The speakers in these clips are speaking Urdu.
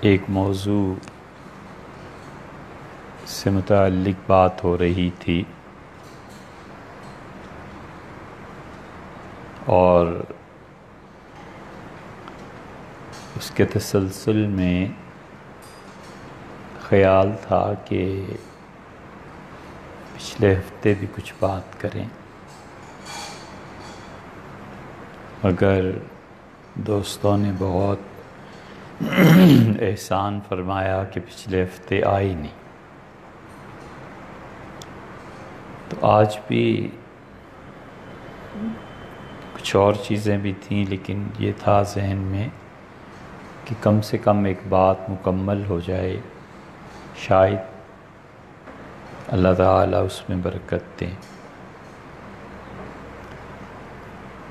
ایک موضوع سے متعلق بات ہو رہی تھی اور اس کے تسلسل میں خیال تھا کہ پچھلے ہفتے بھی کچھ بات کریں، مگر دوستوں نے بہت احسان فرمایا کہ پچھلے ہفتے آئی نہیں، تو آج بھی کچھ اور چیزیں بھی تھیں، لیکن یہ تھا ذہن میں کہ کم سے کم ایک بات مکمل ہو جائے، شاید اللہ تعالیٰ اس میں برکت دیں۔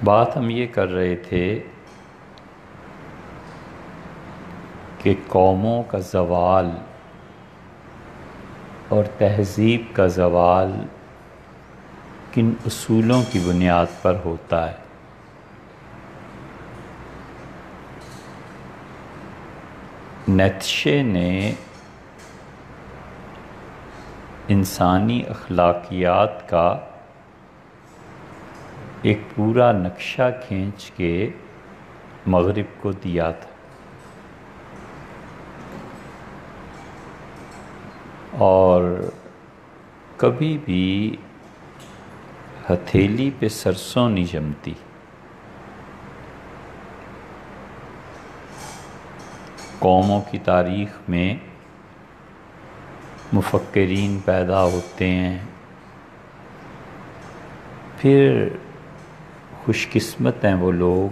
بات ہم یہ کر رہے تھے کہ قوموں کا زوال اور تہذیب کا زوال کن اصولوں کی بنیاد پر ہوتا ہے۔ نیتشے نے انسانی اخلاقیات کا ایک پورا نقشہ کھینچ کے مغرب کو دیا تھا، اور کبھی بھی ہتھیلی پہ سرسوں نہیں جمتی۔ قوموں کی تاریخ میں مفکرین پیدا ہوتے ہیں، پھر خوش قسمت ہیں وہ لوگ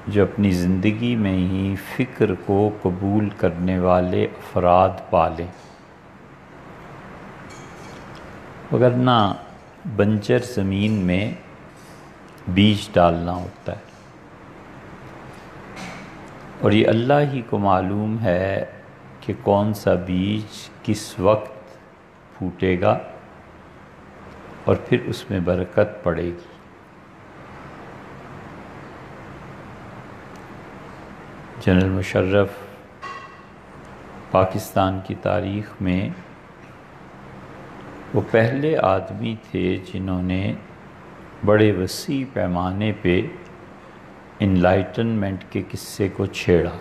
جو اپنی زندگی میں ہی فکر کو قبول کرنے والے افراد پالیں، وگرنہ بنجر زمین میں بیج ڈالنا ہوتا ہے، اور یہ اللہ ہی کو معلوم ہے کہ کون سا بیج کس وقت پھوٹے گا اور پھر اس میں برکت پڑے گی۔ جنرل مشرف پاکستان کی تاریخ میں وہ پہلے آدمی تھے جنہوں نے بڑے وسیع پیمانے پہ انلائٹنمنٹ کے قصے کو چھیڑا۔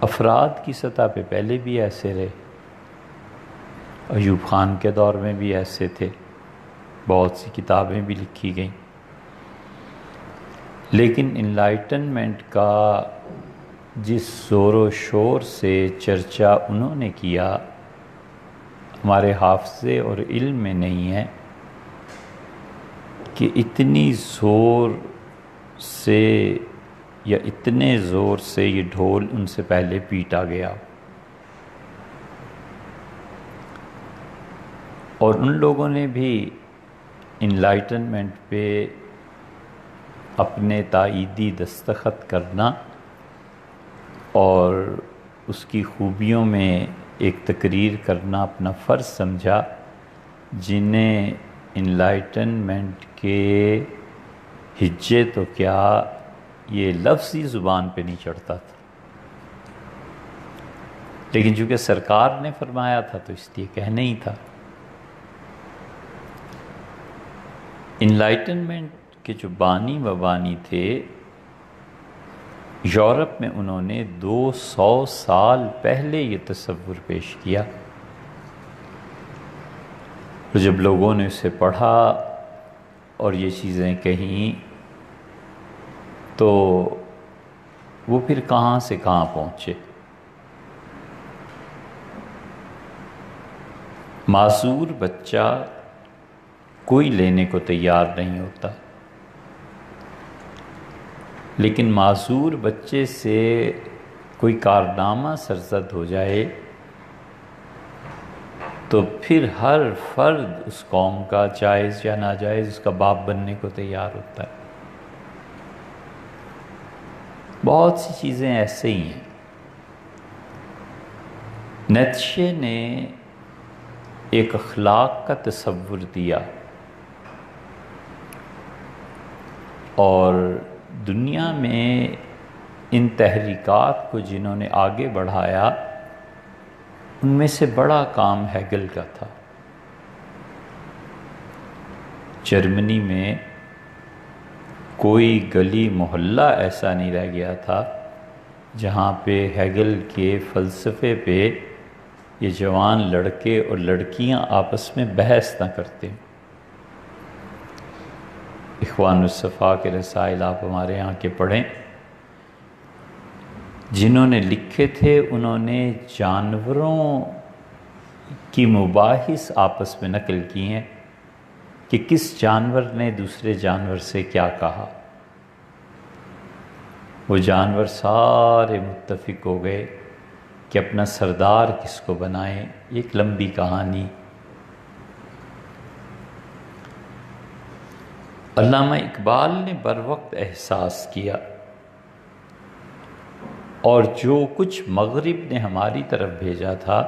افراد کی سطح پہ پہلے بھی ایسے رہے، ایوب خان کے دور میں بھی ایسے تھے، بہت سی کتابیں بھی لکھی گئیں، لیکن انلائٹنمنٹ کا جس زور و شور سے چرچا انہوں نے کیا ہمارے حافظے اور علم میں نہیں ہے کہ اتنی زور سے یا اتنے زور سے یہ ڈھول ان سے پہلے پیٹا گیا، اور ان لوگوں نے بھی انلائٹنمنٹ پہ اپنے تائیدی دستخط کرنا اور اس کی خوبیوں میں ایک تقریر کرنا اپنا فرض سمجھا، جنہیں انلائٹنمنٹ کے ہجے تو کیا یہ لفظ ہی زبان پہ نہیں چڑھتا تھا، لیکن چونکہ سرکار نے فرمایا تھا تو اس لیے کہنا ہی تھا۔ انلائٹنمنٹ کے جو بانی و بانی تھے، یورپ میں انہوں نے 200 سال پہلے یہ تصور پیش کیا، اور جب لوگوں نے اسے پڑھا اور یہ چیزیں کہیں تو وہ پھر کہاں سے کہاں پہنچے۔ معذور بچہ کوئی لینے کو تیار نہیں ہوتا، لیکن معذور بچے سے کوئی کارنامہ سرزد ہو جائے تو پھر ہر فرد اس قوم کا جائز یا ناجائز اس کا باپ بننے کو تیار ہوتا ہے۔ بہت سی چیزیں ایسے ہی ہیں۔ نیتشے نے ایک اخلاق کا تصور دیا، اور دنیا میں ان تحریکات کو جنہوں نے آگے بڑھایا، ان میں سے بڑا کام ہیگل کا تھا۔ جرمنی میں کوئی گلی محلہ ایسا نہیں رہ گیا تھا جہاں پہ ہیگل کے فلسفے پہ یہ جوان لڑکے اور لڑکیاں آپس میں بحث نہ کرتے۔ اخوان الصفا کے رسائل آپ ہمارے یہاں کے پڑھیں، جنہوں نے لکھے تھے انہوں نے جانوروں کی مباحث آپس میں نقل کی ہیں کہ کس جانور نے دوسرے جانور سے کیا کہا۔ وہ جانور سارے متفق ہو گئے کہ اپنا سردار کس کو بنائیں۔ ایک لمبی کہانی۔ علامہ اقبال نے بروقت احساس کیا، اور جو کچھ مغرب نے ہماری طرف بھیجا تھا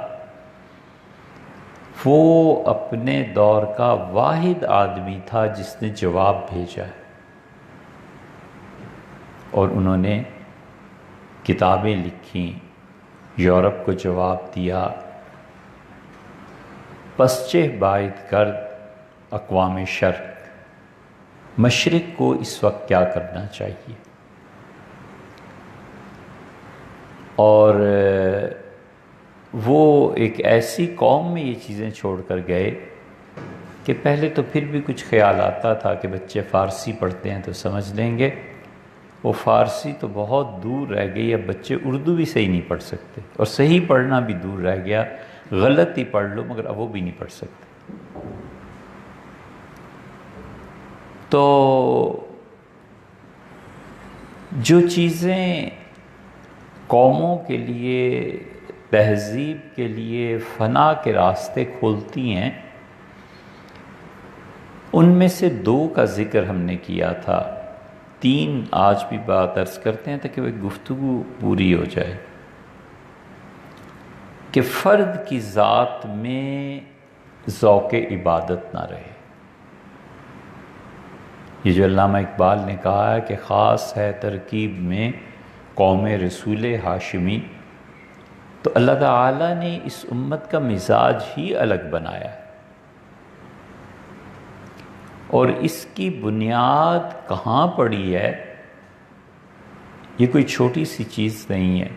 وہ اپنے دور کا واحد آدمی تھا جس نے جواب بھیجا ہے، اور انہوں نے کتابیں لکھیں، یورپ کو جواب دیا، پسچہ باعث کرد اقوام شرق، مشرق کو اس وقت کیا کرنا چاہیے۔ اور وہ ایک ایسی قوم میں یہ چیزیں چھوڑ کر گئے کہ پہلے تو پھر بھی کچھ خیال آتا تھا کہ بچے فارسی پڑھتے ہیں تو سمجھ لیں گے، وہ فارسی تو بہت دور رہ گئی، اب بچے اردو بھی صحیح نہیں پڑھ سکتے، اور صحیح پڑھنا بھی دور رہ گیا، غلط ہی پڑھ لو مگر اب وہ بھی نہیں پڑھ سکتے۔ تو جو چیزیں قوموں کے لیے، تہذیب کے لیے فنا کے راستے کھولتی ہیں، ان میں سے 2 کا ذکر ہم نے کیا تھا، 3 آج بھی بات عرض کرتے ہیں تاکہ وہ گفتگو پوری ہو جائے، کہ فرد کی ذات میں ذوق عبادت نہ رہے۔ یہ جو علامہ اقبال نے کہا ہے کہ خاص ہے ترکیب میں قوم رسول ہاشمی، تو اللہ تعالیٰ نے اس امت کا مزاج ہی الگ بنایا ہے، اور اس کی بنیاد کہاں پڑی ہے، یہ کوئی چھوٹی سی چیز نہیں ہے۔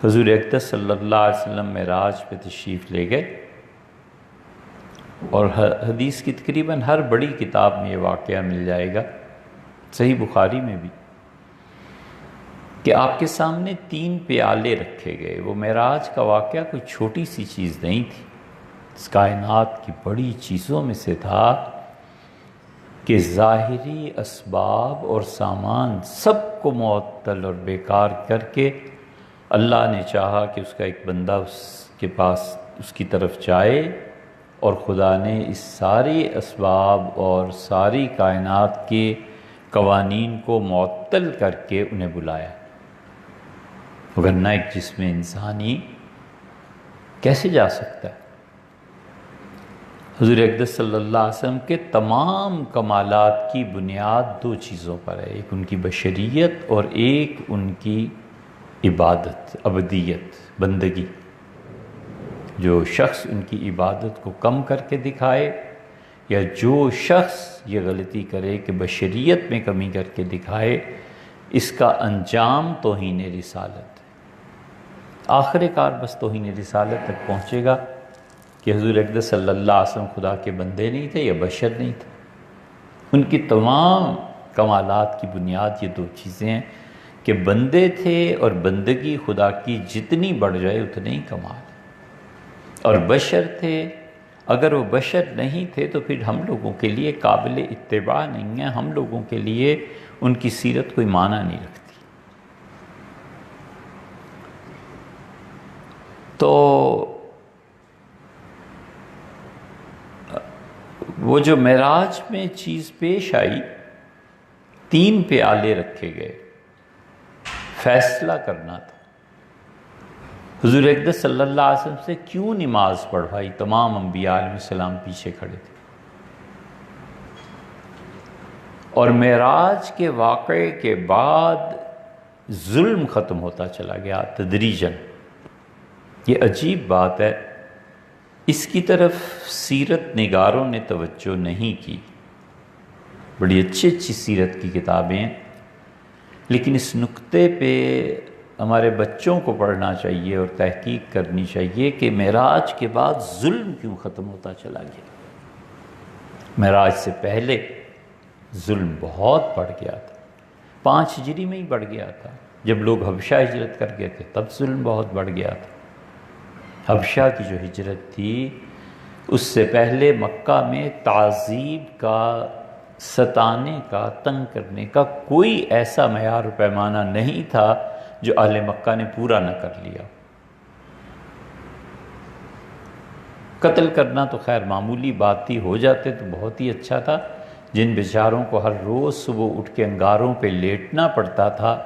حضور اقدس صلی اللہ علیہ وسلم معراج پہ تشریف لے گئے، اور حدیث کی تقریباً ہر بڑی کتاب میں یہ واقعہ مل جائے گا، صحیح بخاری میں بھی، کہ آپ کے سامنے 3 پیالے رکھے گئے۔ وہ معراج کا واقعہ کوئی چھوٹی سی چیز نہیں تھی، اس کائنات کی بڑی چیزوں میں سے تھا کہ ظاہری اسباب اور سامان سب کو معطل اور بیکار کر کے اللہ نے چاہا کہ اس کا ایک بندہ اس کے پاس اس کی طرف جائے، اور خدا نے اس ساری اسباب اور ساری کائنات کے قوانین کو معطل کر کے انہیں بلایا، ورنہ ایک جسم انسانی کیسے جا سکتا ہے؟ حضور اقدس صلی اللہ علیہ وسلم کے تمام کمالات کی بنیاد 2 چیزوں پر ہے، ایک ان کی بشریت اور ایک ان کی عبادت، عبدیت، بندگی۔ جو شخص ان کی عبادت کو کم کر کے دکھائے، یا جو شخص یہ غلطی کرے کہ بشریت میں کمی کر کے دکھائے، اس کا انجام توہین رسالت ہے۔ آخر کار بس توہین رسالت تک پہنچے گا کہ حضور اقدس صلی اللہ علیہ وسلم خدا کے بندے نہیں تھے یا بشر نہیں تھے۔ ان کی تمام کمالات کی بنیاد یہ 2 چیزیں ہیں کہ بندے تھے، اور بندگی خدا کی جتنی بڑھ جائے اتنے ہی کمال ہے، اور بشر تھے، اگر وہ بشر نہیں تھے تو پھر ہم لوگوں کے لیے قابل اتباع نہیں ہے، ہم لوگوں کے لیے ان کی سیرت کوئی معنی نہیں رکھتی۔ تو وہ جو معراج میں چیز پیش آئی، 3 پیالے رکھے گئے، فیصلہ کرنا تھا۔ حضور اقدس صلی اللہ علیہ وسلم سے کیوں نماز پڑھوائی؟ تمام انبیاء علیہ السلام پیچھے کھڑے تھے، اور معراج کے واقعے کے بعد ظلم ختم ہوتا چلا گیا تدریجاً۔ یہ عجیب بات ہے، اس کی طرف سیرت نگاروں نے توجہ نہیں کی۔ بڑی اچھی اچھی سیرت کی کتابیں ہیں، لیکن اس نقطے پہ ہمارے بچوں کو پڑھنا چاہیے اور تحقیق کرنی چاہیے کہ معراج کے بعد ظلم کیوں ختم ہوتا چلا گیا۔ معراج سے پہلے ظلم بہت بڑھ گیا تھا، 5 ہجری میں ہی بڑھ گیا تھا۔ جب لوگ حبشہ ہجرت کر گئے تھے تب ظلم بہت بڑھ گیا تھا۔ حبشہ کی جو ہجرت تھی اس سے پہلے مکہ میں تعذیب کا، ستانے کا، تنگ کرنے کا کوئی ایسا معیار و پیمانہ نہیں تھا جو اہل مکہ نے پورا نہ کر لیا۔ قتل کرنا تو خیر معمولی بات تھی، ہو جاتے تو بہت ہی اچھا تھا۔ جن بیچاروں کو ہر روز صبح اٹھ کے انگاروں پہ لیٹنا پڑتا تھا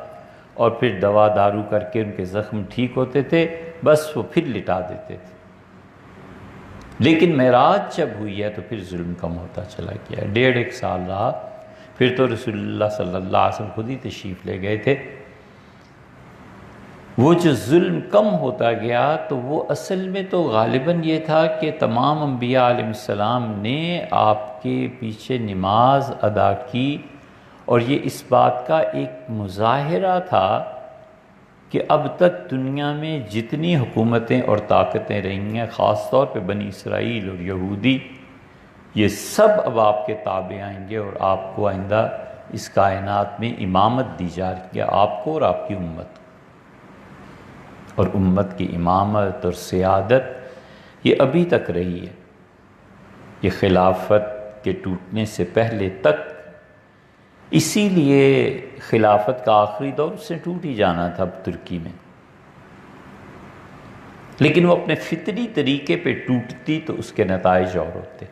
اور پھر دوا دارو کر کے ان کے زخم ٹھیک ہوتے تھے، بس وہ پھر لٹا دیتے تھے۔ لیکن معراج جب ہوئی ہے تو پھر ظلم کم ہوتا چلا گیا۔ 1.5 سال رہا، پھر تو رسول اللہ صلی اللہ علیہ وسلم خود ہی تشریف لے گئے تھے۔ وہ جو ظلم کم ہوتا گیا تو وہ اصل میں تو غالباً یہ تھا کہ تمام انبیاء علیہ السلام نے آپ کے پیچھے نماز ادا کی، اور یہ اس بات کا ایک مظاہرہ تھا کہ اب تک دنیا میں جتنی حکومتیں اور طاقتیں رہی ہیں، خاص طور پہ بنی اسرائیل اور یہودی، یہ سب اب آپ کے تابع آئیں گے اور آپ کو آئندہ اس کائنات میں امامت دی جا رہی ہے، آپ کو اور آپ کی امت کو۔ اور امت کی امامت اور سیادت یہ ابھی تک رہی ہے، یہ خلافت کے ٹوٹنے سے پہلے تک۔ اسی لیے خلافت کا آخری دور اس سے ٹوٹ ہی جانا تھا اب ترکی میں، لیکن وہ اپنے فطری طریقے پہ ٹوٹتی تو اس کے نتائج اور ہوتے،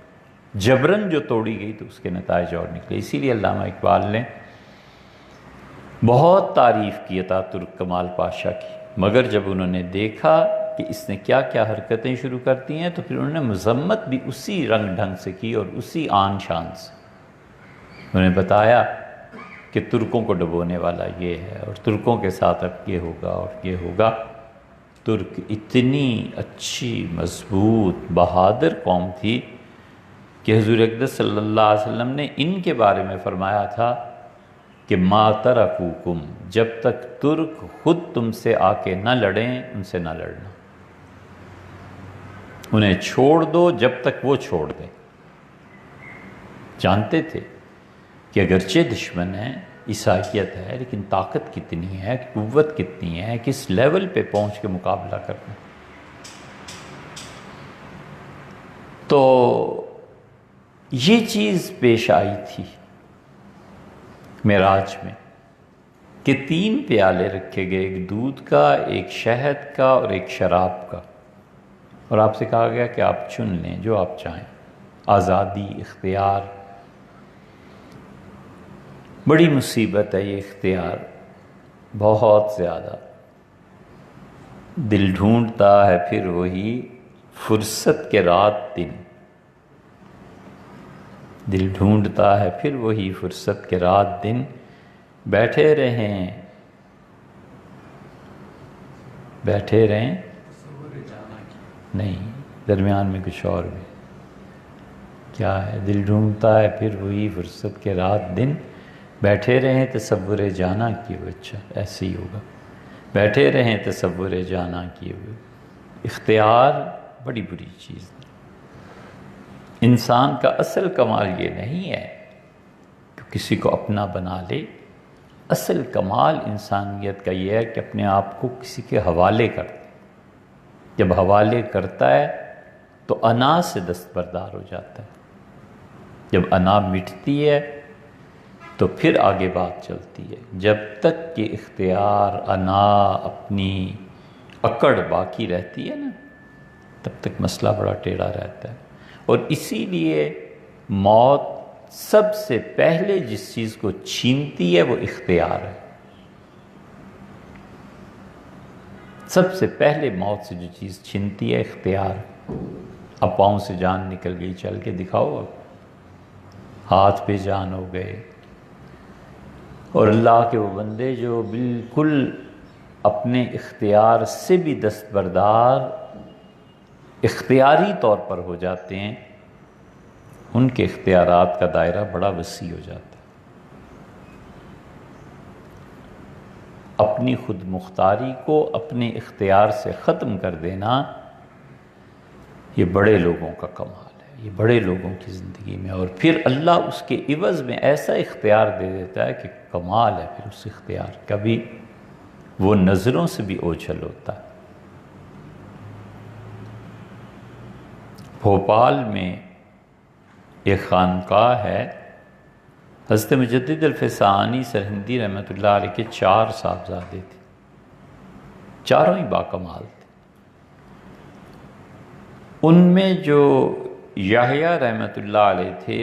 جبراً جو توڑی گئی تو اس کے نتائج اور نکلے۔ اسی لیے علامہ اقبال نے بہت تعریف کی اتاترک کمال پاشا کی، مگر جب انہوں نے دیکھا کہ اس نے کیا کیا حرکتیں شروع کرتی ہیں تو پھر انہوں نے مذمت بھی اسی رنگ ڈھنگ سے کی اور اسی آن شان سے۔ انہوں نے بتایا کہ ترکوں کو ڈبونے والا یہ ہے اور ترکوں کے ساتھ اب یہ ہوگا اور یہ ہوگا۔ ترک اتنی اچھی، مضبوط، بہادر قوم تھی کہ حضور اقدس صلی اللہ علیہ وسلم نے ان کے بارے میں فرمایا تھا کہ ما ترکوکم، جب تک ترک خود تم سے آ کے نہ لڑیں ان سے نہ لڑنا، انہیں چھوڑ دو جب تک وہ چھوڑ دیں۔ جانتے تھے کہ اگرچہ دشمن ہے، عیسائیت ہے، لیکن طاقت کتنی ہے، قوت کتنی ہے، کس لیول پہ پہنچ کے مقابلہ کرنا۔ تو یہ چیز پیش آئی تھی معراج میں کہ 3 پیالے رکھے گئے، ایک دودھ کا، ایک شہد کا اور ایک شراب کا، اور آپ سے کہا گیا کہ آپ چن لیں جو آپ چاہیں۔ آزادی، اختیار، بڑی مصیبت ہے یہ اختیار، بہت زیادہ۔ دل ڈھونڈتا ہے پھر وہی فرصت کے رات دن، دل ڈھونڈتا ہے پھر وہی فرصت کے رات دن، بیٹھے رہیں نہیں، درمیان میں کچھ اور بھی کیا ہے؟ دل ڈھونڈتا ہے پھر وہی فرصت کے رات دن، بیٹھے رہیں تصور جانا کیے ہوئے۔ اچھا ایسے ہی ہوگا، بیٹھے رہیں تصور جانا کیے ہوئے۔ اختیار بڑی بری چیز ہے۔ انسان کا اصل کمال یہ نہیں ہے کہ کسی کو اپنا بنا لے، اصل کمال انسانیت کا یہ ہے کہ اپنے آپ کو کسی کے حوالے کر دے۔ جب حوالے کرتا ہے تو انا سے دستبردار ہو جاتا ہے، جب انا مٹتی ہے تو پھر آگے بات چلتی ہے۔ جب تک کہ اختیار، انا، اپنی اکڑ باقی رہتی ہے نا، تب تک مسئلہ بڑا ٹیڑھا رہتا ہے۔ اور اسی لیے موت سب سے پہلے جس چیز کو چھینتی ہے وہ اختیار ہے۔ سب سے پہلے موت سے جو چیز چھینتی ہے اختیار۔ اب پاؤں سے جان نکل گئی، چل کے دکھاؤ، اب ہاتھ پہ جان ہو گئے، اور اللہ کے وہ بندے جو بالکل اپنے اختیار سے بھی دستبردار اختیاری طور پر ہو جاتے ہیں، ان کے اختیارات کا دائرہ بڑا وسیع ہو جاتا ہے۔ اپنی خود مختاری کو اپنے اختیار سے ختم کر دینا، یہ بڑے لوگوں کا کمال ہے، یہ بڑے لوگوں کی زندگی میں، اور پھر اللہ اس کے عوض میں ایسا اختیار دے دیتا ہے کہ کمال ہے پھر اس اختیار کا بھی، وہ نظروں سے بھی اوجھل ہوتا ہے۔ بھوپال میں ایک خانقاہ ہے، حضرت مجدد الفسانی سرہندی رحمۃ اللہ علیہ کے 4 صاحبزادے تھے، چاروں ہی باکمال تھے۔ ان میں جو یحییٰ رحمۃ اللہ علیہ تھے،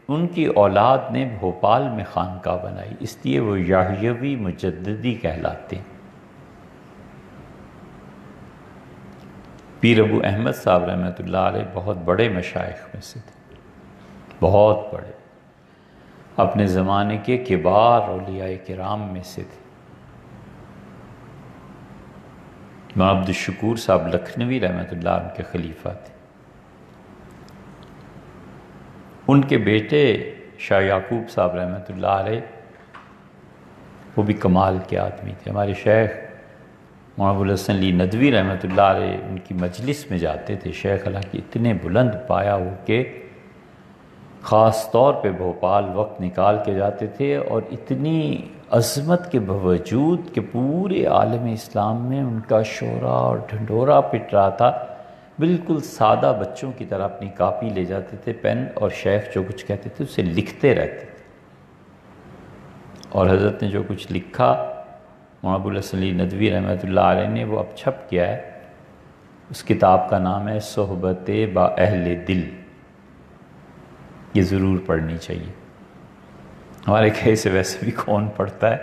ان کی اولاد نے بھوپال میں خانقاہ بنائی، اس لیے وہ یحیوی مجددی کہلاتے ہیں۔ پیر ابو احمد صاحب رحمۃ اللہ علیہ بہت بڑے مشائخ میں سے تھے، بہت بڑے، اپنے زمانے کے کبار اولیاء کرام میں سے تھے۔ مولانا عبد الشکور صاحب لکھنوی رحمۃ اللہ عنہ کے خلیفہ تھے۔ ان کے بیٹے شاہ یعقوب صاحب رحمۃ اللہ علیہ، وہ بھی کمال کے آدمی تھے۔ ہمارے شیخ مولانا ابوالحسن علی ندوی رحمۃ اللہ علیہ ان کی مجلس میں جاتے تھے، شیخ حالانکہ اتنے بلند پایا ہو کے خاص طور پہ بھوپال وقت نکال کے جاتے تھے، اور اتنی عظمت کے باوجود کہ پورے عالم اسلام میں ان کا شورا اور ڈھنڈورا پٹ رہا تھا، بالکل سادہ بچوں کی طرح اپنی کاپی لے جاتے تھے، پین، اور شیخ جو کچھ کہتے تھے اسے لکھتے رہتے تھے۔ اور حضرت نے جو کچھ لکھا، مولانا ابوالحسن علی ندوی رحمۃ اللہ علیہ نے، وہ اب چھپ گیا ہے۔ اس کتاب کا نام ہے صحبت با اہل دل، یہ ضرور پڑھنی چاہیے۔ ہمارے کہے سے ویسے بھی کون پڑھتا ہے،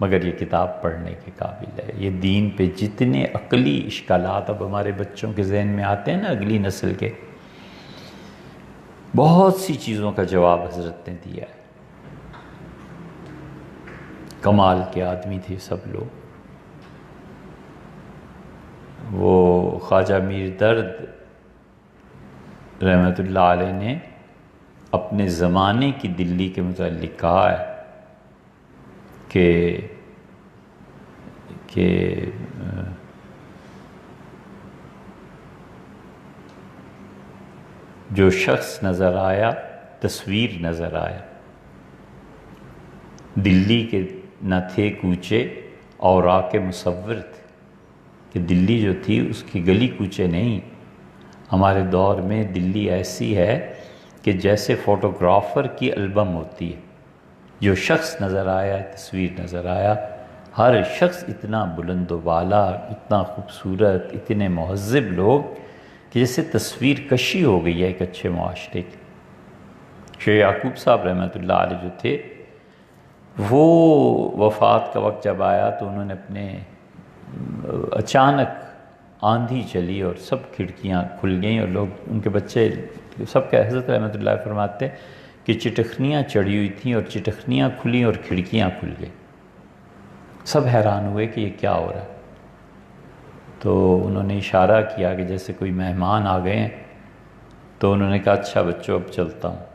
مگر یہ کتاب پڑھنے کے قابل ہے۔ یہ دین پہ جتنے عقلی اشکالات اب ہمارے بچوں کے ذہن میں آتے ہیں نا، اگلی نسل کے، بہت سی چیزوں کا جواب حضرت نے دیا ہے۔ کمال کے آدمی تھے سب لوگ۔ وہ خواجہ میر درد رحمۃ اللہ علیہ نے اپنے زمانے کی دلی کے متعلق کہا ہے کہ جو شخص نظر آیا، تصویر نظر آیا، دلی کے نہ تھے کوچے اور آ کے مصور تھے، کہ دلی جو تھی اس کی گلی کوچے نہیں۔ ہمارے دور میں دلی ایسی ہے کہ جیسے فوٹوگرافر کی البم ہوتی ہے، جو شخص نظر آیا، تصویر نظر آیا، ہر شخص اتنا بلند و بالا، اتنا خوبصورت، اتنے مہذب لوگ کہ جیسے تصویر کشی ہو گئی ہے ایک اچھے معاشرے کی۔ شیخ یعقوب صاحب رحمۃ اللہ علیہ جو تھے، وہ وفات کا وقت جب آیا تو انہوں نے اپنے اچانک آندھی چلی اور سب کھڑکیاں کھل گئیں، اور لوگ، ان کے بچے سب کے، حضرت رحمۃ اللہ فرماتے کہ چٹخنیاں چڑھی ہوئی تھیں اور چٹخنیاں کھلیں اور کھڑکیاں کھل گئیں۔ سب حیران ہوئے کہ یہ کیا ہو رہا ہے۔ تو انہوں نے اشارہ کیا کہ جیسے کوئی مہمان آ گئے ہیں، تو انہوں نے کہا اچھا بچوں اب چلتا ہوں،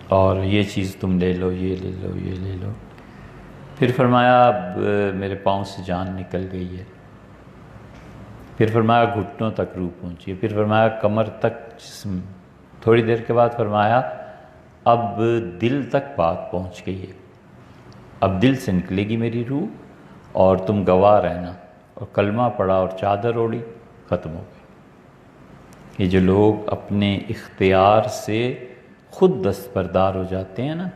اور یہ چیز تم لے لو، یہ لے لو، یہ لے لو۔ پھر فرمایا اب میرے پاؤں سے جان نکل گئی ہے۔ پھر فرمایا گھٹنوں تک روح پہنچی ہے۔ پھر فرمایا کمر تک جسم۔ تھوڑی دیر کے بعد فرمایا اب دل تک بات پہنچ گئی ہے، اب دل سے نکلے گی میری روح، اور تم گواہ رہنا۔ اور کلمہ پڑھا اور چادر اوڑھی، ختم ہو گئی۔ یہ جو لوگ اپنے اختیار سے خود دستبردار ہو جاتے ہیں نا،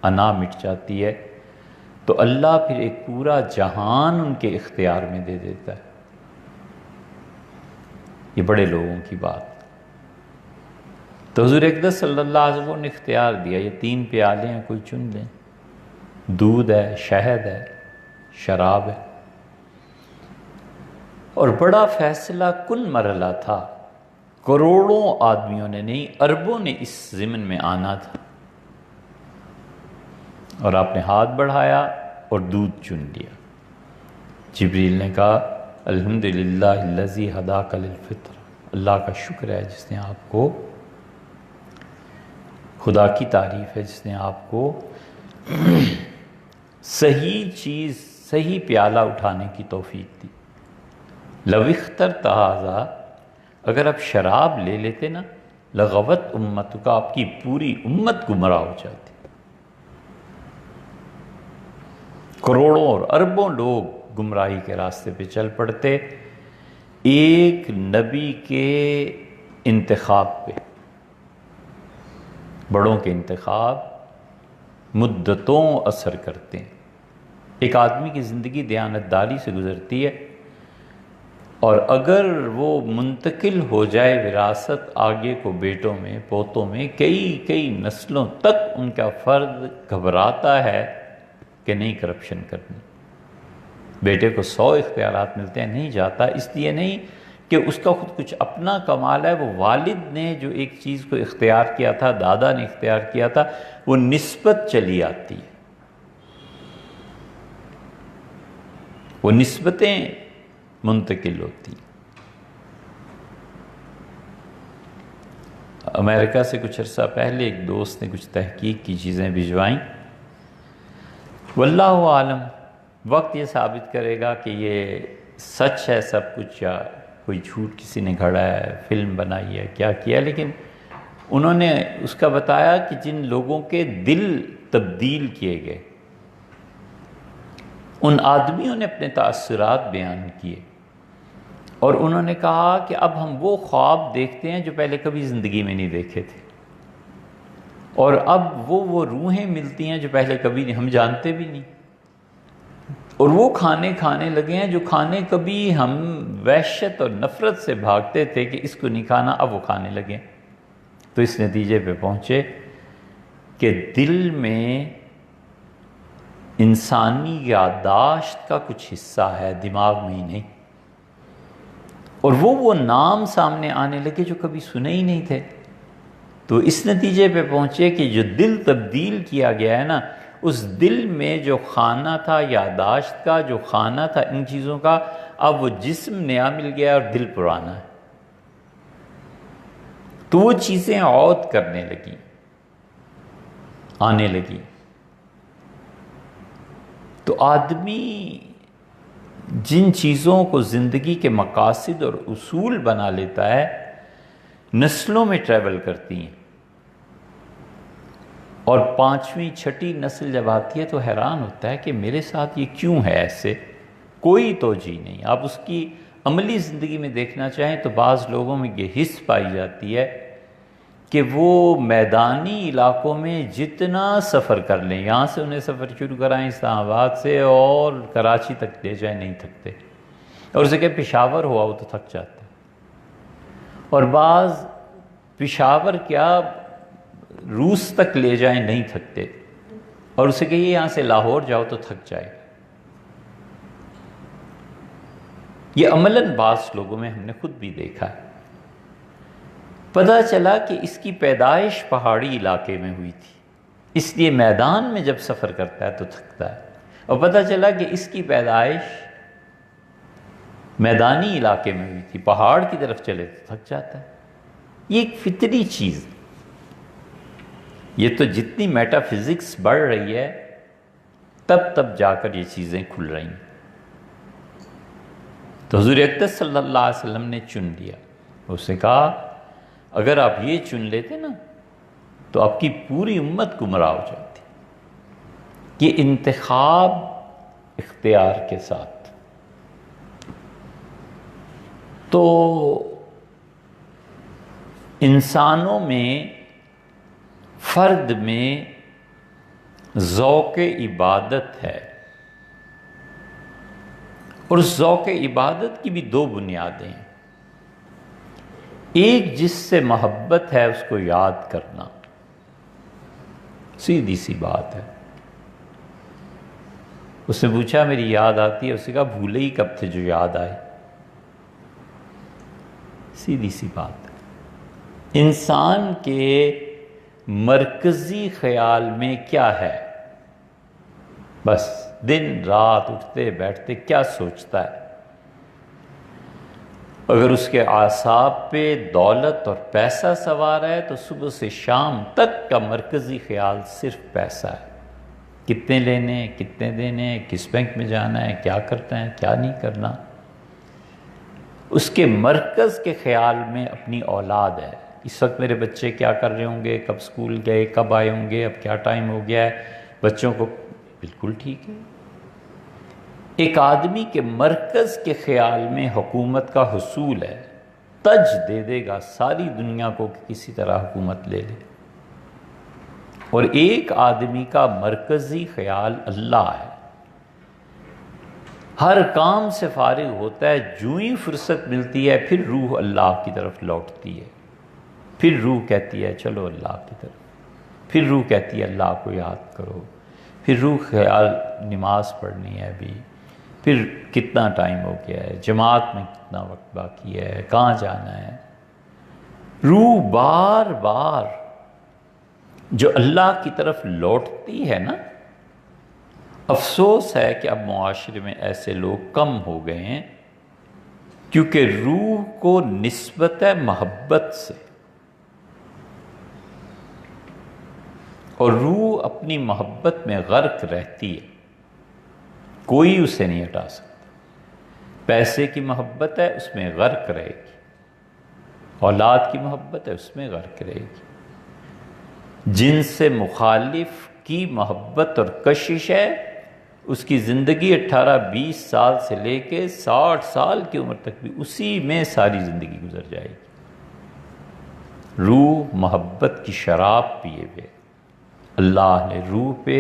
انا مٹ جاتی ہے، تو اللہ پھر ایک پورا جہان ان کے اختیار میں دے دیتا ہے۔ یہ بڑے لوگوں کی بات۔ تو حضور اقدس صلی اللہ علیہ وسلم نے اختیار دیا، یہ 3 پیالے ہیں، کوئی چن لیں، دودھ ہے، شہد ہے، شراب ہے۔ اور بڑا فیصلہ کن مرحلہ تھا، کروڑوں آدمیوں نے نہیں، اربوں نے اس ضمن میں آنا تھا، اور آپ نے ہاتھ بڑھایا اور دودھ چن لیا۔ جبریل نے کہا الحمدللہ الذی ہداک للفطر، اللہ کا شکر ہے جس نے آپ کو، خدا کی تعریف ہے جس نے آپ کو صحیح چیز، صحیح پیالہ اٹھانے کی توفیق دی۔ لو اخترت ھذا، اگر آپ شراب لے لیتے نا، لغوت امتک، آپ کی پوری امت گمراہ ہو جاتی، کروڑوں اور اربوں لوگ گمراہی کے راستے پہ چل پڑتے ایک نبی کے انتخاب پہ۔ بڑوں کے انتخاب مدتوں اثر کرتے ہیں۔ ایک آدمی کی زندگی دیانتداری سے گزرتی ہے، اور اگر وہ منتقل ہو جائے وراثت آگے کو بیٹوں میں، پوتوں میں، کئی نسلوں تک ان کا فرد گھبراتا ہے کہ نہیں کرپشن کرنی۔ بیٹے کو 100 اختیارات ملتے ہیں، نہیں جاتا، اس لیے نہیں کہ اس کا خود کچھ اپنا کمال ہے، وہ والد نے جو ایک چیز کو اختیار کیا تھا، دادا نے اختیار کیا تھا، وہ نسبت چلی آتی ہے، وہ نسبتیں منتقل ہوتی ہیں۔ امریکہ سے کچھ عرصہ پہلے ایک دوست نے کچھ تحقیق کی چیزیں بھجوائیں، واللہ عالم، وقت یہ ثابت کرے گا کہ یہ سچ ہے سب کچھ یا کوئی جھوٹ کسی نے گھڑا ہے، فلم بنائی ہے، کیا کیا، لیکن انہوں نے اس کا بتایا کہ جن لوگوں کے دل تبدیل کیے گئے، ان آدمیوں نے اپنے تاثرات بیان کیے، اور انہوں نے کہا کہ اب ہم وہ خواب دیکھتے ہیں جو پہلے کبھی زندگی میں نہیں دیکھے تھے، اور اب وہ روحیں ملتی ہیں جو پہلے کبھی نہیں، ہم جانتے بھی نہیں، اور وہ کھانے کھانے لگے ہیں جو کھانے کبھی ہم وحشت اور نفرت سے بھاگتے تھے کہ اس کو نہیں کھانا، اب وہ کھانے لگے۔ تو اس نتیجے پہ پہنچے کہ دل میں انسانی یادداشت کا کچھ حصہ ہے، دماغ میں ہی نہیں، اور وہ نام سامنے آنے لگے جو کبھی سنے ہی نہیں تھے۔ تو اس نتیجے پہ پہنچے کہ جو دل تبدیل کیا گیا ہے نا، اس دل میں جو خانہ تھا یادداشت کا، جو خانہ تھا ان چیزوں کا، اب وہ جسم نیا مل گیا اور دل پرانا ہے، تو وہ چیزیں عود کرنے لگیں، آنے لگیں۔ تو آدمی جن چیزوں کو زندگی کے مقاصد اور اصول بنا لیتا ہے، نسلوں میں ٹریول کرتی ہیں، اور 5ویں 6ٹھی نسل جب آتی ہے تو حیران ہوتا ہے کہ میرے ساتھ یہ کیوں ہے ایسے، کوئی توجہ نہیں۔ آپ اس کی عملی زندگی میں دیکھنا چاہیں تو بعض لوگوں میں یہ حس پائی جاتی ہے کہ وہ میدانی علاقوں میں جتنا سفر کر لیں، یہاں سے انہیں سفر شروع کرائیں اسلام آباد سے اور کراچی تک لے جائیں، نہیں تھکتے، اور اسے کہ پشاور ہوا وہ تو تھک جاتے ہیں، اور بعض پشاور کیا روس تک لے جائیں نہیں تھکتے، اور اسے کہیے یہاں سے لاہور جاؤ تو تھک جائے۔ یہ عملاً بعض لوگوں میں ہم نے خود بھی دیکھا ہے۔ پتہ چلا کہ اس کی پیدائش پہاڑی علاقے میں ہوئی تھی، اس لیے میدان میں جب سفر کرتا ہے تو تھکتا ہے، اور پتہ چلا کہ اس کی پیدائش میدانی علاقے میں ہوئی تھی، پہاڑ کی طرف چلے تو تھک جاتا ہے۔ یہ ایک فطری چیز، یہ تو جتنی میٹا فزکس بڑھ رہی ہے تب جا کر یہ چیزیں کھل رہی ہیں۔ تو حضور اقدس صلی اللہ علیہ وسلم نے چن لیا، اس نے کہا اگر آپ یہ چن لیتے نا تو آپ کی پوری امت گمراہ ہو جاتی۔ یہ انتخاب اختیار کے ساتھ، تو انسانوں میں، فرد میں ذوق عبادت ہے، اور ذوق عبادت کی بھی 2 بنیادیں ہیں۔ ایک جس سے محبت ہے اس کو یاد کرنا، سیدھی سی بات ہے۔ اس نے پوچھا میری یاد آتی ہے، اس نے کہا بھولے ہی کب تھے جو یاد آئے، سیدھی سی بات ہے۔ انسان کے مرکزی خیال میں کیا ہے؟ بس دن رات اٹھتے بیٹھتے کیا سوچتا ہے؟ اگر اس کے اعصاب پہ دولت اور پیسہ سوار ہے تو صبح سے شام تک کا مرکزی خیال صرف پیسہ ہے، کتنے لینے ہیں، کتنے دینے ہیں، کس بینک میں جانا ہے، کیا کرنا ہے، کیا نہیں کرنا۔ اس کے مرکز کے خیال میں اپنی اولاد ہے، اس وقت میرے بچے کیا کر رہے ہوں گے، کب سکول گئے، کب آئے ہوں گے، اب کیا ٹائم ہو گیا ہے بچوں کو۔ بالکل ٹھیک ہے، ایک آدمی کے مرکز کے خیال میں حکومت کا حصول ہے، تج دے دے گا ساری دنیا کو کہ کسی طرح حکومت لے لے۔ اور ایک آدمی کا مرکزی خیال اللہ ہے، ہر کام سے فارغ ہوتا ہے، جو ہی فرصت ملتی ہے پھر روح اللہ کی طرف لوٹتی ہے، پھر روح کہتی ہے چلو اللہ کی طرف، پھر روح کہتی ہے اللہ کو یاد کرو، پھر روح خیال نماز پڑھنی ہے ابھی، پھر کتنا ٹائم ہو گیا ہے، جماعت میں کتنا وقت باقی ہے، کہاں جانا ہے۔ روح بار بار جو اللہ کی طرف لوٹتی ہے نا، افسوس ہے کہ اب معاشرے میں ایسے لوگ کم ہو گئے ہیں، کیونکہ روح کو نسبت ہے محبت سے، اور روح اپنی محبت میں غرق رہتی ہے، کوئی اسے نہیں ہٹا سکتا۔ پیسے کی محبت ہے اس میں غرق رہے گی، اولاد کی محبت ہے اس میں غرق رہے گی، جن سے مخالف کی محبت اور کشش ہے اس کی زندگی 18-20 سال سے لے کے 60 سال کی عمر تک بھی اسی میں ساری زندگی گزر جائے گی۔ روح محبت کی شراب پیے ہوئے، اللہ نے روح پہ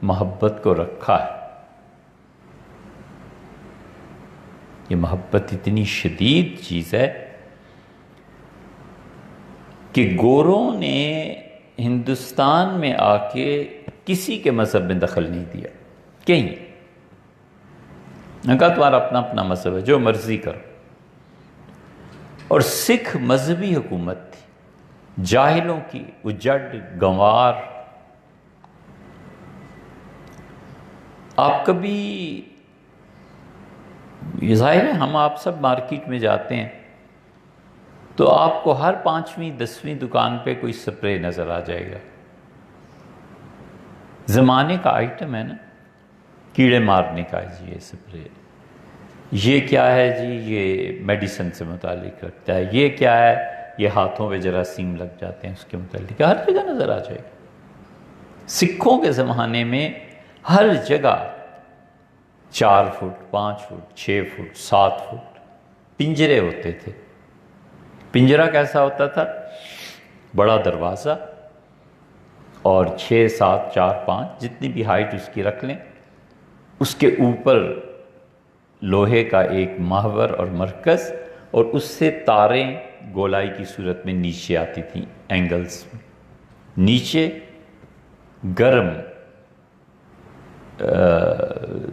محبت کو رکھا ہے۔ یہ محبت اتنی شدید چیز ہے کہ گوروں نے ہندوستان میں آ کے کسی کے مذہب میں دخل نہیں دیا، کہیں نے کہا تمہارا اپنا اپنا مذہب ہے، جو مرضی کرو۔ اور سکھ مذہبی حکومت تھی، جاہلوں کی، اجڑ گنوار۔ آپ کبھی، یہ ظاہر ہے ہم آپ سب مارکیٹ میں جاتے ہیں تو آپ کو ہر 5ویں 10ویں دکان پہ کوئی سپرے نظر آ جائے گا، زمانے کا آئٹم ہے نا، کیڑے مارنے کا ہے جی یہ سپرے، یہ کیا ہے جی یہ میڈیسن سے متعلق رکھتا ہے، یہ کیا ہے یہ ہاتھوں پہ جراثیم لگ جاتے ہیں اس کے متعلق، ہر جگہ نظر آ جائے گا۔ سکھوں کے زمانے میں ہر جگہ 4 فٹ 5 فٹ 6 فٹ 7 فٹ پنجرے ہوتے تھے۔ پنجرہ کیسا ہوتا تھا؟ بڑا دروازہ اور 6 7 4 5 جتنی بھی ہائٹ اس کی رکھ لیں، اس کے اوپر لوہے کا ایک محور اور مرکز، اور اس سے تاریں گولائی کی صورت میں نیچے آتی تھیں اینگلز میں، نیچے گرم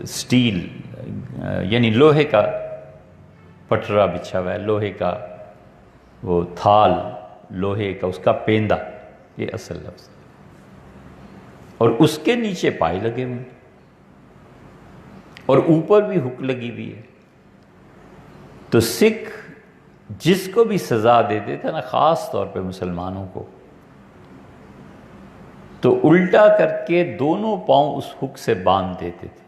سٹیل یعنی لوہے کا پٹرا بچھا ہوا ہے، لوہے کا وہ تھال، لوہے کا اس کا پیندا، یہ اصل لفظ ہے، اور اس کے نیچے پائے لگے ہوئے اور اوپر بھی ہک لگی ہوئی ہے۔ تو سکھ جس کو بھی سزا دیتے تھے نا، خاص طور پہ مسلمانوں کو، تو الٹا کر کے دونوں پاؤں اس ہک سے باندھ دیتے تھے۔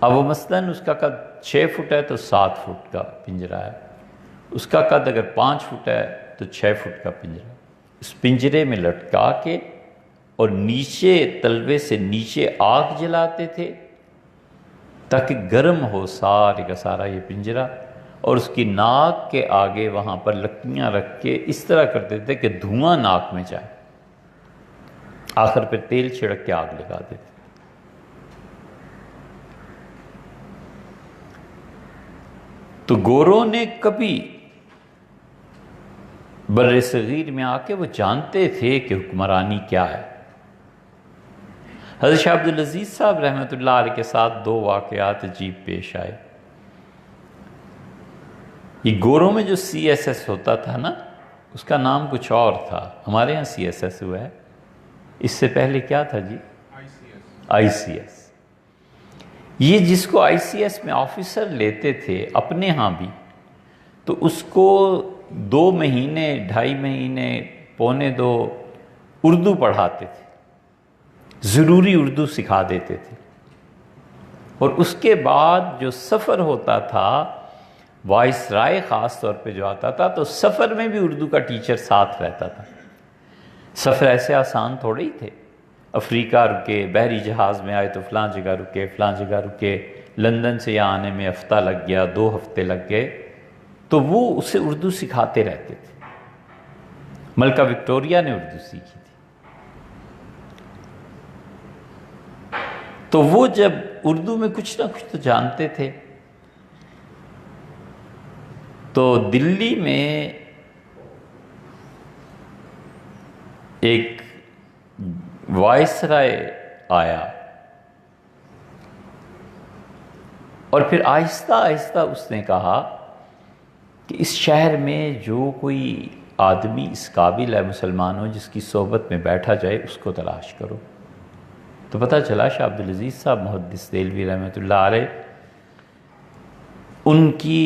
اب وہ مثلاً اس کا قد 6 فٹ ہے تو 7 فٹ کا پنجرہ ہے، اس کا قد اگر 5 فٹ ہے تو 6 فٹ کا پنجرہ، اس پنجرے میں لٹکا کے اور نیچے تلوے سے نیچے آگ جلاتے تھے تاکہ گرم ہو سارے کا سارا یہ پنجرہ، اور اس کی ناک کے آگے وہاں پر لکڑیاں رکھ کے اس طرح کرتے تھے کہ دھواں ناک میں جائے، آخر پہ تیل چھڑک کے آگ لگا دیتے۔ تو گوروں نے کبھی بر صغیر میں آ کے وہ جانتے تھے کہ حکمرانی کیا ہے۔ حضرت شاہ عبدالعزیز صاحب رحمۃ اللہ علیہ کے ساتھ 2 واقعات عجیب پیش آئے۔ یہ گوروں میں جو سی ایس ایس ہوتا تھا نا، اس کا نام کچھ اور تھا، ہمارے ہاں سی ایس ایس ہوا ہے، اس سے پہلے کیا تھا جی؟ ICS. یہ جس کو ICS میں آفیسر لیتے تھے اپنے ہاں بھی، تو اس کو 2 مہینے 2.5 مہینے 1.25 اردو پڑھاتے تھے، ضروری اردو سکھا دیتے تھے. اور اس کے بعد جو سفر ہوتا تھا، وائس رائے خاص طور پہ جو آتا تھا، تو سفر میں بھی اردو کا ٹیچر ساتھ رہتا تھا. سفر ایسے آسان تھوڑے ہی تھے. افریقہ رکے، بحری جہاز میں آئے تو فلاں جگہ رکے، فلاں جگہ رکے، لندن سے یہاں آنے میں ہفتہ لگ گیا، 2 ہفتے لگ گئے، تو وہ اسے اردو سکھاتے رہتے تھے. ملکہ وکٹوریہ نے اردو سیکھی تھی. تو وہ جب اردو میں کچھ نہ کچھ تو جانتے تھے، تو دلی میں ایک وائس رائے آیا، اور پھر آہستہ آہستہ اس نے کہا کہ اس شہر میں جو کوئی آدمی اس قابل ہے مسلمان ہو جس کی صحبت میں بیٹھا جائے، اس کو تلاش کرو. تو پتہ چلا شاہ عبدالعزیز صاحب محدث دہلوی رحمۃ اللہ علیہ، ان کی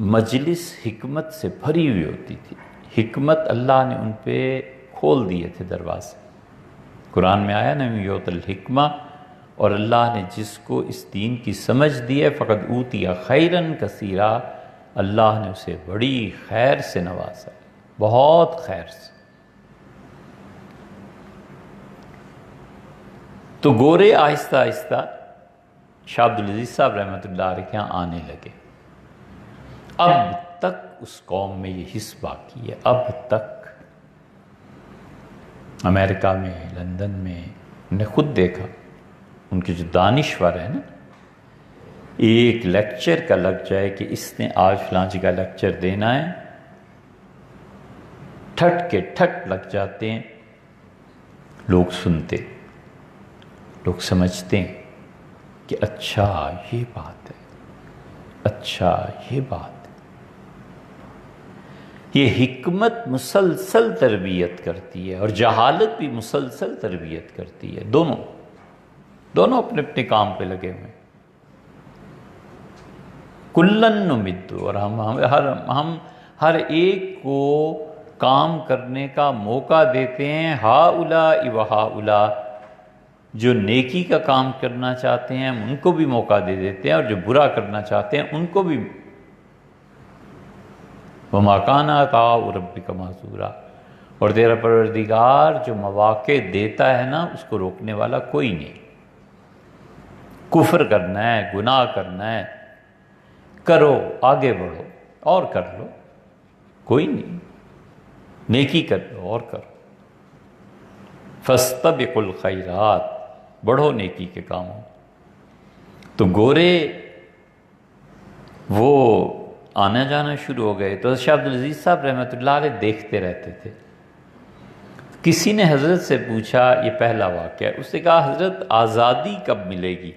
مجلس حکمت سے بھری ہوئی ہوتی تھی. حکمت اللہ نے ان پہ کھول دیے تھے دروازے. قرآن میں آیا نا یؤت الحکمہ، اور اللہ نے جس کو اس دین کی سمجھ دی ہے فقد اوتی خیرن کثیرا، اللہ نے اسے بڑی خیر سے نوازا، بہت خیر سے. تو گورے آہستہ آہستہ شاہ عبدالعزیز صاحب رحمۃ اللہ علیہ کے یہاں آنے لگے. اب تک اس قوم میں یہ حس باقی ہے، اب تک. امریکہ میں، لندن میں ہم نے خود دیکھا، ان کے جو دانشور ہیں نا، ایک لیکچر کا لگ جائے کہ اس نے آج فلاں جگہ لیکچر دینا ہے، ٹھٹ کے ٹھٹ لگ جاتے ہیں. لوگ سنتے، لوگ سمجھتے ہیں کہ اچھا یہ بات ہے، اچھا یہ بات ہے. یہ حکمت مسلسل تربیت کرتی ہے، اور جہالت بھی مسلسل تربیت کرتی ہے. دونوں اپنے اپنے کام پہ لگے ہوئے ہیں. کلن نمد، اور ہم ہر ایک کو کام کرنے کا موقع دیتے ہیں. ہؤلاء وہؤلاء، جو نیکی کا کام کرنا چاہتے ہیں ہم ان کو بھی موقع دے دیتے ہیں، اور جو برا کرنا چاہتے ہیں ان کو بھی. وَمَا كَانَ عَطَاءُ رَبِّكَ مَحْظُورًا، اور تیرا پروردگار جو مواقع دیتا ہے نا، اس کو روکنے والا کوئی نہیں. کفر کرنا ہے، گناہ کرنا ہے، کرو، آگے بڑھو اور کر لو، کوئی نہیں. نیکی کر لو اور کرو. فَاسْتَبِقُوا الْخَيْرَاتِ، بڑھو نیکی کے کاموں. تو گورے وہ آنا جانا شروع ہو گئے. تو شاہ عبدالعزیز صاحب رحمۃ اللہ علیہ دیکھتے رہتے تھے. کسی نے حضرت سے پوچھا، یہ پہلا واقعہ، اس نے کہا حضرت آزادی کب ملے گی؟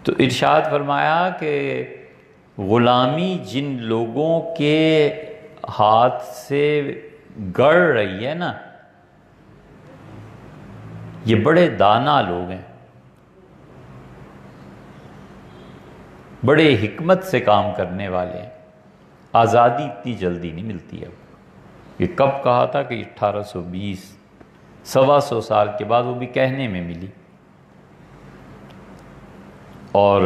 تو ارشاد فرمایا کہ غلامی جن لوگوں کے ہاتھ سے گڑ رہی ہے نا، یہ بڑے دانا لوگ ہیں، بڑے حکمت سے کام کرنے والے ہیں. آزادی اتنی جلدی نہیں ملتی ہے. یہ کب کہا تھا کہ 1820، 125 سال کے بعد وہ بھی کہنے میں ملی. اور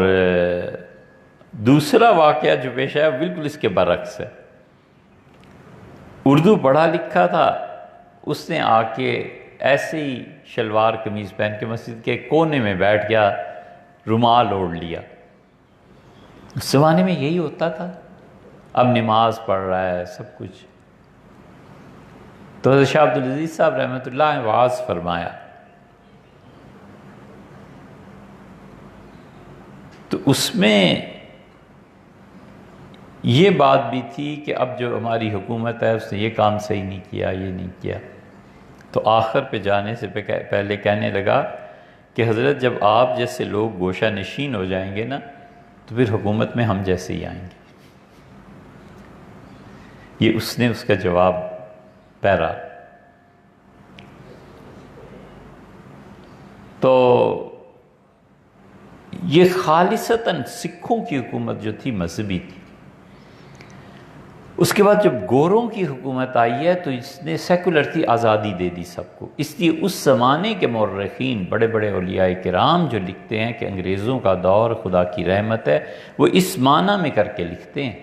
دوسرا واقعہ جو پیش آیا بالکل اس کے برعکس ہے. اردو پڑھا لکھا تھا، اس نے آ کے ایسے ہی شلوار قمیض پہن کے مسجد کے کونے میں بیٹھ گیا، رومال اوڑھ لیا. اس زمانے میں یہی ہوتا تھا. اب نماز پڑھ رہا ہے، سب کچھ. تو حضرت شاہ عبدالعزیز صاحب رحمۃ اللہ نے وعظ فرمایا. تو اس میں یہ بات بھی تھی کہ اب جو ہماری حکومت ہے اس نے یہ کام صحیح نہیں کیا، یہ نہیں کیا. تو آخر پہ جانے سے پہلے کہنے لگا کہ حضرت جب آپ جیسے لوگ گوشہ نشین ہو جائیں گے نا، تو پھر حکومت میں ہم جیسے ہی آئیں گے. یہ اس نے اس کا جواب پیرا. تو یہ خالصتاً سکھوں کی حکومت جو تھی مذہبی تھی. اس کے بعد جب گوروں کی حکومت آئی ہے تو اس نے سیکولر تھی، آزادی دے دی سب کو. اس لیے اس زمانے کے مورخین بڑے بڑے اولیاء کرام جو لکھتے ہیں کہ انگریزوں کا دور خدا کی رحمت ہے، وہ اس معنی میں کر کے لکھتے ہیں.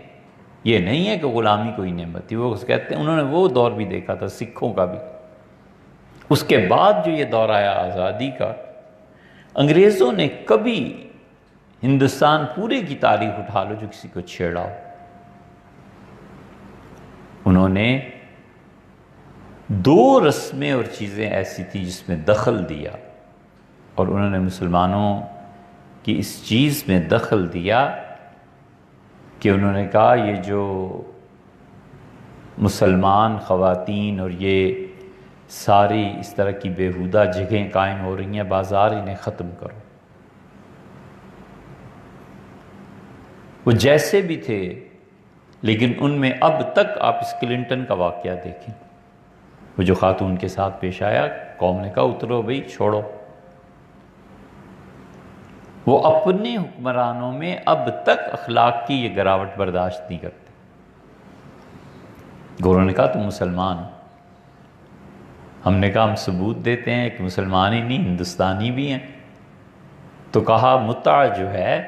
یہ نہیں ہے کہ غلامی کوئی نعمت تھی، وہ کہتے ہیں انہوں نے وہ دور بھی دیکھا تھا سکھوں کا بھی. اس کے بعد جو یہ دور آیا آزادی کا، انگریزوں نے کبھی ہندوستان پورے کی تاریخ اٹھا لو جو کسی کو چھیڑا ہو، انہوں نے دو رسمیں اور چیزیں ایسی تھیں جس میں دخل دیا، اور انہوں نے مسلمانوں کی اس چیز میں دخل دیا کہ انہوں نے کہا یہ جو مسلمان خواتین اور یہ ساری اس طرح کی بیہودہ جگہیں قائم ہو رہی ہیں بازار، انہیں ختم کرو. وہ جیسے بھی تھے، لیکن ان میں اب تک آپ اس کلنٹن کا واقعہ دیکھیں، وہ جو خاتون کے ساتھ پیش آیا، قوم نے کہا اترو بھئی، چھوڑو. وہ اپنے حکمرانوں میں اب تک اخلاق کی یہ گراوٹ برداشت نہیں کرتے. گوروں نے کہا تم مسلمان ہو. ہم نے کہا ہم ثبوت دیتے ہیں کہ مسلمان ہی نہیں ہندوستانی بھی ہیں. تو کہا متع جو ہے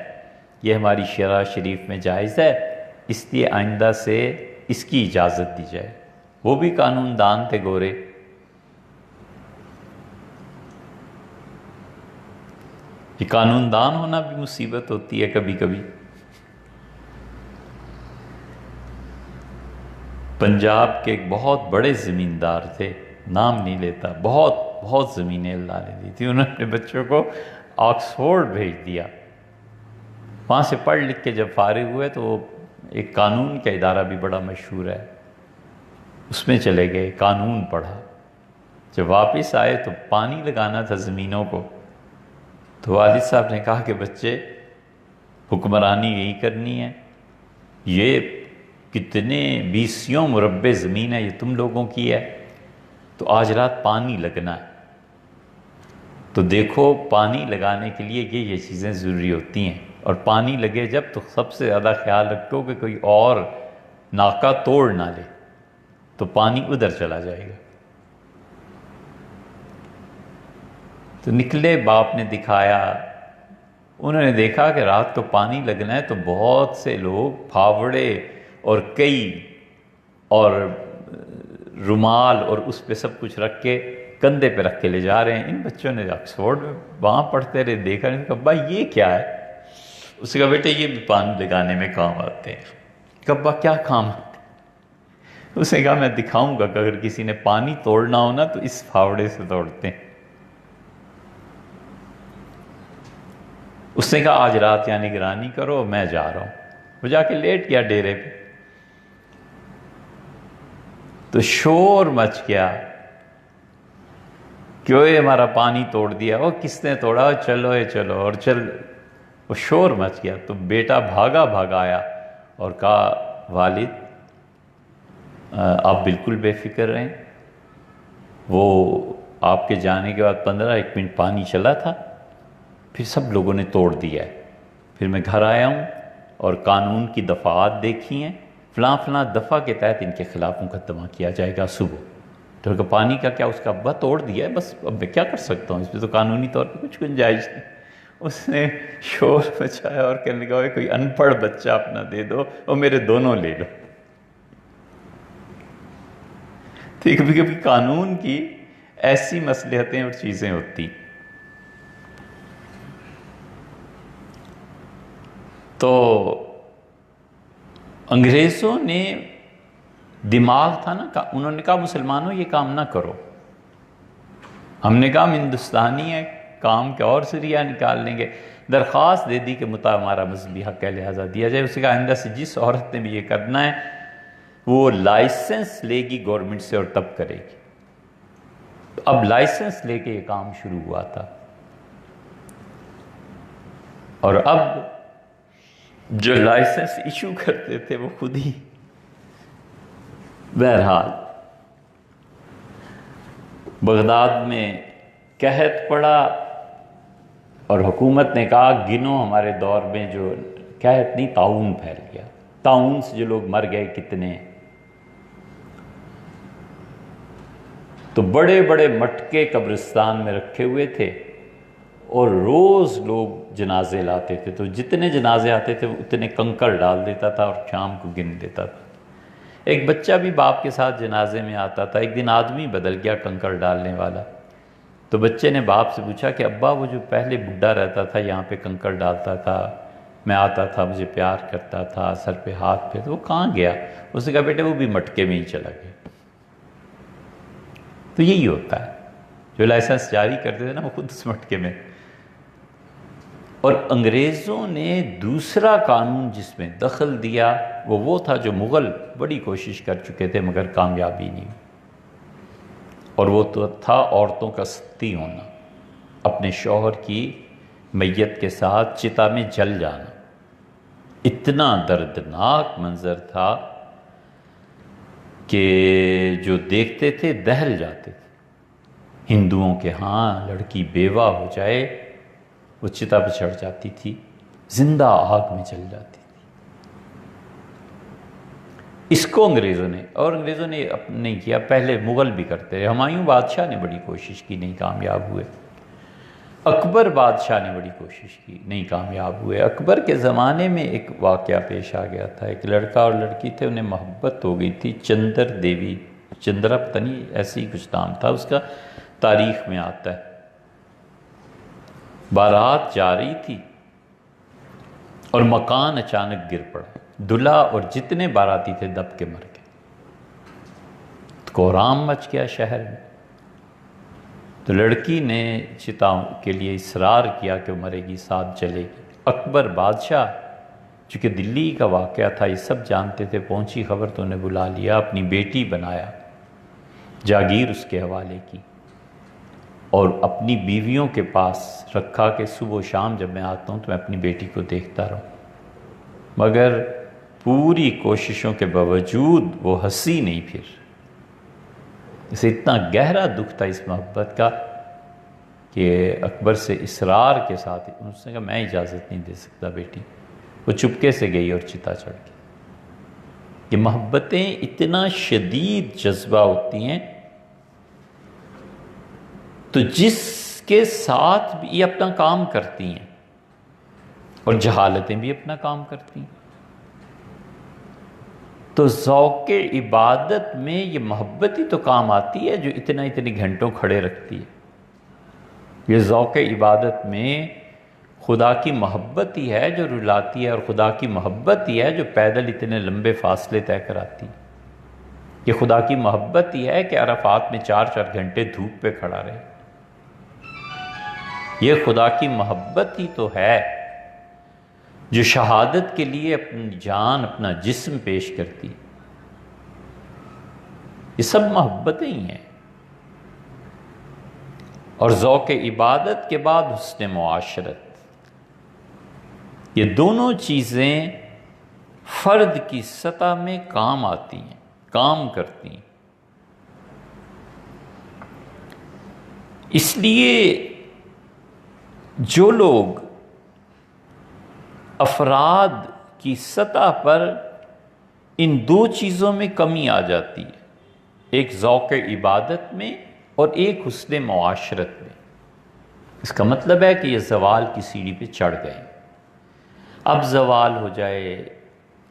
یہ ہماری شرع شریف میں جائز ہے، اس لیے آئندہ سے اس کی اجازت دی جائے. وہ بھی قانون دان تھے گورے. یہ قانون دان ہونا بھی مصیبت ہوتی ہے کبھی کبھی. پنجاب کے ایک بہت بڑے زمیندار تھے، نام نہیں لیتا، بہت زمینیں اللہ نے دی تھی. انہوں نے اپنے بچوں کو آکسفورڈ بھیج دیا. وہاں سے پڑھ لکھ کے جب فارغ ہوئے تو وہ ایک قانون کا ادارہ بھی بڑا مشہور ہے، اس میں چلے گئے، قانون پڑھا. جب واپس آئے تو پانی لگانا تھا زمینوں کو. تو والد صاحب نے کہا کہ بچے حکمرانی یہی کرنی ہے، یہ کتنے 20 مربع زمین ہے، یہ تم لوگوں کی ہے، تو آج رات پانی لگنا ہے. تو دیکھو پانی لگانے کے لیے یہ چیزیں ضروری ہوتی ہیں، اور پانی لگے جب تو سب سے زیادہ خیال رکھو کہ کوئی اور ناکہ توڑ نہ لے، تو پانی ادھر چلا جائے گا. تو نکلے، باپ نے دکھایا. انہوں نے دیکھا کہ رات کو پانی لگنا ہے تو بہت سے لوگ پھاوڑے اور کئی اور رومال اور اس پہ سب کچھ رکھ کے کندھے پہ رکھ کے لے جا رہے ہیں. ان بچوں نے آکسفورڈ میں وہاں پڑھتے رہے، دیکھا نہیں. کہا ابا یہ کیا ہے؟ اس نے کہا بیٹے یہ بھی پانی لگانے میں کام آتے ہیں. کہا ابا کیا کام آتے ہیں؟ اس نے کہا میں دکھاؤں گا کہ اگر کسی نے پانی توڑنا ہو نا تو اس پھاوڑے سے توڑتے ہیں. اس نے کہا آج رات یہاں نگرانی کرو، میں جا رہا ہوں. وہ جا کے لیٹ گیا ڈیرے پہ. تو شور مچ گیا کہ اوے ہمارا پانی توڑ دیا. وہ کس نے توڑا؟ چلو چلو، اور چل. وہ شور مچ گیا. تو بیٹا بھاگا آیا اور کہا والد آپ بالکل بے فکر رہیں، وہ آپ کے جانے کے بعد 15-1 منٹ پانی چلا تھا، پھر سب لوگوں نے توڑ دیا ہے. پھر میں گھر آیا ہوں اور قانون کی دفعات دیکھی ہیں، فلاں دفعہ کے تحت ان کے خلاف مقدمہ کیا جائے گا صبح. تو کہ پانی کا کیا؟ اس کا ابا توڑ دیا ہے، بس اب میں کیا کر سکتا ہوں، اس پہ تو قانونی طور پہ کچھ گنجائش نہیں. اس نے شور مچایا اور کہنے لگا کوئی ان پڑھ بچہ اپنا دے دو اور میرے دونوں لے لو. تو کبھی کبھی قانون کی ایسی مصلحتیں اور چیزیں ہوتی. تو انگریزوں نے دماغ تھا نا، انہوں نے کہا مسلمانوں یہ کام نہ کرو. ہم نے کہا ہم ہندوستانی ہیں، کام کے اور ذریعہ نکال لیں گے. درخواست دے دی کہ مطابق ہمارا مذہبی حق ہے لہٰذا دیا جائے. اس نے کہا آئندہ سے جس عورت نے بھی یہ کرنا ہے وہ لائسنس لے گی گورنمنٹ سے اور تب کرے گی. اب لائسنس لے کے یہ کام شروع ہوا تھا. اور اب جو لائسنس ایشو کرتے تھے وہ خود ہی. بہرحال بغداد میں قحط پڑا اور حکومت نے کہا گنو ہمارے دور میں جو کیا ہے اتنی طاعون پھیل گیا، طاعون سے جو لوگ مر گئے کتنے ہیں۔ تو بڑے بڑے مٹکے قبرستان میں رکھے ہوئے تھے اور روز لوگ جنازے لاتے تھے، تو جتنے جنازے آتے تھے اتنے کنکر ڈال دیتا تھا اور شام کو گن دیتا تھا۔ ایک بچہ بھی باپ کے ساتھ جنازے میں آتا تھا، ایک دن آدمی بدل گیا کنکر ڈالنے والا، تو بچے نے باپ سے پوچھا کہ ابا وہ جو پہلے بڈھا رہتا تھا یہاں پہ کنکر ڈالتا تھا، میں آتا تھا مجھے پیار کرتا تھا سر پہ ہاتھ پہ، تو وہ کہاں گیا؟ اس نے کہا بیٹے وہ بھی مٹکے میں ہی چلا گیا۔ تو یہی ہوتا ہے، جو لائسنس جاری کرتے تھے نا وہ خود اس مٹکے میں۔ اور انگریزوں نے دوسرا قانون جس میں دخل دیا وہ تھا جو مغل بڑی کوشش کر چکے تھے مگر کامیابی نہیں، اور وہ تو تھا عورتوں کا ستی ہونا، اپنے شوہر کی میت کے ساتھ چتا میں جل جانا۔ اتنا دردناک منظر تھا کہ جو دیکھتے تھے دہل جاتے تھے۔ ہندوؤں کے ہاں لڑکی بیوہ ہو جائے وہ چتا پہ چڑھ جاتی تھی، زندہ آگ میں جل جاتی تھی۔ اس کو انگریزوں نے نہیں کیا، پہلے مغل بھی کرتے رہے، ہمایوں بادشاہ نے بڑی کوشش کی نہیں کامیاب ہوئے، اکبر بادشاہ نے بڑی کوشش کی نہیں کامیاب ہوئے۔ اکبر کے زمانے میں ایک واقعہ پیش آ گیا تھا، ایک لڑکا اور لڑکی تھے، انہیں محبت ہو گئی تھی، چندر دیوی، چندرا پتہ نہیں ایسے ہی کچھ نام تھا اس کا، تاریخ میں آتا ہے۔ بارات جا رہی تھی اور مکان اچانک گر پڑا، دلہا اور جتنے باراتی تھے دب کے مر گئے، کوہرام مچ گیا شہر میں۔ تو لڑکی نے چتا کے لیے اصرار کیا کہ وہ مرے گی، ساتھ جلے گی۔ اکبر بادشاہ چونکہ دلی کا واقعہ تھا یہ سب جانتے تھے، پہنچی خبر تو انہیں بلا لیا، اپنی بیٹی بنایا، جاگیر اس کے حوالے کی، اور اپنی بیویوں کے پاس رکھا کہ صبح و شام جب میں آتا ہوں تو میں اپنی بیٹی کو دیکھتا رہوں، مگر پوری کوششوں کے باوجود وہ ہنسی نہیں پھر۔ اسے اتنا گہرا دکھ تھا اس محبت کا کہ اکبر سے اصرار کے ساتھ اس نے کہا میں اجازت نہیں دے سکتا بیٹی، وہ چپکے سے گئی اور چتا چڑھ گئی۔ یہ محبتیں اتنا شدید جذبہ ہوتی ہیں، تو جس کے ساتھ بھی یہ اپنا کام کرتی ہیں اور جہالتیں بھی اپنا کام کرتی ہیں۔ تو ذوق عبادت میں یہ محبت ہی تو کام آتی ہے جو اتنے گھنٹوں کھڑے رکھتی ہے۔ یہ ذوق عبادت میں خدا کی محبت ہی ہے جو رلاتی ہے، اور خدا کی محبت ہی ہے جو پیدل اتنے لمبے فاصلے طے کراتی ہے۔ یہ خدا کی محبت ہی ہے کہ عرفات میں 4 گھنٹے دھوپ پہ کھڑا رہے۔ یہ خدا کی محبت ہی تو ہے جو شہادت کے لیے اپنی جان اپنا جسم پیش کرتی۔ یہ سب محبتیں ہی ہیں، اور ذوق عبادت کے بعد حسن معاشرت، یہ دونوں چیزیں فرد کی سطح میں کام آتی ہیں، کام کرتی ہیں۔ اس لیے جو لوگ افراد کی سطح پر ان دو چیزوں میں کمی آ جاتی ہے، ایک ذوق عبادت میں اور ایک حسن معاشرت میں، اس کا مطلب ہے کہ یہ زوال کی سیڑھی پہ چڑھ گئے۔ اب زوال ہو جائے،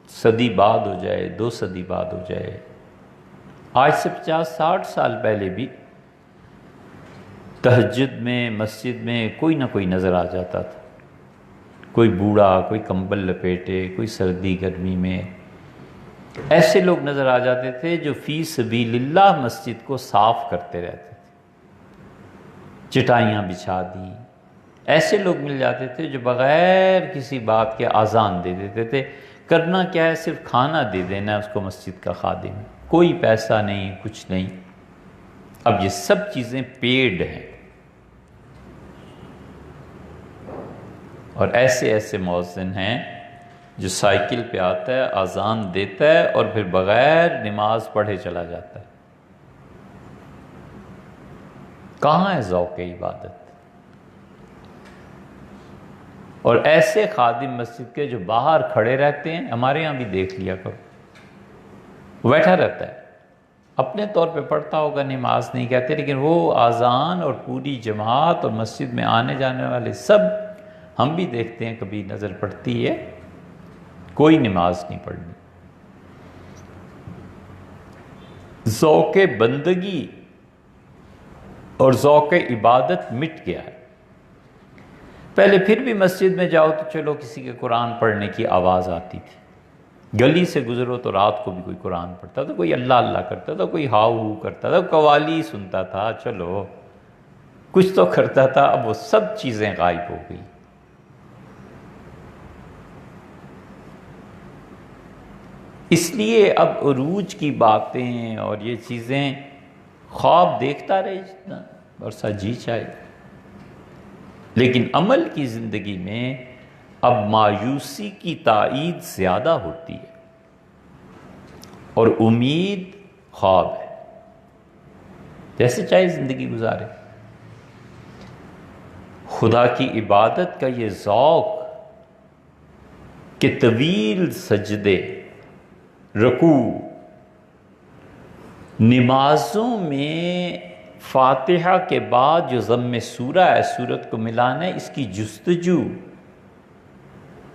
صدی بعد ہو جائے، 2 صدی بعد ہو جائے، آج سے 50-60 سال پہلے بھی تہجد میں مسجد میں کوئی نہ کوئی نظر آ جاتا تھا، کوئی بوڑھا، کوئی کمبل لپیٹے، کوئی سردی گرمی میں، ایسے لوگ نظر آ جاتے تھے جو فی سبیل اللہ مسجد کو صاف کرتے رہتے تھے، چٹائیاں بچھا دیں۔ ایسے لوگ مل جاتے تھے جو بغیر کسی بات کے اذان دے دیتے تھے، کرنا کیا ہے، صرف کھانا دے دینا ہے اس کو مسجد کا خادم، کوئی پیسہ نہیں، کچھ نہیں۔ اب یہ سب چیزیں پیڈ ہیں، اور ایسے مؤذن ہیں جو سائیکل پہ آتا ہے، اذان دیتا ہے اور پھر بغیر نماز پڑھے چلا جاتا ہے۔ کہاں ہے ذوق عبادت؟ اور ایسے خادم مسجد کے جو باہر کھڑے رہتے ہیں، ہمارے یہاں بھی دیکھ لیا کرو، وہ بیٹھا رہتا ہے، اپنے طور پہ پڑھتا ہوگا، نماز نہیں کہتے، لیکن وہ اذان اور پوری جماعت اور مسجد میں آنے جانے والے سب ہم بھی دیکھتے ہیں، کبھی نظر پڑتی ہے، کوئی نماز نہیں پڑھنی۔ ذوق بندگی اور ذوق عبادت مٹ گیا ہے۔ پہلے پھر بھی مسجد میں جاؤ تو چلو کسی کے قرآن پڑھنے کی آواز آتی تھی، گلی سے گزرو تو رات کو بھی کوئی قرآن پڑھتا تھا، کوئی اللہ اللہ کرتا تھا، کوئی ہاؤ ہو کرتا تھا، قوالی سنتا تھا، چلو کچھ تو کرتا تھا۔ اب وہ سب چیزیں غائب ہو گئی۔ اس لیے اب عروج کی باتیں اور یہ چیزیں خواب دیکھتا رہے جتنا عرصہ جی چاہے، لیکن عمل کی زندگی میں اب مایوسی کی تائید زیادہ ہوتی ہے اور امید خواب ہے، جیسے چاہے زندگی گزارے۔ خدا کی عبادت کا یہ ذوق کہ طویل سجدے، رکوع، نمازوں میں فاتحہ کے بعد جو ضم سورہ ہے، سورت کو ملانا ہے، اس کی جستجو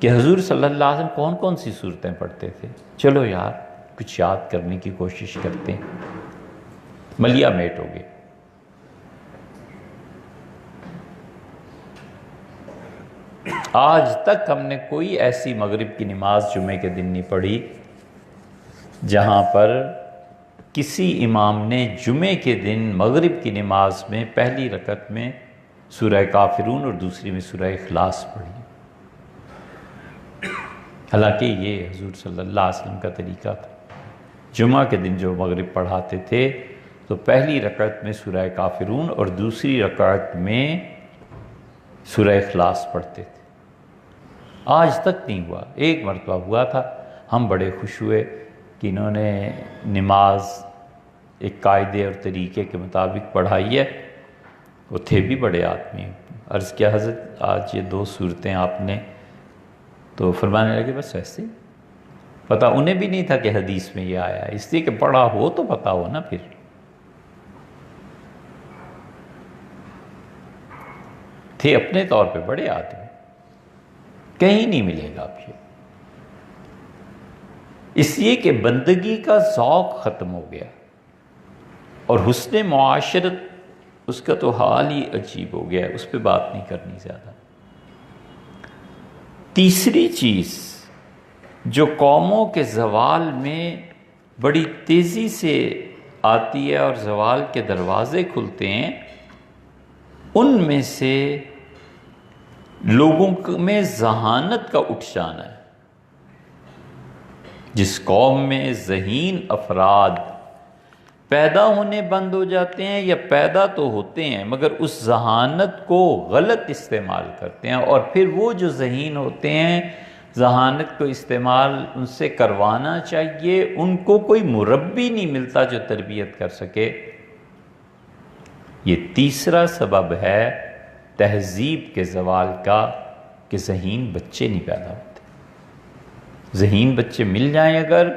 کہ حضور صلی اللہ علیہ وسلم کون کون سی صورتیں پڑھتے تھے، چلو یار کچھ یاد کرنے کی کوشش کرتے ہیں، ملیا میٹ ہو گئے۔ آج تک ہم نے کوئی ایسی مغرب کی نماز جمعے کے دن نہیں پڑھی جہاں پر کسی امام نے جمعے کے دن مغرب کی نماز میں پہلی رکعت میں سورہ کافرون اور دوسری میں سورہ اخلاص پڑھی۔ حالانکہ یہ حضور صلی اللہ علیہ وسلم کا طریقہ تھا، جمعہ کے دن جو مغرب پڑھاتے تھے تو پہلی رکعت میں سورہ کافرون اور دوسری رکعت میں سورہ اخلاص پڑھتے تھے۔ آج تک نہیں ہوا، ایک مرتبہ ہوا تھا، ہم بڑے خوش ہوئے کہ انہوں نے نماز ایک قاعدے اور طریقے کے مطابق پڑھائی ہے۔ وہ تھے بھی بڑے آدمی، عرض کیا حضرت آج یہ 2 صورتیں آپ نے، تو فرمانے لگے بس ایسے ہی، پتہ انہیں بھی نہیں تھا کہ حدیث میں یہ آیا ہے، اس لیے کہ پڑھا ہو تو پتہ ہو نا۔ پھر تھے اپنے طور پہ بڑے آدمی، کہیں نہیں ملے گا اب یہ، اس لیے کہ بندگی کا ذوق ختم ہو گیا، اور حسن معاشرت اس کا تو حال ہی عجیب ہو گیا ہے، اس پہ بات نہیں کرنی زیادہ۔ تیسری چیز جو قوموں کے زوال میں بڑی تیزی سے آتی ہے اور زوال کے دروازے کھلتے ہیں، ان میں سے لوگوں میں ذہانت کا اٹھ جانا ہے۔ جس قوم میں ذہین افراد پیدا ہونے بند ہو جاتے ہیں یا پیدا تو ہوتے ہیں مگر اس ذہانت کو غلط استعمال کرتے ہیں، اور پھر وہ جو ذہین ہوتے ہیں ذہانت کو استعمال ان سے کروانا چاہیے، ان کو کوئی مربی نہیں ملتا جو تربیت کر سکے۔ یہ تیسرا سبب ہے تہذیب کے زوال کا کہ ذہین بچے نہیں پیدا ہوتے۔ ذہین بچے مل جائیں اگر،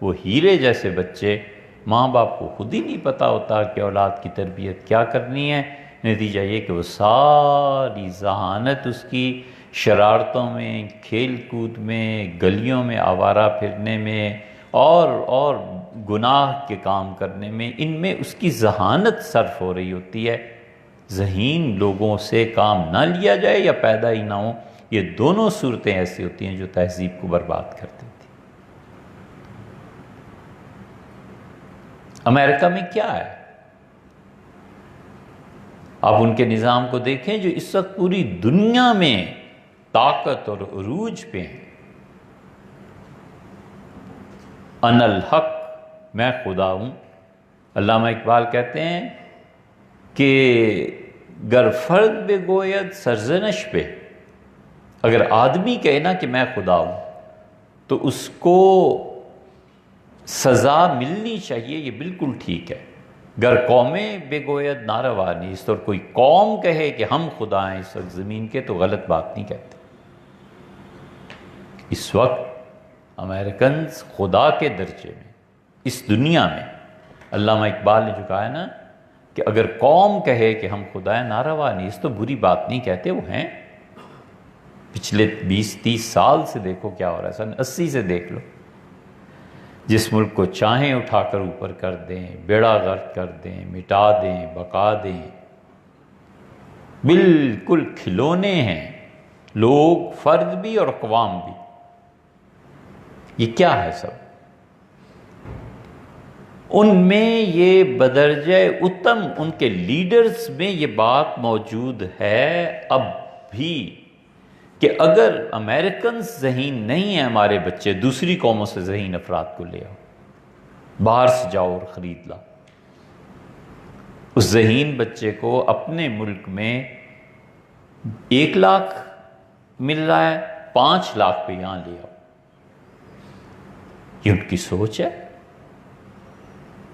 وہ ہیرے جیسے بچے، ماں باپ کو خود ہی نہیں پتہ ہوتا کہ اولاد کی تربیت کیا کرنی ہے، نتیجہ یہ کہ وہ ساری ذہانت اس کی شرارتوں میں، کھیل کود میں، گلیوں میں آوارہ پھرنے میں اور گناہ کے کام کرنے میں، ان میں اس کی ذہانت صرف ہو رہی ہوتی ہے۔ ذہین لوگوں سے کام نہ لیا جائے یا پیدا ہی نہ ہو، یہ دونوں صورتیں ایسی ہوتی ہیں جو تہذیب کو برباد کر دیتی۔ امریکہ میں کیا ہے؟ آپ ان کے نظام کو دیکھیں جو اس وقت پوری دنیا میں طاقت اور عروج پہ ہیں۔ انا الحق، میں خدا ہوں۔ علامہ اقبال کہتے ہیں کہ گر فرد بگوید سرزنش پہ، اگر آدمی کہے نا کہ میں خدا ہوں تو اس کو سزا ملنی چاہیے، یہ بالکل ٹھیک ہے۔ گر قومیں بگوید ناروا نیست، اور کوئی قوم کہے کہ ہم خدا ہیں اس وقت زمین کے، تو غلط بات نہیں کہتے۔ اس وقت امریکنز خدا کے درجے میں اس دنیا میں، علامہ اقبال نے جو کہا ہے نا کہ اگر قوم کہے کہ ہم خدا ناروا نیز تو بری بات نہیں کہتے، وہ ہیں۔ پچھلے 20-30 سال سے دیکھو کیا ہو رہا ہے، سن 80 سے دیکھ لو، جس ملک کو چاہیں اٹھا کر اوپر کر دیں، بیڑا غرق کر دیں، مٹا دیں، بقا دیں، بالکل کھلونے ہیں لوگ، فرد بھی اور اقوام بھی۔ یہ کیا ہے سب؟ ان میں یہ بدرجہ اتم ان کے لیڈرز میں یہ بات موجود ہے اب بھی کہ اگر امریکنز ذہین نہیں ہیں ہمارے بچے، دوسری قوموں سے ذہین افراد کو لے آؤ، باہر سے جاؤ اور خرید لاؤ۔ اس ذہین بچے کو اپنے ملک میں 1 لاکھ مل رہا ہے، 5 لاکھ پہ یہاں لے آؤ۔ یہ ان کی سوچ ہے۔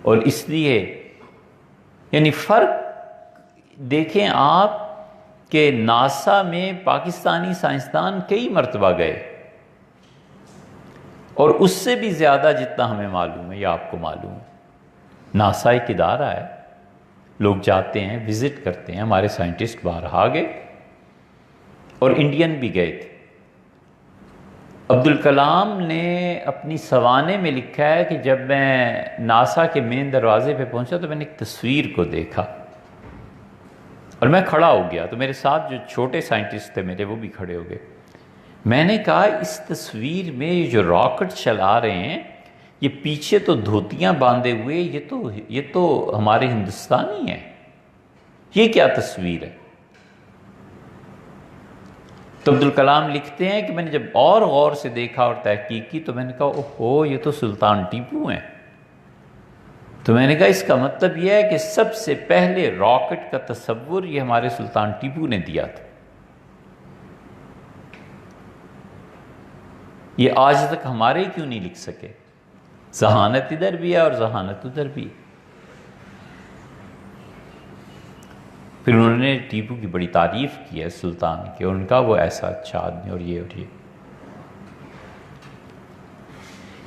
اور اس لیے یعنی فرق دیکھیں آپ کہ ناسا میں پاکستانی سائنسدان کئی مرتبہ گئے، اور اس سے بھی زیادہ جتنا ہمیں معلوم ہے یا آپ کو معلوم ہے، ناسا ایک ادارہ ہے، لوگ جاتے ہیں، وزٹ کرتے ہیں، ہمارے سائنٹسٹ بارہا گئے اور انڈین بھی گئے تھے۔ عبدالکلام نے اپنی سوانح میں لکھا ہے کہ جب میں ناسا کے مین دروازے پہ پہنچا تو میں نے ایک تصویر کو دیکھا اور میں کھڑا ہو گیا، تو میرے ساتھ جو چھوٹے سائنٹسٹ تھے میرے وہ بھی کھڑے ہو گئے۔ میں نے کہا اس تصویر میں یہ جو راکٹ چلا رہے ہیں، یہ پیچھے تو دھوتیاں باندھے ہوئے، یہ تو ہمارے ہندوستانی ہیں، یہ کیا تصویر ہے؟ تو عبدالکلام لکھتے ہیں کہ میں نے جب اور غور سے دیکھا اور تحقیق کی تو میں نے کہا اوہو یہ تو سلطان ٹیپو ہیں۔ تو میں نے کہا اس کا مطلب یہ ہے کہ سب سے پہلے راکٹ کا تصور یہ ہمارے سلطان ٹیپو نے دیا تھا۔ یہ آج تک ہمارے کیوں نہیں لکھ سکے؟ ذہانت ادھر بھی ہے اور ذہانت ادھر بھی ہے۔ پھر انہوں نے ٹیپو کی بڑی تعریف کی ہے سلطان کی، اور ان کا وہ ایسا اچھا آدمی اور یہ اور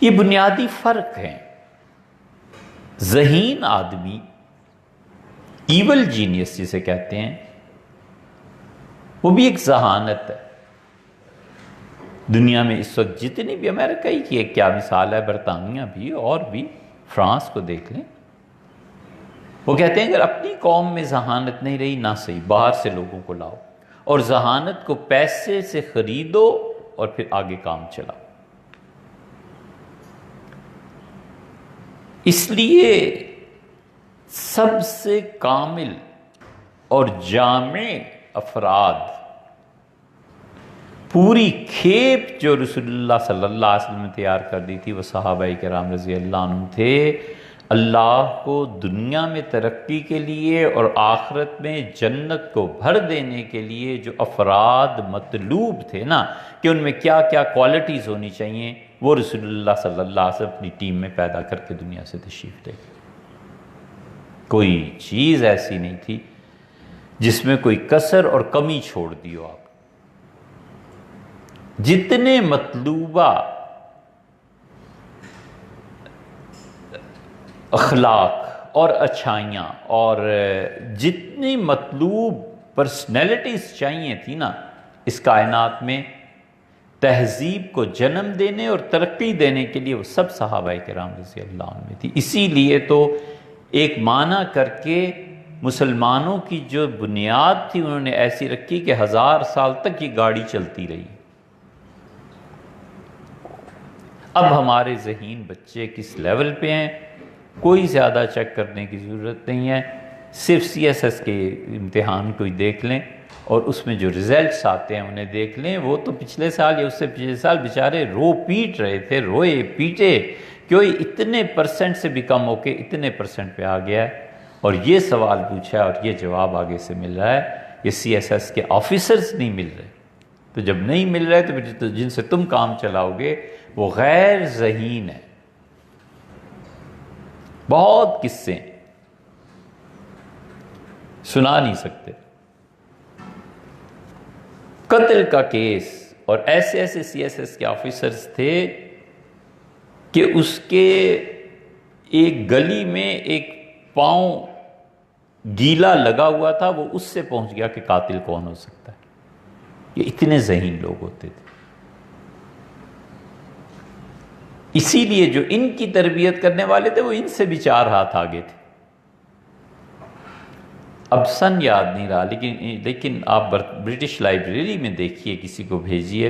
یہ بنیادی فرق ہیں۔ ذہین آدمی، ایول جینیس جسے کہتے ہیں، وہ بھی ایک ذہانت ہے۔ دنیا میں اس وقت جتنی بھی، امریکہ ہی کی ایک کیا مثال ہے، برطانیہ بھی اور بھی، فرانس کو دیکھ لیں، وہ کہتے ہیں اگر اپنی قوم میں ذہانت نہیں رہی نہ صحیح، باہر سے لوگوں کو لاؤ اور ذہانت کو پیسے سے خریدو اور پھر آگے کام چلاؤ۔ اس لیے سب سے کامل اور جامع افراد، پوری کھیپ جو رسول اللہ صلی اللہ علیہ وسلم نے تیار کر دی تھی وہ صحابہ کرام رضی اللہ عنہم تھے۔ اللہ کو دنیا میں ترقی کے لیے اور آخرت میں جنت کو بھر دینے کے لیے جو افراد مطلوب تھے نا کہ ان میں کیا کیا کوالٹیز ہونی چاہیے، وہ رسول اللہ صلی اللہ علیہ وسلم اپنی ٹیم میں پیدا کر کے دنیا سے تشریف لے گئے۔ کوئی چیز ایسی نہیں تھی جس میں کوئی کسر اور کمی چھوڑ دی ہو آپ۔ جتنے مطلوبہ اخلاق اور اچھائیاں اور جتنی مطلوب پرسنالٹیز چاہیے تھی نا اس کائنات میں، تہذیب کو جنم دینے اور ترقی دینے کے لیے، وہ سب صحابہ کرام رضی اللہ عنہ میں تھی۔ اسی لیے تو ایک معنی کر کے مسلمانوں کی جو بنیاد تھی انہوں نے ایسی رکھی کہ 1000 سال تک یہ گاڑی چلتی رہی۔ اب ہمارے ذہین بچے کس لیول پہ ہیں کوئی زیادہ چیک کرنے کی ضرورت نہیں ہے، صرف CSS کے امتحان کو ہی دیکھ لیں اور اس میں جو ریزلٹس آتے ہیں انہیں دیکھ لیں۔ وہ تو پچھلے سال یا اس سے پچھلے سال بیچارے رو پیٹ رہے تھے، روئے پیٹے کہ وہ اتنے پرسنٹ سے بھی کم ہو کے اتنے پرسنٹ پہ آ گیا ہے، اور یہ سوال پوچھا ہے اور یہ جواب آگے سے مل رہا ہے۔ یہ CSS کے آفیسرز نہیں مل رہے، تو جب نہیں مل رہے تو پھر جن سے تم کام چلاؤ گے وہ غیر ذہین ہے۔ بہت قصے سنا نہیں سکتے۔ قتل کا کیس اور ایسے ایسے سی ایس ایس کے آفیسرز تھے کہ اس کے ایک گلی میں ایک پاؤں گیلا لگا ہوا تھا، وہ اس سے پہنچ گیا کہ قاتل کون ہو سکتا ہے. یہ اتنے ذہین لوگ ہوتے تھے. اسی لیے جو ان کی تربیت کرنے والے تھے وہ ان سے بھی 4 ہاتھ آگے تھے. اب سن یاد نہیں رہا، لیکن آپ برٹش لائبریری میں دیکھیے، کسی کو بھیجیے،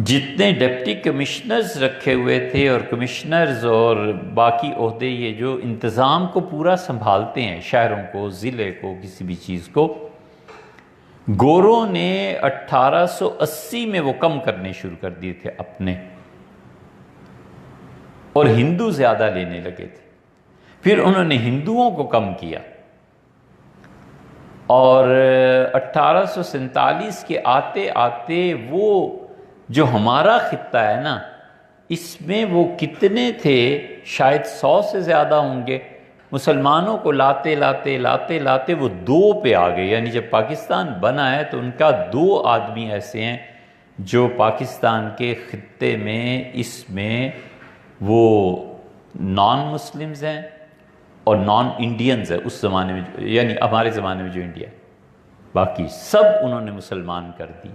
جتنے ڈپٹی کمشنرز رکھے ہوئے تھے اور کمشنرز اور باقی عہدے، یہ جو انتظام کو پورا سنبھالتے ہیں، شہروں کو، ضلع کو، کسی بھی چیز کو، گوروں نے 1880 میں وہ کم کرنے شروع کر دیے تھے اپنے، اور ہندو زیادہ لینے لگے تھے. پھر انہوں نے ہندوؤں کو کم کیا، اور 1847 کے آتے آتے وہ جو ہمارا خطہ ہے نا، اس میں وہ کتنے تھے، شاید 100 سے زیادہ ہوں گے، مسلمانوں کو لاتے لاتے لاتے لاتے وہ 2 پہ آ گئے. یعنی جب پاکستان بنا ہے تو ان کا 2 آدمی ایسے ہیں جو پاکستان کے خطے میں، اس میں وہ نان مسلمز ہیں اور نان انڈینز ہیں اس زمانے میں، یعنی ہمارے زمانے میں جو انڈیا ہے، باقی سب انہوں نے مسلمان کر دی.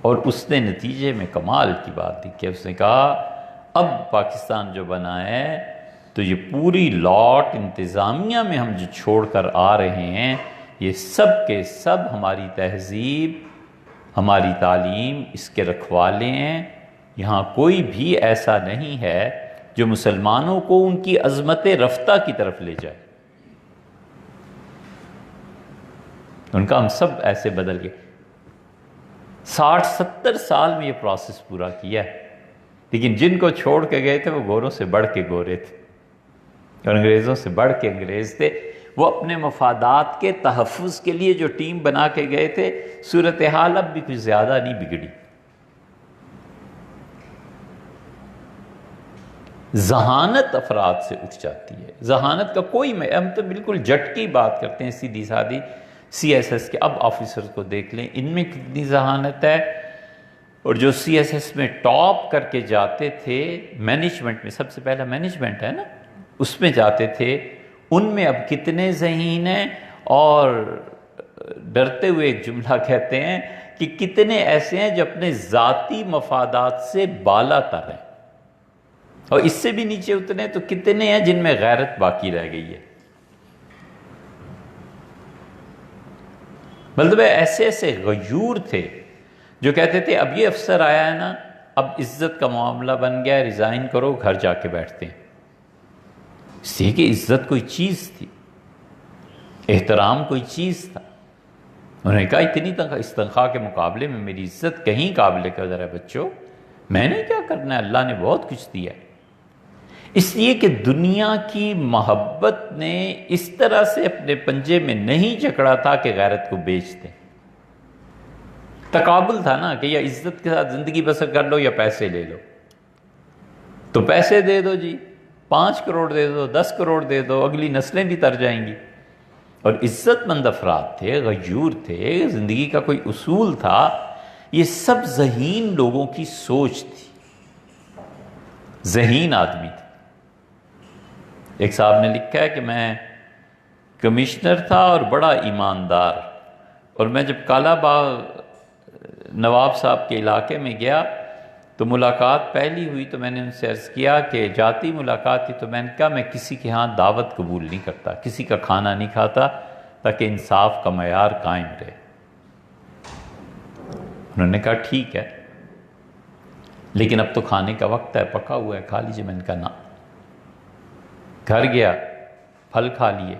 اور اس نے نتیجے میں کمال کی بات دی کہ اس نے کہا اب پاکستان جو بنا ہے تو یہ پوری لاٹ انتظامیہ میں ہم جو چھوڑ کر آ رہے ہیں، یہ سب کے سب ہماری تہذیب، ہماری تعلیم، اس کے رکھوالے ہیں. یہاں کوئی بھی ایسا نہیں ہے جو مسلمانوں کو ان کی عظمت رفتہ کی طرف لے جائے. ان کا ہم سب ایسے بدل گئے. 60-70 سال میں یہ پروسیس پورا کیا ہے. لیکن جن کو چھوڑ کے گئے تھے وہ گوروں سے بڑھ کے گورے تھے اور انگریزوں سے بڑھ کے انگریز تھے. وہ اپنے مفادات کے تحفظ کے لیے جو ٹیم بنا کے گئے تھے، صورتحال اب بھی کچھ زیادہ نہیں بگڑی. ذہانت افراد سے اٹھ جاتی ہے. ذہانت کا کوئی ہم تو بالکل جھٹکی بات کرتے ہیں، سیدھی سادھی. سی ایس ایس کے اب آفیسرز کو دیکھ لیں، ان میں کتنی ذہانت ہے. اور جو سی ایس ایس میں ٹاپ کر کے جاتے تھے مینجمنٹ میں، سب سے پہلا مینجمنٹ ہے نا، اس میں جاتے تھے، ان میں اب کتنے ذہین ہیں. اور ڈرتے ہوئے ایک جملہ کہتے ہیں کہ کتنے ایسے ہیں جو اپنے ذاتی مفادات سے بالا تر ہیں، اور اس سے بھی نیچے اتنے تو کتنے ہیں جن میں غیرت باقی رہ گئی ہے. مطلب ایسے ایسے غیور تھے جو کہتے تھے اب یہ افسر آیا ہے نا، اب عزت کا معاملہ بن گیا، ریزائن کرو، گھر جا کے بیٹھتے ہیں. اس لیے کہ عزت کوئی چیز تھی، احترام کوئی چیز تھا. انہوں نے کہا اتنی تنخواہ، اس تنخواہ کے مقابلے میں میری عزت کہیں قابل قدر ہے بچوں، میں نے کیا کرنا ہے، اللہ نے بہت کچھ دیا ہے. اس لیے کہ دنیا کی محبت نے اس طرح سے اپنے پنجے میں نہیں جکڑا تھا کہ غیرت کو بیچ دیں. تقابل تھا نا کہ یا عزت کے ساتھ زندگی بسر کر لو یا پیسے لے لو. تو پیسے دے دو جی، 5 کروڑ دے دو، 10 کروڑ دے دو، اگلی نسلیں بھی تر جائیں گی. اور عزت مند افراد تھے، غیور تھے، زندگی کا کوئی اصول تھا. یہ سب ذہین لوگوں کی سوچ تھی، ذہین آدمی تھے. ایک صاحب نے لکھا ہے کہ میں کمشنر تھا اور بڑا ایماندار، اور میں جب کالا باغ نواب صاحب کے علاقے میں گیا تو ملاقات پہلی ہوئی تو میں نے ان سے عرض کیا کہ جاتی ملاقات تھی، تو میں نے کہا میں کسی کے ہاں دعوت قبول نہیں کرتا، کسی کا کھانا نہیں کھاتا تاکہ انصاف کا معیار قائم رہے. انہوں نے کہا ٹھیک ہے، لیکن اب تو کھانے کا وقت ہے، پکا ہوا ہے، کھا لیجیے. میں نے کہا نہ. گھر گیا، پھل کھا لیے،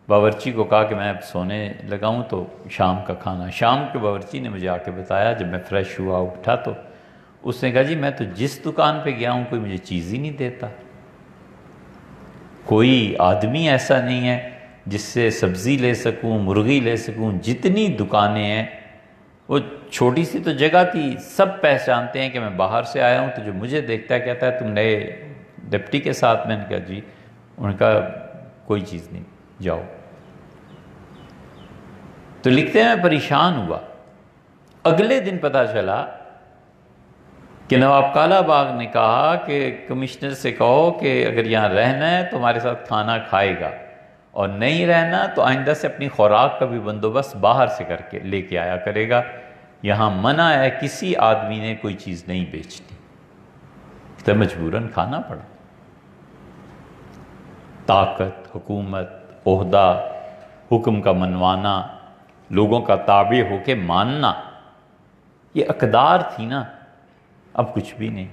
باورچی کو کہا کہ میں اب سونے لگاؤں تو شام کا کھانا. شام کے باورچی نے مجھے آ کے بتایا جب میں فریش ہوا اٹھا تو اس نے کہا جی میں تو جس دکان پہ گیا ہوں کوئی مجھے چیز ہی نہیں دیتا، کوئی آدمی ایسا نہیں ہے جس سے سبزی لے سکوں، مرغی لے سکوں. جتنی دکانیں ہیں، وہ چھوٹی سی تو جگہ تھی، سب پہچانتے ہیں کہ میں باہر سے آیا ہوں، تو جو مجھے دیکھتا ہے کہتا ہے تم نئے ڈپٹی کے ساتھ. میں نے کہا جی. انہوں نے کہا کوئی چیز نہیں، جاؤ. تو لکھتے ہیں میں پریشان ہوا. اگلے دن پتہ چلا کہ نواب کالا باغ نے کہا کہ کمشنر سے کہو کہ اگر یہاں رہنا ہے تو ہمارے ساتھ کھانا کھائے گا، اور نہیں رہنا تو آئندہ سے اپنی خوراک کا بھی بندوبست باہر سے کر کے لے کے آیا کرے گا. یہاں منع ہے، کسی آدمی نے کوئی چیز نہیں بیچنی. تو مجبوراً کھانا پڑا. طاقت، حکومت، عہدہ، حکم کا منوانا، لوگوں کا تابع ہو کے ماننا، یہ اقدار تھی نا. اب کچھ بھی نہیں.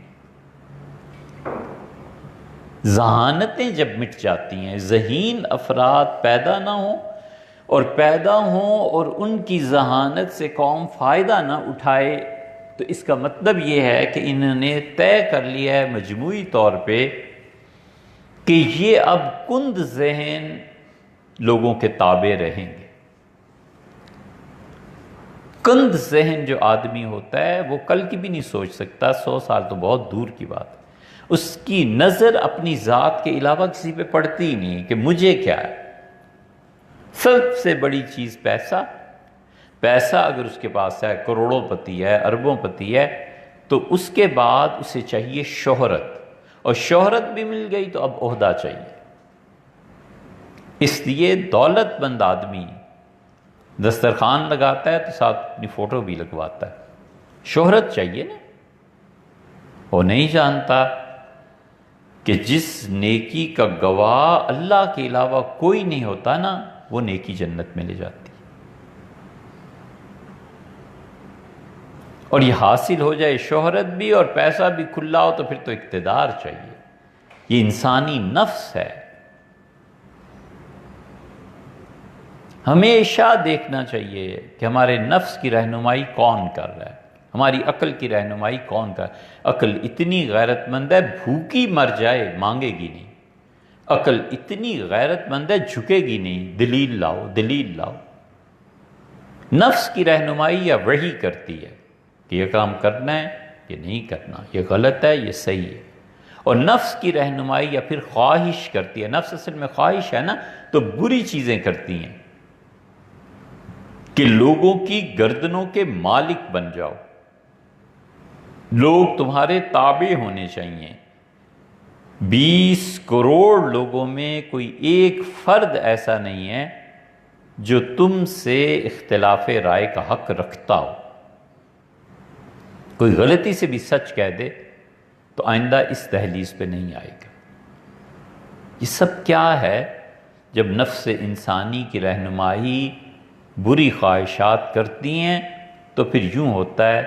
ذہانتیں جب مٹ جاتی ہیں، ذہین افراد پیدا نہ ہوں، اور پیدا ہوں اور ان کی ذہانت سے قوم فائدہ نہ اٹھائے، تو اس کا مطلب یہ ہے کہ انہوں نے طے کر لیا ہے مجموعی طور پہ کہ یہ اب کند ذہن لوگوں کے تابع رہیں گے. کند ذہن جو آدمی ہوتا ہے وہ کل کی بھی نہیں سوچ سکتا، 100 سال تو بہت دور کی بات ہے. اس کی نظر اپنی ذات کے علاوہ کسی پہ پڑتی ہی نہیں کہ مجھے کیا ہے. سب سے بڑی چیز پیسہ. پیسہ اگر اس کے پاس ہے، کروڑوں پتی ہے، اربوں پتی ہے، تو اس کے بعد اسے چاہیے شہرت، اور شہرت بھی مل گئی تو اب عہدہ چاہیے. اس لیے دولت مند آدمی دسترخوان لگاتا ہے تو ساتھ اپنی فوٹو بھی لگواتا ہے. شہرت چاہیے نا. وہ نہیں جانتا کہ جس نیکی کا گواہ اللہ کے علاوہ کوئی نہیں ہوتا نا، وہ نیکی جنت میں لے جاتی. اور یہ حاصل ہو جائے شہرت بھی اور پیسہ بھی کھلا ہو تو پھر تو اقتدار چاہیے. یہ انسانی نفس ہے. ہمیشہ دیکھنا چاہیے کہ ہمارے نفس کی رہنمائی کون کر رہا ہے، ہماری عقل کی رہنمائی کون کر رہا ہے. عقل اتنی غیرت مند ہے، بھوکی مر جائے مانگے گی نہیں. عقل اتنی غیرت مند ہے، جھکے گی نہیں. دلیل لاؤ، دلیل لاؤ. نفس کی رہنمائی یا وحی کرتی ہے کہ یہ کام کرنا ہے، یہ نہیں کرنا، یہ غلط ہے، یہ صحیح ہے. اور نفس کی رہنمائی یا پھر خواہش کرتی ہے. نفس اصل میں خواہش ہے نا، تو بری چیزیں کرتی ہیں کہ لوگوں کی گردنوں کے مالک بن جاؤ، لوگ تمہارے تابع ہونے چاہیے. 20 کروڑ لوگوں میں کوئی ایک فرد ایسا نہیں ہے جو تم سے اختلاف رائے کا حق رکھتا ہو. کوئی غلطی سے بھی سچ کہہ دے تو آئندہ اس دہلیز پہ نہیں آئے گا. یہ سب کیا ہے؟ جب نفس انسانی کی رہنمائی بری خواہشات کرتی ہیں تو پھر یوں ہوتا ہے،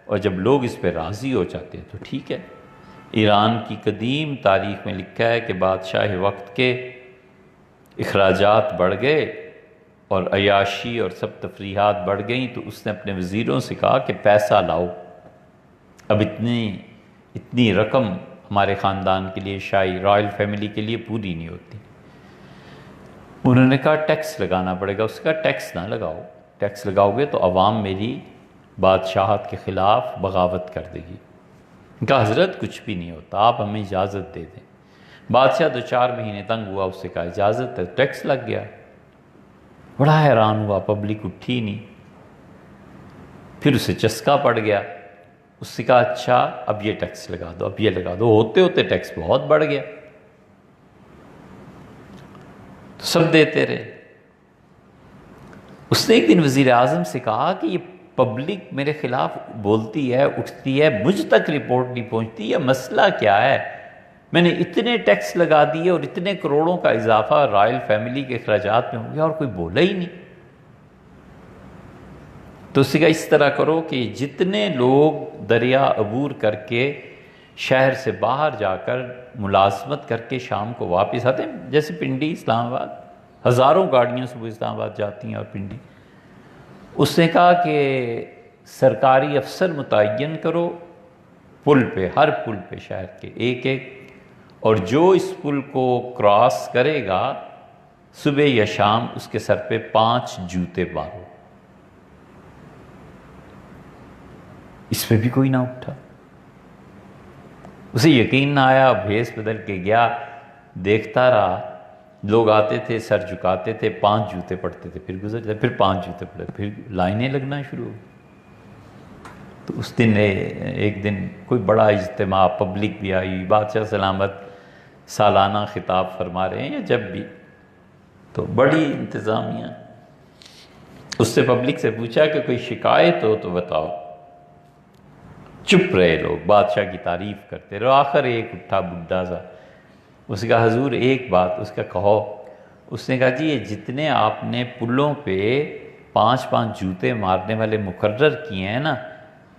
اور جب لوگ اس پہ راضی ہو جاتے ہیں تو ٹھیک ہے. ایران کی قدیم تاریخ میں لکھا ہے کہ بادشاہ وقت کے اخراجات بڑھ گئے اور عیاشی اور سب تفریحات بڑھ گئیں، تو اس نے اپنے وزیروں سے کہا کہ پیسہ لاؤ، اب اتنی رقم ہمارے خاندان کے لیے، شاہی رائل فیملی کے لیے پوری نہیں ہوتی. انہوں نے کہا ٹیکس لگانا پڑے گا. اس کا ٹیکس نہ لگاؤ، ٹیکس لگاؤ گے تو عوام میری بادشاہت کے خلاف بغاوت کر دے گی. کہا حضرت کچھ بھی نہیں ہوتا، آپ ہمیں اجازت دے دیں. بادشاہ 2-4 مہینے تنگ ہوا، اس سے کہا اجازت ہے، ٹیکس لگ گیا. بڑا حیران ہوا، پبلک اٹھی نہیں. پھر اسے چسکا پڑ گیا. اس سے کہا اچھا اب یہ ٹیکس لگا دو، اب یہ لگا دو. ہوتے ہوتے ٹیکس بہت بڑھ گیا تو سب دیتے رہے. اس نے ایک دن وزیر اعظم سے کہا کہ یہ پبلک میرے خلاف بولتی ہے، اٹھتی ہے، مجھ تک رپورٹ نہیں پہنچتی، یہ مسئلہ کیا ہے؟ میں نے اتنے ٹیکس لگا دیے اور اتنے کروڑوں کا اضافہ رائل فیملی کے اخراجات میں ہو گیا اور کوئی بولا ہی نہیں. تو اسی کا اس طرح کرو کہ جتنے لوگ دریا عبور کر کے شہر سے باہر جا کر ملازمت کر کے شام کو واپس آتے ہیں، جیسے پنڈی اسلام آباد، ہزاروں گاڑیاں صبح اسلام آباد جاتی ہیں اور پنڈی. اس نے کہا کہ سرکاری افسر متعین کرو پل پہ، ہر پل پہ شہر کے ایک ایک، اور جو اس پل کو کراس کرے گا صبح یا شام اس کے سر پہ 5 جوتے مارو. اس پہ بھی کوئی نہ اٹھا. اسے یقین نہ آیا، بھیس بدل کے گیا، دیکھتا رہا. لوگ آتے تھے، سر جھکاتے تھے، 5 جوتے پڑتے تھے، پھر گزر جاتے، پھر 5 جوتے پڑتے، پھر لائنیں لگنا شروع ہو گئی۔ تو اس دن ایک دن کوئی بڑا اجتماع، پبلک بھی آئی، بادشاہ سلامت سالانہ خطاب فرما رہے ہیں یا جب بھی، تو بڑی انتظامیہ، اس سے پبلک سے پوچھا کہ کوئی شکایت ہو تو بتاؤ۔ چپ رہے لوگ، بادشاہ کی تعریف کرتے رہے۔ آخر ایک اٹھا بڈھا سا، اس کا حضور ایک بات اس کا کہو۔ اس نے کہا جی یہ جتنے آپ نے پلوں پہ 5 جوتے مارنے والے مقرر کیے ہیں نا،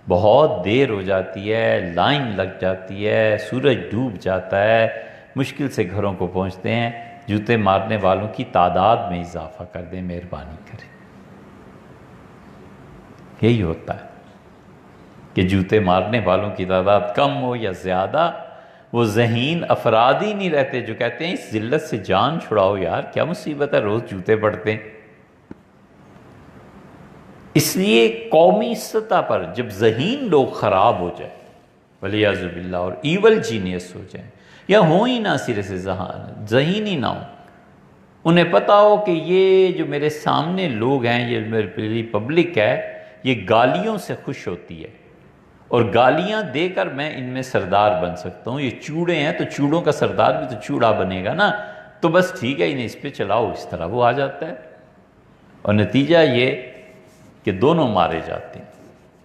بہت دیر ہو جاتی ہے، لائن لگ جاتی ہے، سورج ڈوب جاتا ہے، مشکل سے گھروں کو پہنچتے ہیں، جوتے مارنے والوں کی تعداد میں اضافہ کر دیں، مہربانی کریں۔ یہی ہوتا ہے کہ جوتے مارنے والوں کی تعداد کم ہو یا زیادہ، وہ ذہین افراد ہی نہیں رہتے جو کہتے ہیں اس ذلت سے جان چھڑاؤ یار، کیا مصیبت ہے روز جوتے پڑتے ہیں۔ اس لیے قومی سطح پر جب ذہین لوگ خراب ہو جائیں ولیعذ باللہ اور ایول جینیس ہو جائیں، یا ہوں ہی نہ سرے سے ذہین ہی نہ ہوں، انہیں پتہ ہو کہ یہ جو میرے سامنے لوگ ہیں، یہ میری پبلک ہے، یہ گالیوں سے خوش ہوتی ہے اور گالیاں دے کر میں ان میں سردار بن سکتا ہوں، یہ چوڑے ہیں تو چوڑوں کا سردار بھی تو چوڑا بنے گا نا، تو بس ٹھیک ہے انہیں اس پہ چلاؤ، اس طرح وہ آ جاتا ہے۔ اور نتیجہ یہ کہ دونوں مارے جاتے ہیں،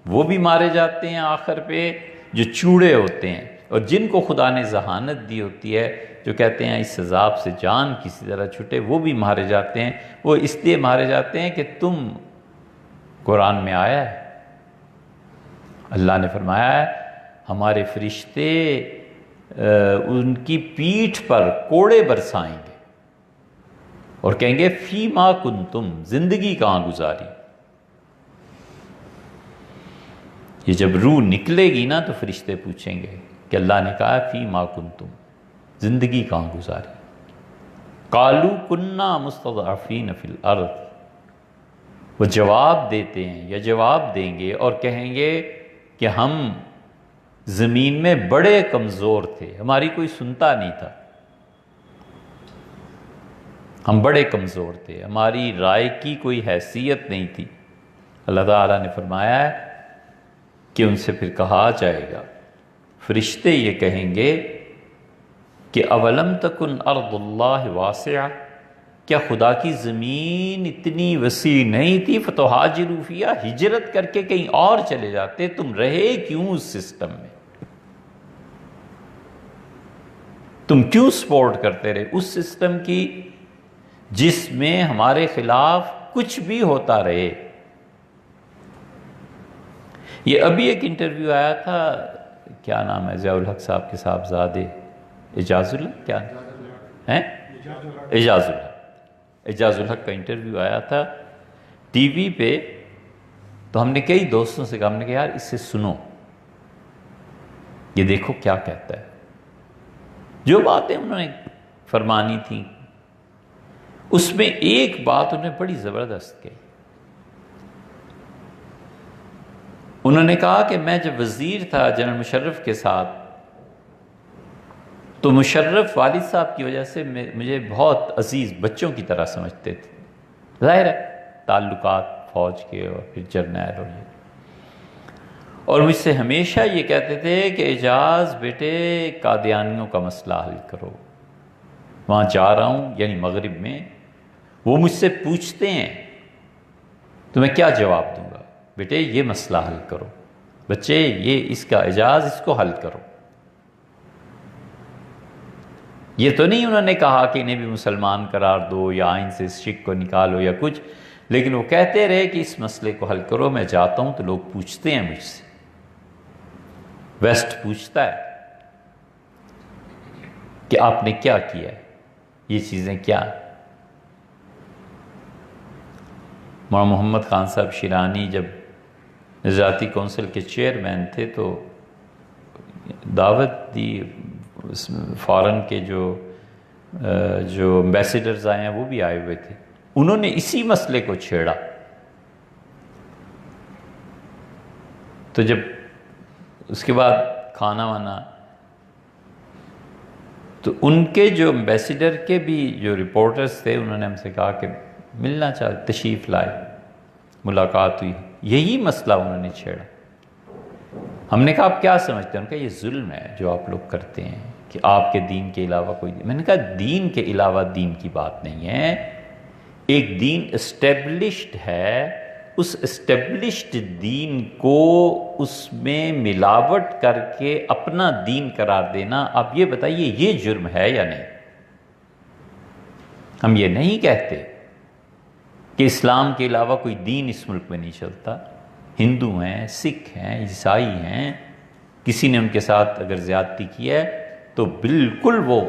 وہ بھی مارے جاتے ہیں آخر پہ جو چوڑے ہوتے ہیں، اور جن کو خدا نے ذہانت دی ہوتی ہے، جو کہتے ہیں اس عذاب سے جان کسی طرح چھٹے، وہ بھی مارے جاتے ہیں۔ وہ اس لیے مارے جاتے ہیں کہ تم، قرآن میں آیا ہے، اللہ نے فرمایا ہے ہمارے فرشتے ان کی پیٹھ پر کوڑے برسائیں گے اور کہیں گے فی ما کنتم، زندگی کہاں گزاری۔ یہ جب روح نکلے گی نا تو فرشتے پوچھیں گے کہ اللہ نے کہا فی ما کنتم، زندگی کہاں گزاری۔ قالوا کنا مستضعفین فی الارض، وہ جواب دیتے ہیں یا جواب دیں گے اور کہیں گے کہ ہم زمین میں بڑے کمزور تھے، ہماری کوئی سنتا نہیں تھا، ہم بڑے کمزور تھے، ہماری رائے کی کوئی حیثیت نہیں تھی۔ اللہ تعالیٰ نے فرمایا ہے کہ ان سے پھر کہا جائے گا، فرشتے یہ کہیں گے کہ اولم تکن ارض اللہ واسعہ، کیا خدا کی زمین اتنی وسیع نہیں تھی، فتہاجروا فیہا، ہجرت کر کے کہیں اور چلے جاتے، تم رہے کیوں اس سسٹم میں، تم کیوں سپورٹ کرتے رہے اس سسٹم کی جس میں ہمارے خلاف کچھ بھی ہوتا رہے۔ یہ ابھی ایک انٹرویو آیا تھا، کیا نام ہے ضیاء الحق صاحب کے صاحبزادے، اعجاز الحق، کیا ہے اعجاز الحق، اعجاز الحق کا انٹرویو آیا تھا ٹی وی پہ، تو ہم نے کئی دوستوں سے کہا، ہم نے کہا یار اس سے سنو، یہ دیکھو کیا کہتا ہے، جو باتیں انہوں نے فرمانی تھیں اس میں ایک بات انہوں نے بڑی زبردست کہی۔ انہوں نے کہا کہ میں جب وزیر تھا جنرل مشرف کے ساتھ، تو مشرف والد صاحب کی وجہ سے مجھے بہت عزیز بچوں کی طرح سمجھتے تھے، ظاہر ہے تعلقات فوج کے اور پھر جرنیل اور یہ، اور مجھ سے ہمیشہ یہ کہتے تھے کہ اعجاز بیٹے قادیانیوں کا مسئلہ حل کرو۔ وہاں جا رہا ہوں یعنی مغرب میں، وہ مجھ سے پوچھتے ہیں تو میں کیا جواب دوں گا، بیٹے یہ مسئلہ حل کرو، بچے یہ اس کا اعجاز اس کو حل کرو۔ یہ تو نہیں انہوں نے کہا کہ انہیں بھی مسلمان قرار دو یا آئین سے اس شک کو نکالو یا کچھ، لیکن وہ کہتے رہے کہ اس مسئلے کو حل کرو۔ میں جاتا ہوں تو لوگ پوچھتے ہیں مجھ سے، ویسٹ پوچھتا ہے کہ آپ نے کیا کیا ہے، یہ چیزیں کیا ہیں۔ مولانا محمد خان صاحب شیرانی جب نظاتی کونسل کے چیئرمین تھے تو دعوت دی، فارن کے جو ایمبیسیڈرز آئے ہیں وہ بھی آئے ہوئے تھے، انہوں نے اسی مسئلے کو چھیڑا۔ تو جب اس کے بعد کھانا وانا تو ان کے جو ایمبیسیڈر کے بھی جو رپورٹرز تھے انہوں نے ہم سے کہا کہ ملنا چاہتے، تشریف لائے، ملاقات ہوئی، یہی مسئلہ انہوں نے چھیڑا۔ ہم نے کہا آپ کیا سمجھتے ہیں؟ ان کا یہ ظلم ہے جو آپ لوگ کرتے ہیں کہ آپ کے دین کے علاوہ کوئی دین۔ میں نے کہا دین کے علاوہ دین کی بات نہیں ہے، ایک دین اسٹیبلشڈ ہے، اس اسٹیبلشڈ دین کو اس میں ملاوٹ کر کے اپنا دین قرار دینا، آپ یہ بتائیے یہ جرم ہے یا نہیں؟ ہم یہ نہیں کہتے کہ اسلام کے علاوہ کوئی دین اس ملک میں نہیں چلتا، ہندو ہیں، سکھ ہیں، عیسائی ہیں، کسی نے ان کے ساتھ اگر زیادتی کی ہے تو بالکل وہ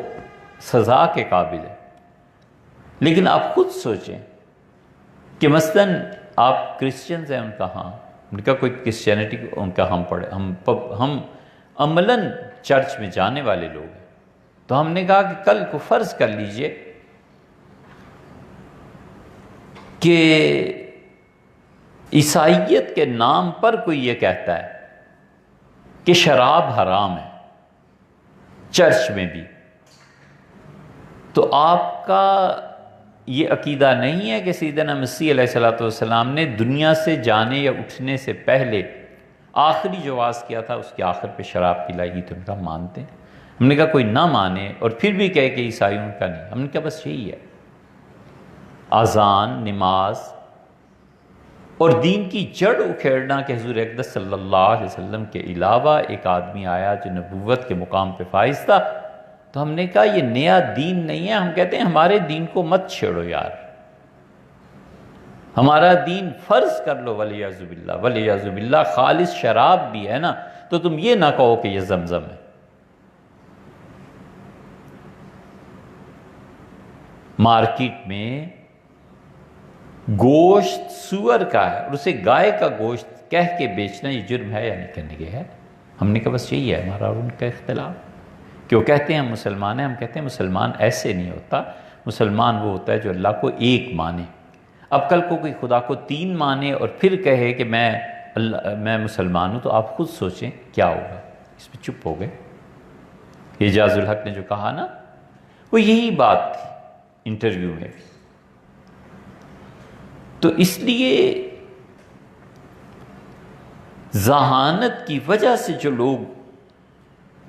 سزا کے قابل ہے۔ لیکن آپ خود سوچیں کہ مثلاً آپ کرسچنز ہیں، ان کا ہاں، ان کا کوئی کرسچینٹی ان کا ہم عملاً چرچ میں جانے والے لوگ ہیں، تو ہم نے کہا کہ کل کو فرض کر لیجئے کہ عیسائیت کے نام پر کوئی یہ کہتا ہے کہ شراب حرام ہے چرچ میں بھی، تو آپ کا یہ عقیدہ نہیں ہے کہ سیدنا مسیح علیہ السلام نے دنیا سے جانے یا اٹھنے سے پہلے آخری جو واعظ کیا تھا اس کے آخر پہ شراب پلائی گی؟ تو ان کا مانتے ہیں۔ ہم نے کہا کوئی نہ مانے اور پھر بھی کہے کہ عیسائیوں کا نہیں، ہم نے کہا بس یہی ہے، اذان، نماز اور دین کی جڑ اکھیڑنا کہ حضور اقدس صلی اللہ علیہ وسلم کے علاوہ ایک آدمی آیا جو نبوت کے مقام پہ فائز تھا۔ تو ہم نے کہا یہ نیا دین نہیں ہے، ہم کہتے ہیں ہمارے دین کو مت چھیڑو یار، ہمارا دین فرض کر لو، ولیعذ باللہ، ولیعذ باللہ خالص شراب بھی ہے نا، تو تم یہ نہ کہو کہ یہ زمزم ہے۔ مارکیٹ میں گوشت سور کا ہے اور اسے گائے کا گوشت کہہ کے بیچنا یہ جرم ہے یا نہیں؟ کہنے کے ہے۔ ہم نے کہا بس یہی ہے ہمارا اور ان کا اختلاف، کہ وہ کہتے ہیں ہم مسلمان ہیں، ہم کہتے ہیں مسلمان ایسے نہیں ہوتا، مسلمان وہ ہوتا ہے جو اللہ کو ایک مانے۔ اب کل کو کوئی خدا کو تین مانے اور پھر کہے کہ میں مسلمان ہوں، تو آپ خود سوچیں کیا ہوگا۔ اس پہ چپ ہو گئے۔ اعجاز الحق نے جو کہا نا وہ یہی بات تھی انٹرویو میں بھی۔ تو اس لیے ذہانت کی وجہ سے جو لوگ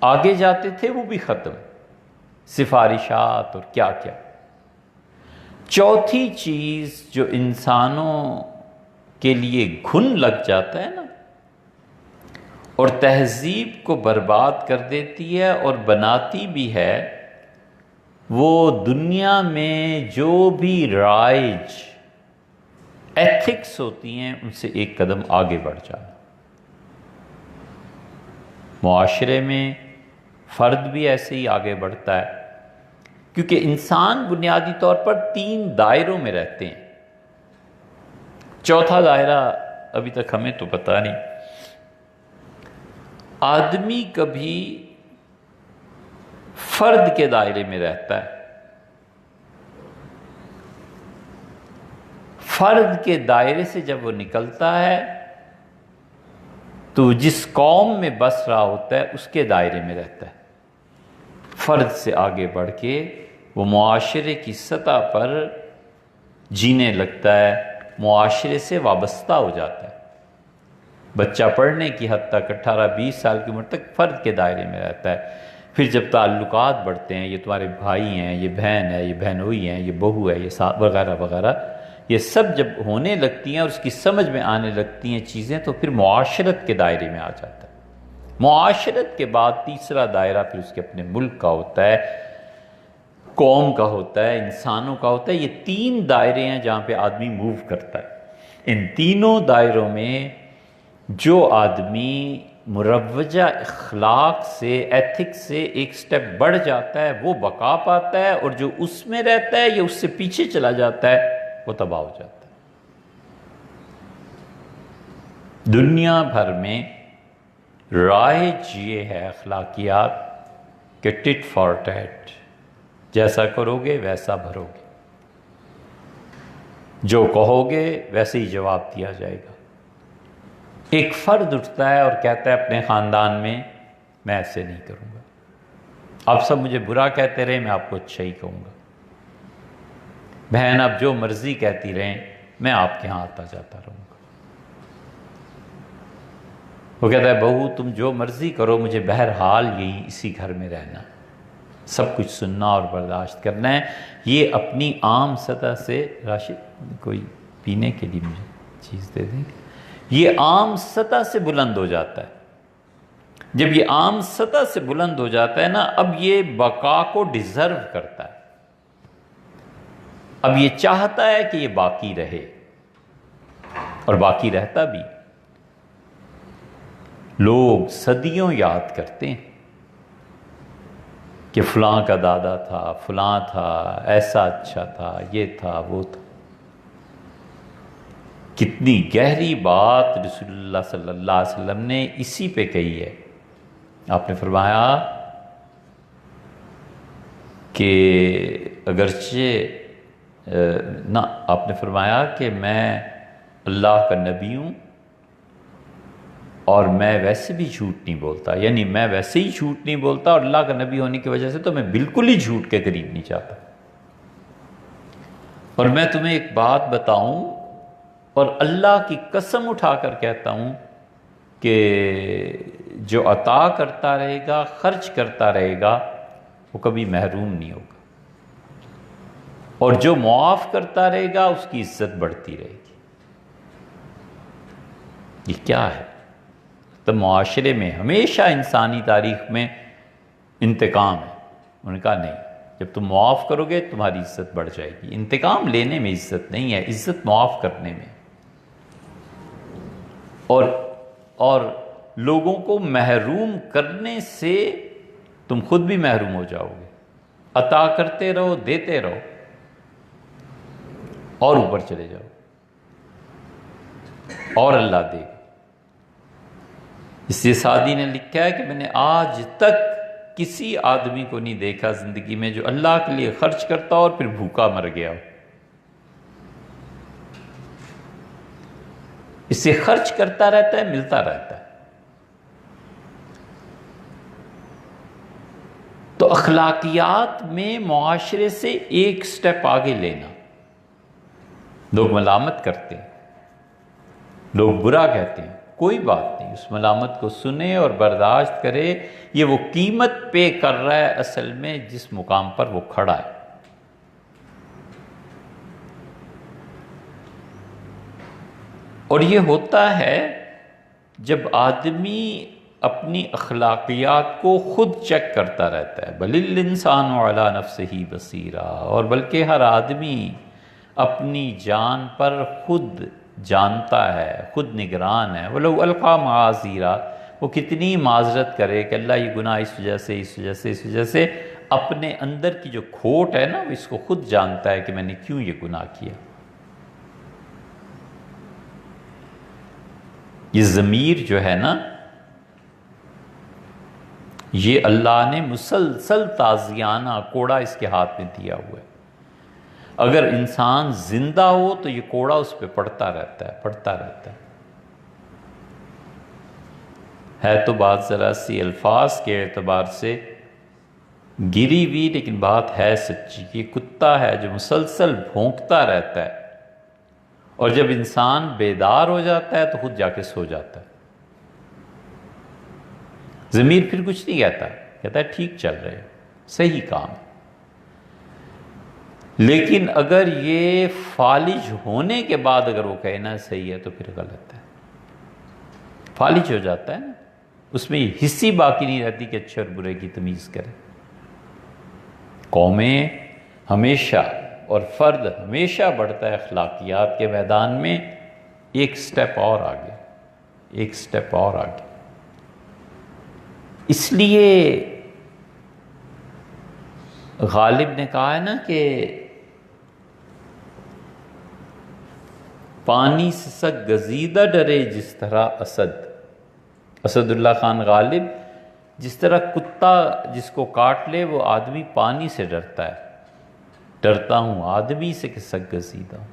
آگے جاتے تھے وہ بھی ختم، سفارشات اور کیا کیا۔ چوتھی چیز جو انسانوں کے لیے گھن لگ جاتا ہے نا اور تہذیب کو برباد کر دیتی ہے اور بناتی بھی ہے، وہ دنیا میں جو بھی رائج ایتھکس ہوتی ہیں ان سے ایک قدم آگے بڑھ جانا۔ معاشرے میں فرد بھی ایسے ہی آگے بڑھتا ہے، کیونکہ انسان بنیادی طور پر تین دائروں میں رہتے ہیں۔ چوتھا دائرہ ابھی تک ہمیں تو پتہ نہیں۔ آدمی کبھی فرد کے دائرے میں رہتا ہے، فرد کے دائرے سے جب وہ نکلتا ہے تو جس قوم میں بس رہا ہوتا ہے اس کے دائرے میں رہتا ہے۔ فرد سے آگے بڑھ کے وہ معاشرے کی سطح پر جینے لگتا ہے، معاشرے سے وابستہ ہو جاتا ہے۔ بچہ پڑھنے کی حد تک 18-20 سال کی عمر تک فرد کے دائرے میں رہتا ہے۔ پھر جب تعلقات بڑھتے ہیں، یہ تمہارے بھائی ہیں، یہ بہن ہے، یہ بہنوئی ہیں، یہ بہو ہے، یہ وغیرہ وغیرہ، یہ سب جب ہونے لگتی ہیں اور اس کی سمجھ میں آنے لگتی ہیں چیزیں، تو پھر معاشرت کے دائرے میں آ جاتا ہے۔ معاشرت کے بعد تیسرا دائرہ پھر اس کے اپنے ملک کا ہوتا ہے، قوم کا ہوتا ہے، انسانوں کا ہوتا ہے۔ یہ تین دائرے ہیں جہاں پہ آدمی موو کرتا ہے۔ ان تینوں دائروں میں جو آدمی مروجہ اخلاق سے، ایتھکس سے ایک سٹیپ بڑھ جاتا ہے وہ بقا پاتا ہے، اور جو اس میں رہتا ہے یا اس سے پیچھے چلا جاتا ہے وہ تباہ ہو جاتا ہے۔ دنیا بھر میں رائج یہ ہے اخلاقیات کہ ٹٹ فار ٹیٹ، جیسا کرو گے ویسا بھرو گے، جو کہو گے ویسے ہی جواب دیا جائے گا۔ ایک فرد اٹھتا ہے اور کہتا ہے اپنے خاندان میں ایسے نہیں کروں گا، آپ سب مجھے برا کہتے رہے، میں آپ کو اچھا ہی کہوں گا۔ بہن آپ جو مرضی کہتی رہیں، میں آپ کے ہاں آتا جاتا رہوں گا۔ وہ کہتا ہے بہو تم جو مرضی کرو، مجھے بہرحال یہی اسی گھر میں رہنا، سب کچھ سننا اور برداشت کرنا ہے۔ یہ اپنی عام سطح سے، راشد کوئی پینے کے لیے مجھے چیز دے دیں، یہ عام سطح سے بلند ہو جاتا ہے۔ جب یہ عام سطح سے بلند ہو جاتا ہے نا، اب یہ بقا کو ڈیزرو کرتا ہے، اب یہ چاہتا ہے کہ یہ باقی رہے، اور باقی رہتا بھی۔ لوگ صدیوں یاد کرتے ہیں کہ فلاں کا دادا تھا، فلاں تھا، ایسا اچھا تھا، یہ تھا، وہ تھا۔ کتنی گہری بات رسول اللہ صلی اللہ علیہ وسلم نے اسی پہ کہی ہے۔ آپ نے فرمایا کہ اگرچہ نہ، آپ نے فرمایا کہ میں اللہ کا نبی ہوں اور میں ویسے بھی جھوٹ نہیں بولتا، یعنی میں ویسے ہی جھوٹ نہیں بولتا، اور اللہ کا نبی ہونے کی وجہ سے تو میں بالکل ہی جھوٹ کے قریب نہیں جاتا۔ اور میں تمہیں ایک بات بتاؤں، اور اللہ کی قسم اٹھا کر کہتا ہوں کہ جو عطا کرتا رہے گا، خرچ کرتا رہے گا، وہ کبھی محروم نہیں ہوگا، اور جو معاف کرتا رہے گا اس کی عزت بڑھتی رہے گی۔ یہ کیا ہے؟ تو معاشرے میں ہمیشہ انسانی تاریخ میں انتقام ہے۔ انہوں نے کہا نہیں، جب تم معاف کرو گے تمہاری عزت بڑھ جائے گی۔ انتقام لینے میں عزت نہیں ہے، عزت معاف کرنے میں۔ اور لوگوں کو محروم کرنے سے تم خود بھی محروم ہو جاؤ گے۔ عطا کرتے رہو، دیتے رہو، اور اوپر چلے جاؤ، اور اللہ دے گا۔ اس لیے سعدی نے لکھا ہے کہ میں نے آج تک کسی آدمی کو نہیں دیکھا زندگی میں جو اللہ کے لیے خرچ کرتا اور پھر بھوکا مر گیا ہو۔ اس سے خرچ کرتا رہتا ہے، ملتا رہتا ہے۔ تو اخلاقیات میں معاشرے سے ایک سٹیپ آگے لینا۔ لوگ ملامت کرتے ہیں، لوگ برا کہتے ہیں، کوئی بات نہیں، اس ملامت کو سنے اور برداشت کرے۔ یہ وہ قیمت پے کر رہا ہے اصل میں جس مقام پر وہ کھڑا ہے۔ اور یہ ہوتا ہے جب آدمی اپنی اخلاقیات کو خود چیک کرتا رہتا ہے۔ بل الانسان علی نفسہ بصیرہ، اور بلکہ ہر آدمی اپنی جان پر خود جانتا ہے، خود نگران ہے۔ وَلَوْ أَلْقَى مَعَاذِيرًا، وہ کتنی معذرت کرے کہ اللہ یہ گناہ اس وجہ سے، اس وجہ سے، اس وجہ سے، اپنے اندر کی جو کھوٹ ہے نا، وہ اس کو خود جانتا ہے کہ میں نے کیوں یہ گناہ کیا۔ یہ ضمیر جو ہے نا، یہ اللہ نے مسلسل تازیانہ کوڑا اس کے ہاتھ میں دیا ہوا ہے۔ اگر انسان زندہ ہو تو یہ کوڑا اس پہ پڑتا رہتا ہے، پڑتا رہتا ہے تو بات ذرا سی الفاظ کے اعتبار سے گری ہوئی، لیکن بات ہے سچی۔ یہ کتا ہے جو مسلسل بھونکتا رہتا ہے، اور جب انسان بیدار ہو جاتا ہے تو خود جا کے سو جاتا ہے۔ ضمیر پھر کچھ نہیں کہتا، کہتا ہے ٹھیک چل رہے ہو، صحیح کام ہے۔ لیکن اگر یہ فالج ہونے کے بعد اگر وہ کہنا صحیح ہے تو پھر غلط ہے۔ فالج ہو جاتا ہے نا، اس میں یہ حصی باقی نہیں رہتی کہ اچھے اور برے کی تمیز کرے۔ قومیں ہمیشہ اور فرد ہمیشہ بڑھتا ہے اخلاقیات کے میدان میں ایک سٹیپ اور آگے، ایک سٹیپ اور آگے۔ اس لیے غالب نے کہا ہے نا کہ پانی سے سگ گزیدہ ڈرے جس طرح اسد اللہ خان غالب، جس طرح کتا جس کو کاٹ لے وہ آدمی پانی سے ڈرتا ہے۔ ڈرتا ہوں آدمی سے کہ سگ گزیدہ ہوں،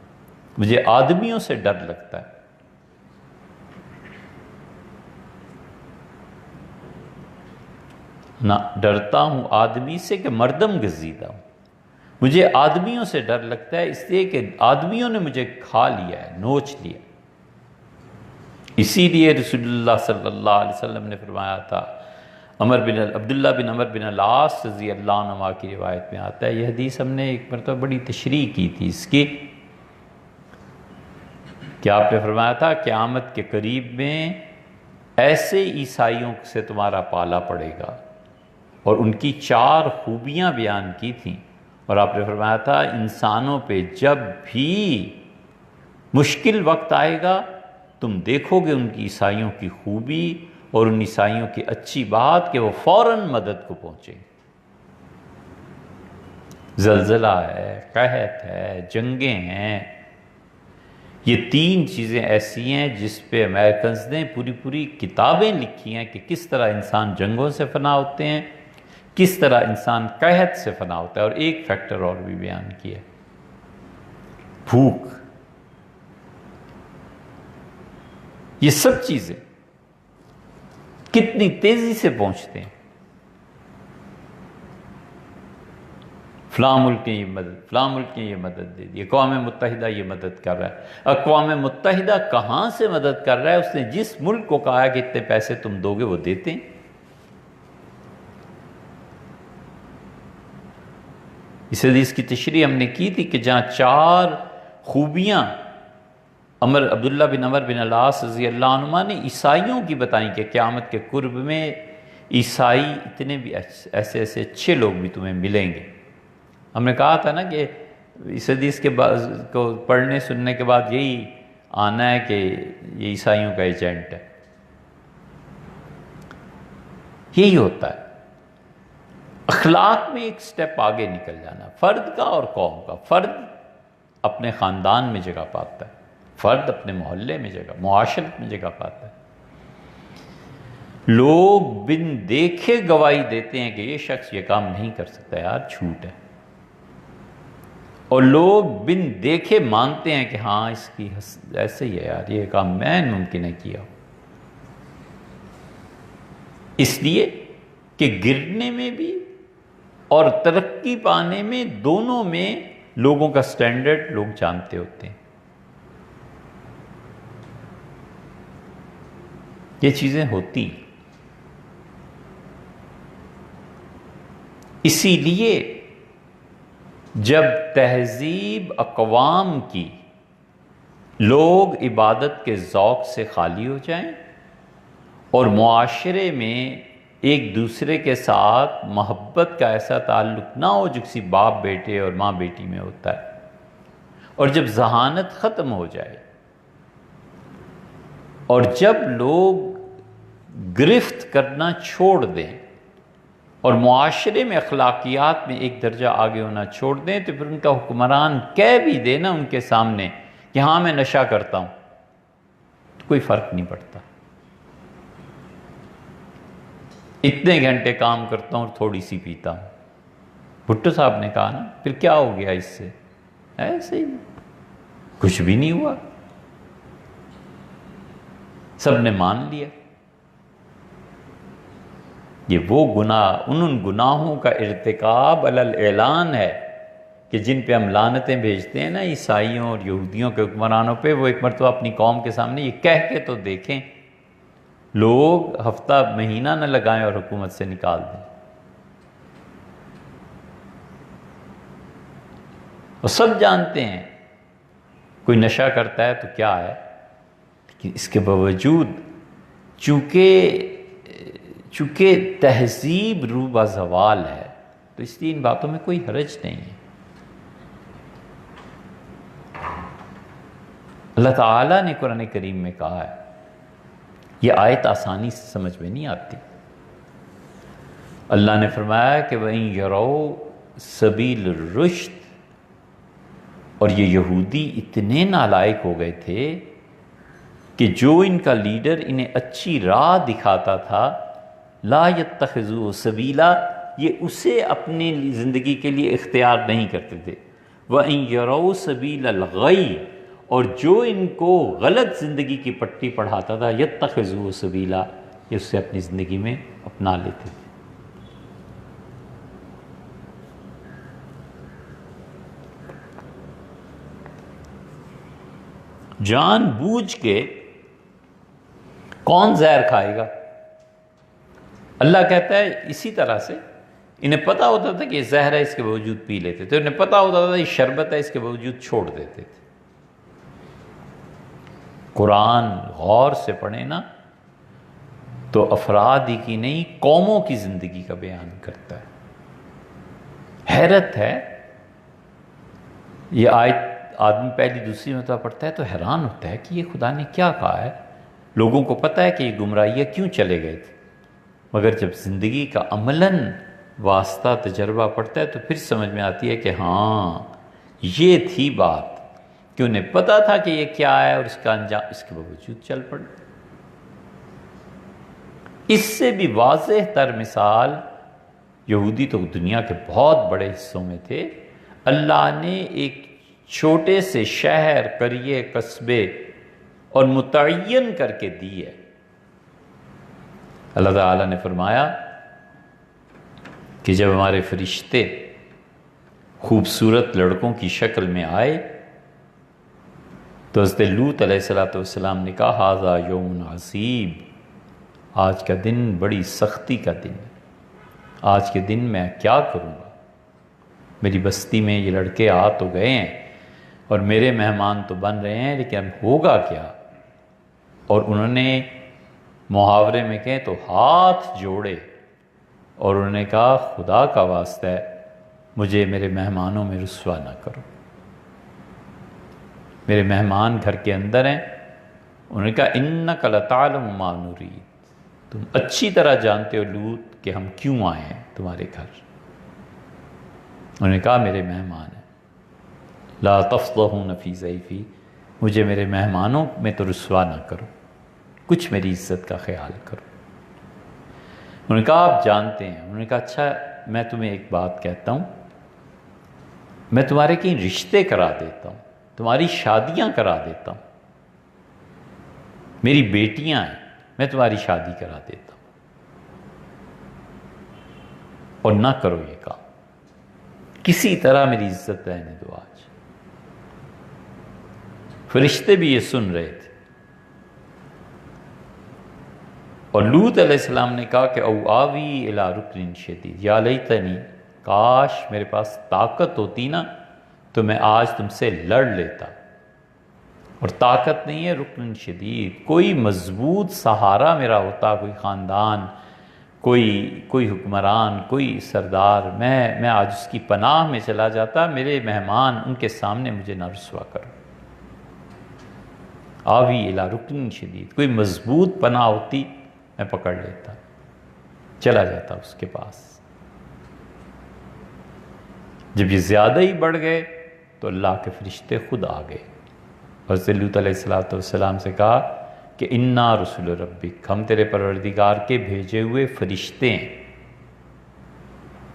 مجھے آدمیوں سے ڈر لگتا ہے۔ نہ ڈرتا ہوں آدمی سے کہ مردم گزیدہ ہوں، مجھے آدمیوں سے ڈر لگتا ہے اس لیے کہ آدمیوں نے مجھے کھا لیا ہے، نوچ لیا۔ اسی لیے رسول اللہ صلی اللہ علیہ وسلم نے فرمایا تھا، عبداللہ بن عمر بن العاص رضی اللہ عنہ کی روایت میں آتا ہے، یہ حدیث ہم نے ایک مرتبہ بڑی تشریح کی تھی اس کی، کہ آپ نے فرمایا تھا قیامت کے قریب میں ایسے عیسائیوں سے تمہارا پالا پڑے گا، اور ان کی 4 خوبیاں بیان کی تھیں، اور آپ نے فرمایا تھا انسانوں پہ جب بھی مشکل وقت آئے گا تم دیکھو گے ان کی عیسائیوں کی خوبی اور ان عیسائیوں کی اچھی بات کہ وہ فوراً مدد کو پہنچے۔ زلزلہ ہے، قحط ہے، جنگیں ہیں، یہ 3 چیزیں ایسی ہیں جس پہ امریکنز نے پوری کتابیں لکھی ہیں کہ کس طرح انسان جنگوں سے فنا ہوتے ہیں، کس طرح انسان قحط سے فنا ہوتا ہے، اور ایک فیکٹر اور بھی بیان کیا ہے، بھوک۔ یہ سب چیزیں کتنی تیزی سے پہنچتے ہیں، فلاں ملک نے یہ مدد، فلاں ملک نے یہ مدد دے دی، اقوام متحدہ یہ مدد کر رہا ہے۔ اقوام متحدہ کہاں سے مدد کر رہا ہے؟ اس نے جس ملک کو کہا کہ اتنے پیسے تم دو گے وہ دیتے ہیں۔ اس حدیث کی تشریح ہم نے کی تھی کہ جہاں 4 خوبیاں عبداللہ بن عمر بن العاص رضی اللہ عنہ نے عیسائیوں کی بتائیں کہ قیامت کے قرب میں عیسائی اتنے بھی ایسے اچھے لوگ بھی تمہیں ملیں گے۔ ہم نے کہا تھا نا کہ اس حدیث کے کو پڑھنے سننے کے بعد یہی آنا ہے کہ یہ عیسائیوں کا ایجنٹ ہے، یہی ہوتا ہے۔ اخلاق میں ایک سٹیپ آگے نکل جانا، فرد کا اور قوم کا۔ فرد اپنے خاندان میں جگہ پاتا ہے، فرد اپنے محلے میں جگہ، معاشرت میں جگہ پاتا ہے۔ لوگ بن دیکھے گواہی دیتے ہیں کہ یہ شخص یہ کام نہیں کر سکتا، یار جھوٹ ہے، اور لوگ بن دیکھے مانتے ہیں کہ ہاں اس کی ایسے ہی ہے یار، یہ کام میں ممکن ہے کیا۔ اس لیے کہ گرنے میں بھی اور ترقی پانے میں، دونوں میں لوگوں کا سٹینڈرڈ لوگ جانتے ہوتے ہیں۔ یہ چیزیں ہوتی، اسی لیے جب تہذیب اقوام کی لوگ عبادت کے ذوق سے خالی ہو جائیں اور معاشرے میں ایک دوسرے کے ساتھ محبت کا ایسا تعلق نہ ہو جو کسی باپ بیٹے اور ماں بیٹی میں ہوتا ہے، اور جب ذہانت ختم ہو جائے، اور جب لوگ گرفت کرنا چھوڑ دیں اور معاشرے میں اخلاقیات میں ایک درجہ آگے ہونا چھوڑ دیں، تو پھر ان کا حکمران کہہ بھی دے نا ان کے سامنے کہ ہاں میں نشہ کرتا ہوں، تو کوئی فرق نہیں پڑتا۔ اتنے گھنٹے کام کرتا ہوں اور تھوڑی سی پیتا ہوں۔ بھٹو صاحب نے کہا نا پھر کیا ہو گیا اس سے؟ ایسے ہی کچھ بھی نہیں ہوا، سب نے مان لیا۔ یہ وہ گناہ، ان گناہوں کا ارتکاب علی الاعلان ہے کہ جن پہ ہم لعنتیں بھیجتے ہیں نا عیسائیوں اور یہودیوں کے حکمرانوں پہ، وہ ایک مرتبہ اپنی قوم کے سامنے یہ کہہ کے تو دیکھیں، لوگ ہفتہ مہینہ نہ لگائیں اور حکومت سے نکال دیں۔ اور سب جانتے ہیں کوئی نشہ کرتا ہے تو کیا ہے، لیکن اس کے باوجود چونکہ تہذیب روبہ زوال ہے، تو اس لیے ان باتوں میں کوئی حرج نہیں ہے۔ اللہ تعالیٰ نے قرآن کریم میں کہا ہے، یہ آیت آسانی سے سمجھ میں نہیں آتی۔ اللہ نے فرمایا کہ وَإِن يَرَوْا سَبِيلَ الرُّشْدِ، اور یہ یہودی اتنے نالائق ہو گئے تھے کہ جو ان کا لیڈر انہیں اچھی راہ دکھاتا تھا، لا يتخذوا سبیلا، یہ اسے اپنی زندگی کے لیے اختیار نہیں کرتے تھے۔ وَإِن يَرَوْا سَبِيلَ الْغَيِّ، اور جو ان کو غلط زندگی کی پٹی پڑھاتا تھا، يتخذوا سبیلا، یہ اسے اپنی زندگی میں اپنا لیتے تھے۔ جان بوجھ کے کون زہر کھائے گا؟ اللہ کہتا ہے اسی طرح سے انہیں پتا ہوتا تھا کہ یہ زہر ہے، اس کے باوجود پی لیتے تھے، انہیں پتا ہوتا تھا یہ شربت ہے، اس کے باوجود چھوڑ دیتے تھے۔ قرآن غور سے پڑھیں نا تو افراد ہی کی نہیں قوموں کی زندگی کا بیان کرتا ہے۔ حیرت ہے، یہ آیت آدمی پہلی دوسری مرتبہ پڑھتا ہے تو حیران ہوتا ہے کہ یہ خدا نے کیا کہا ہے۔ لوگوں کو پتہ ہے کہ یہ گمراہیاں کیوں چلے گئے تھے، مگر جب زندگی کا عملاً واسطہ تجربہ پڑتا ہے تو پھر سمجھ میں آتی ہے کہ ہاں یہ تھی بات، کہ انہیں پتا تھا کہ یہ کیا ہے اور اس کا انجام، اس کے باوجود چل پڑے۔ اس سے بھی واضح تر مثال، یہودی تو دنیا کے بہت بڑے حصوں میں تھے، اللہ نے ایک چھوٹے سے شہر، قریے، قصبے اور متعین کر کے دی ہے۔ اللہ تعالیٰ نے فرمایا کہ جب ہمارے فرشتے خوبصورت لڑکوں کی شکل میں آئے تو حضرت لوط علیہ السلام نے کہا ھذا یوم عصیب، آج کا دن بڑی سختی کا دن ہے، آج کے دن میں کیا کروں گا؟ میری بستی میں یہ لڑکے آ تو گئے ہیں اور میرے مہمان تو بن رہے ہیں، لیکن اب ہوگا کیا؟ اور انہوں نے محاورے میں کہیں تو ہاتھ جوڑے اور انہوں نے کہا خدا کا واسطہ ہے مجھے میرے مہمانوں میں رسوا نہ کرو۔ میرے مہمان گھر کے اندر ہیں، انہوں نے کہا انک لتعلم ما نرید، تم اچھی طرح جانتے ہو لوط کہ ہم کیوں آئے ہیں تمہارے گھر۔ انہوں نے کہا میرے مہمان ہیں، لا تفضحون فی ضیفی، مجھے میرے مہمانوں میں تو رسوا نہ کرو، کچھ میری عزت کا خیال کرو۔ انہوں نے کہا آپ جانتے ہیں، انہوں نے کہا اچھا میں تمہیں ایک بات کہتا ہوں، میں تمہارے کہیں رشتے کرا دیتا ہوں، تمہاری شادیاں کرا دیتا ہوں، میری بیٹیاں ہیں، میں تمہاری شادی کرا دیتا ہوں، اور نہ کرو یہ کام، کسی طرح میری عزت رہنے دو آج۔ فرشتے بھی یہ سن رہے تھے، اور لوط علیہ السلام نے کہا کہ او آوی الی رکن شدید، یا لیتنی، کاش میرے پاس طاقت ہوتی نا تو میں آج تم سے لڑ لیتا، اور طاقت نہیں ہے رکن شدید، کوئی مضبوط سہارا میرا ہوتا، کوئی خاندان، کوئی حکمران، کوئی سردار، میں آج اس کی پناہ میں چلا جاتا، میرے مہمان ان کے سامنے مجھے نہ رسوا کرو۔ آوی الی رکن شدید، کوئی مضبوط پناہ ہوتی میں پکڑ لیتا، چلا جاتا اس کے پاس۔ جب یہ زیادہ ہی بڑھ گئے تو اللہ کے فرشتے خود آ گئے، حضرت لوط علیہ السلام سے کہا کہ انا رسول ربک، ہم تیرے پروردگار کے بھیجے ہوئے فرشتے ہیں۔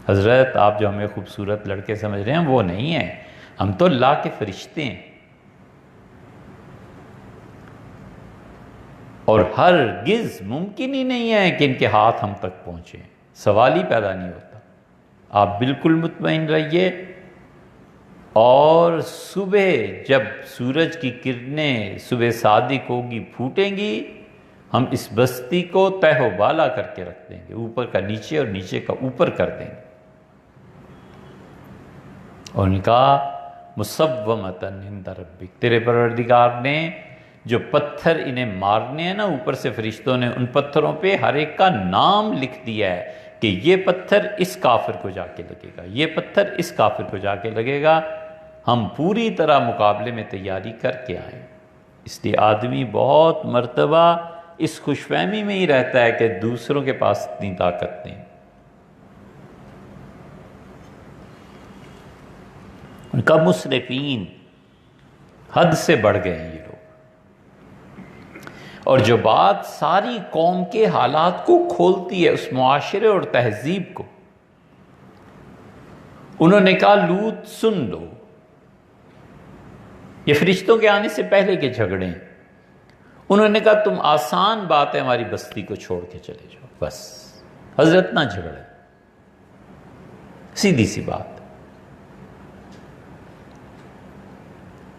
حضرت آپ جو ہمیں خوبصورت لڑکے سمجھ رہے ہیں وہ نہیں ہیں، ہم تو اللہ کے فرشتے ہیں، اور ہرگز ممکن ہی نہیں ہے کہ ان کے ہاتھ ہم تک پہنچیں، سوال ہی پیدا نہیں ہوتا۔ آپ بالکل مطمئن رہیے، اور صبح جب سورج کی کرنیں صبح صادق ہوگی پھوٹیں گی، ہم اس بستی کو تہ و بالا کر کے رکھ دیں گے، اوپر کا نیچے اور نیچے کا اوپر کر دیں گے۔ اور ان کا مصومۃ عند ربک، تیرے پروردگار نے جو پتھر انہیں مارنے ہیں نا اوپر سے فرشتوں نے، ان پتھروں پہ ہر ایک کا نام لکھ دیا ہے کہ یہ پتھر اس کافر کو جا کے لگے گا، یہ پتھر اس کافر کو جا کے لگے گا۔ ہم پوری طرح مقابلے میں تیاری کر کے آئیں۔ اس لیے آدمی بہت مرتبہ اس خوش فہمی میں ہی رہتا ہے کہ دوسروں کے پاس اتنی طاقت نہیں۔ ان کا مسرفین، حد سے بڑھ گئے ہیں یہ لوگ، اور جو بات ساری قوم کے حالات کو کھولتی ہے، اس معاشرے اور تہذیب کو، انہوں نے کہا لوط سن لو، یہ فرشتوں کے آنے سے پہلے کے جھگڑے ہیں، انہوں نے کہا تم آسان بات ہے ہماری بستی کو چھوڑ کے چلے جاؤ، بس حضرت نہ جھگڑے، سیدھی سی بات۔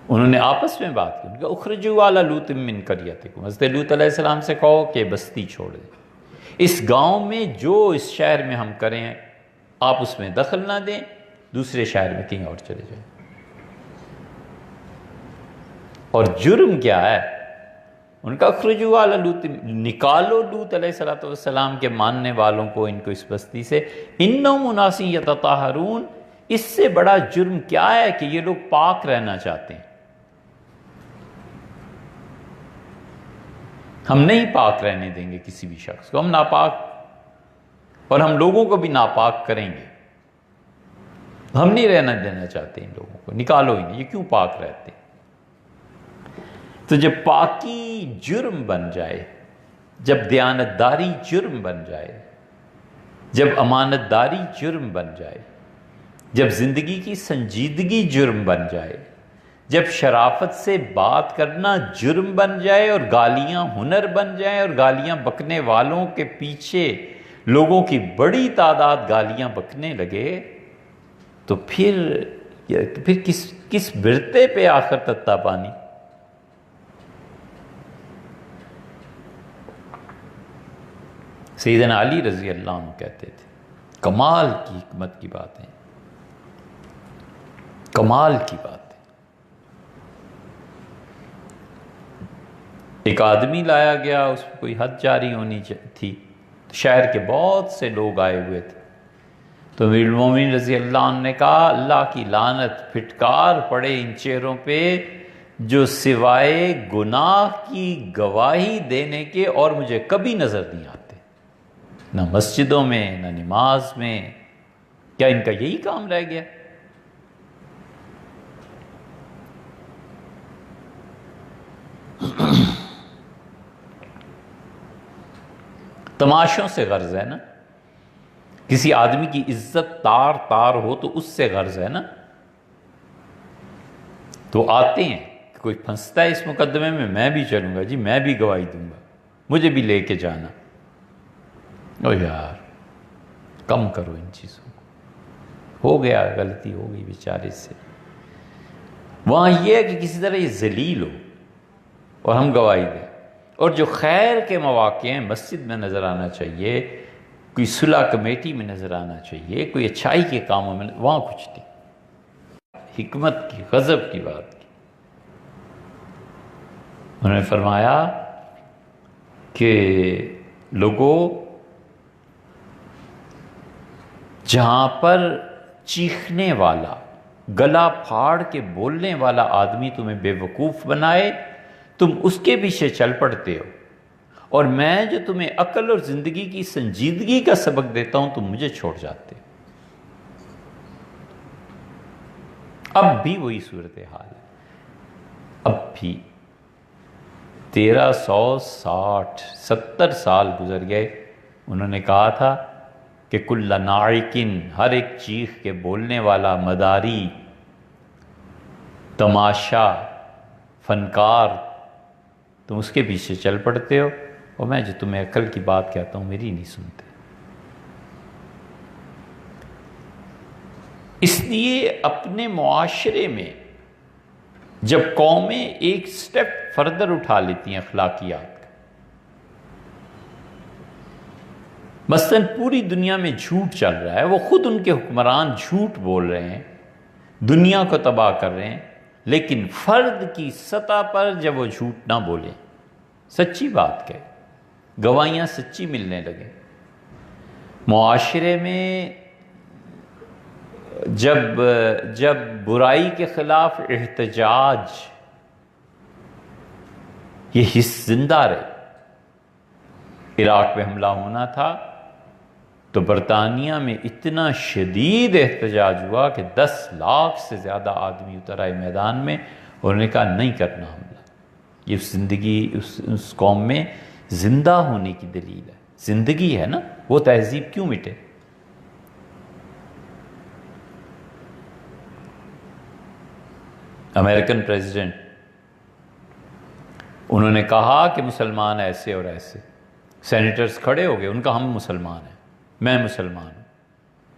انہوں نے آپس میں بات کی، ان کا اخرجوا علی لوط من قریتکم، حضرت لوط علیہ السلام سے کہو کہ بستی چھوڑ دیں، اس گاؤں میں جو اس شہر میں ہم کریں آپ اس میں دخل نہ دیں، دوسرے شہر میں کہیں اور چلے جائیں۔ اور جرم کیا ہے؟ ان کا اخرجوا علی لوط، نکالو لوط علیہ السلام کے ماننے والوں کو، ان کو اس بستی سے، انہم اناس یتطہرون، اس سے بڑا جرم کیا ہے کہ یہ لوگ پاک رہنا چاہتے ہیں۔ ہم نہیں پاک رہنے دیں گے کسی بھی شخص کو، ہم ناپاک، اور ہم لوگوں کو بھی ناپاک کریں گے، ہم نہیں رہنا دینا چاہتے ان لوگوں کو، نکالو ہی نہیں، یہ کیوں پاک رہتے ہیں؟ تو جب پاکی جرم بن جائے، جب دیانتداری جرم بن جائے، جب امانت داری جرم بن جائے، جب زندگی کی سنجیدگی جرم بن جائے، جب شرافت سے بات کرنا جرم بن جائے اور گالیاں ہنر بن جائیں اور گالیاں بکنے والوں کے پیچھے لوگوں کی بڑی تعداد گالیاں بکنے لگے، تو پھر کس برتے پہ آخر تتا پانی؟ سیدنا علی رضی اللہ عنہ کہتے تھے، کمال کی حکمت کی باتیں، کمال کی باتیں۔ ایک آدمی لایا گیا، اس پہ کوئی حد جاری ہونی تھی، شہر کے بہت سے لوگ آئے ہوئے تھے، تو امیر المومنین رضی اللہ عنہ نے کہا اللہ کی لعنت پھٹکار پڑے ان چہروں پہ جو سوائے گناہ کی گواہی دینے کے اور مجھے کبھی نظر نہیں آتے، نہ مسجدوں میں نہ نماز میں، کیا ان کا یہی کام رہ گیا؟ تماشوں سے غرض ہے نا، کسی آدمی کی عزت تار تار ہو تو اس سے غرض ہے نا، تو آتے ہیں کہ کوئی پھنستا ہے اس مقدمے میں بھی چلوں گا جی، میں بھی گواہی دوں گا، مجھے بھی لے کے جانا۔ او یار کم کرو ان چیزوں کو، ہو گیا غلطی ہو گئی بیچارے سے، وہاں یہ ہے کہ کسی طرح یہ ذلیل ہو اور ہم گواہی دیں، اور جو خیر کے مواقع ہیں مسجد میں نظر آنا چاہیے، کوئی صلح کمیٹی میں نظر آنا چاہیے، کوئی اچھائی کے کاموں میں، وہاں کچھ نہیں۔ حکمت کی، غضب کی بات کی، انہوں نے فرمایا کہ لوگوں، جہاں پر چیخنے والا، گلا پھاڑ کے بولنے والا آدمی تمہیں بے وقوف بنائے، تم اس کے پیچھے چل پڑتے ہو، اور میں جو تمہیں عقل اور زندگی کی سنجیدگی کا سبق دیتا ہوں تم مجھے چھوڑ جاتے ہو۔ اب بھی وہی صورتحال ہے، اب بھی 1360-70 سال گزر گئے، انہوں نے کہا تھا کہ کل ناعقن، ہر ایک چیخ کے بولنے والا، مداری، تماشا، فنکار، تم اس کے پیچھے چل پڑتے ہو، اور میں جو تمہیں عقل کی بات کہتا ہوں میری نہیں سنتے۔ اس لیے اپنے معاشرے میں جب قومیں ایک سٹیپ فردر اٹھا لیتی ہیں اخلاقیات کا، مثلا پوری دنیا میں جھوٹ چل رہا ہے، وہ خود ان کے حکمران جھوٹ بول رہے ہیں، دنیا کو تباہ کر رہے ہیں، لیکن فرد کی سطح پر جب وہ جھوٹ نہ بولیں، سچی بات کہے، گواہیاں سچی ملنے لگے، معاشرے میں جب برائی کے خلاف احتجاج یہ حص زندہ رہے۔ عراق میں حملہ ہونا تھا تو برطانیہ میں اتنا شدید احتجاج ہوا کہ 10 لاکھ سے زیادہ آدمی اتر آئے میدان میں، اور انہوں نے کہا نہیں کرنا حملہ، یہ زندگی اس قوم میں زندہ ہونے کی دلیل ہے، زندگی ہے نا، وہ تہذیب کیوں مٹے؟ امریکن پریزیڈنٹ، انہوں نے کہا کہ مسلمان ایسے اور ایسے، سینیٹرز کھڑے ہو گئے، ان کا ہم مسلمان ہیں، میں مسلمان ہوں،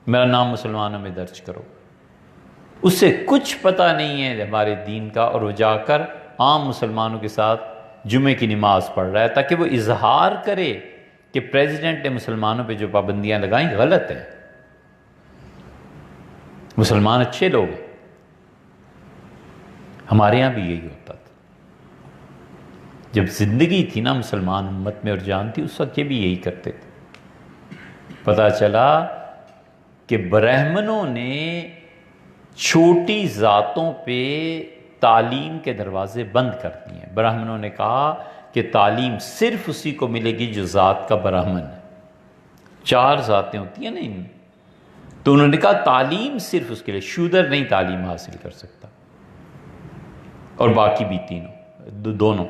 میرا نام مسلمانوں میں درج کرو۔ اسے کچھ پتہ نہیں ہے ہمارے دین کا، اور وہ جا کر عام مسلمانوں کے ساتھ جمعے کی نماز پڑھ رہا ہے تاکہ وہ اظہار کرے کہ پریزیڈنٹ نے مسلمانوں پہ جو پابندیاں لگائیں غلط ہیں، مسلمان اچھے لوگ ہیں۔ ہمارے یہاں بھی یہی ہوتا تھا جب زندگی تھی نا مسلمان امت میں اور جان تھی، اس وقت یہ بھی یہی کرتے تھے۔ پتہ چلا کہ برہمنوں نے چھوٹی ذاتوں پہ تعلیم کے دروازے بند کر دیے ہیں۔ برہمنوں نے کہا کہ تعلیم صرف اسی کو ملے گی جو ذات کا برہمن ہے۔ 4 ذاتیں ہوتی ہیں نا ان، تو انہوں نے کہا تعلیم صرف اس کے لیے، شودر نہیں تعلیم حاصل کر سکتا، اور باقی بھی دونوں،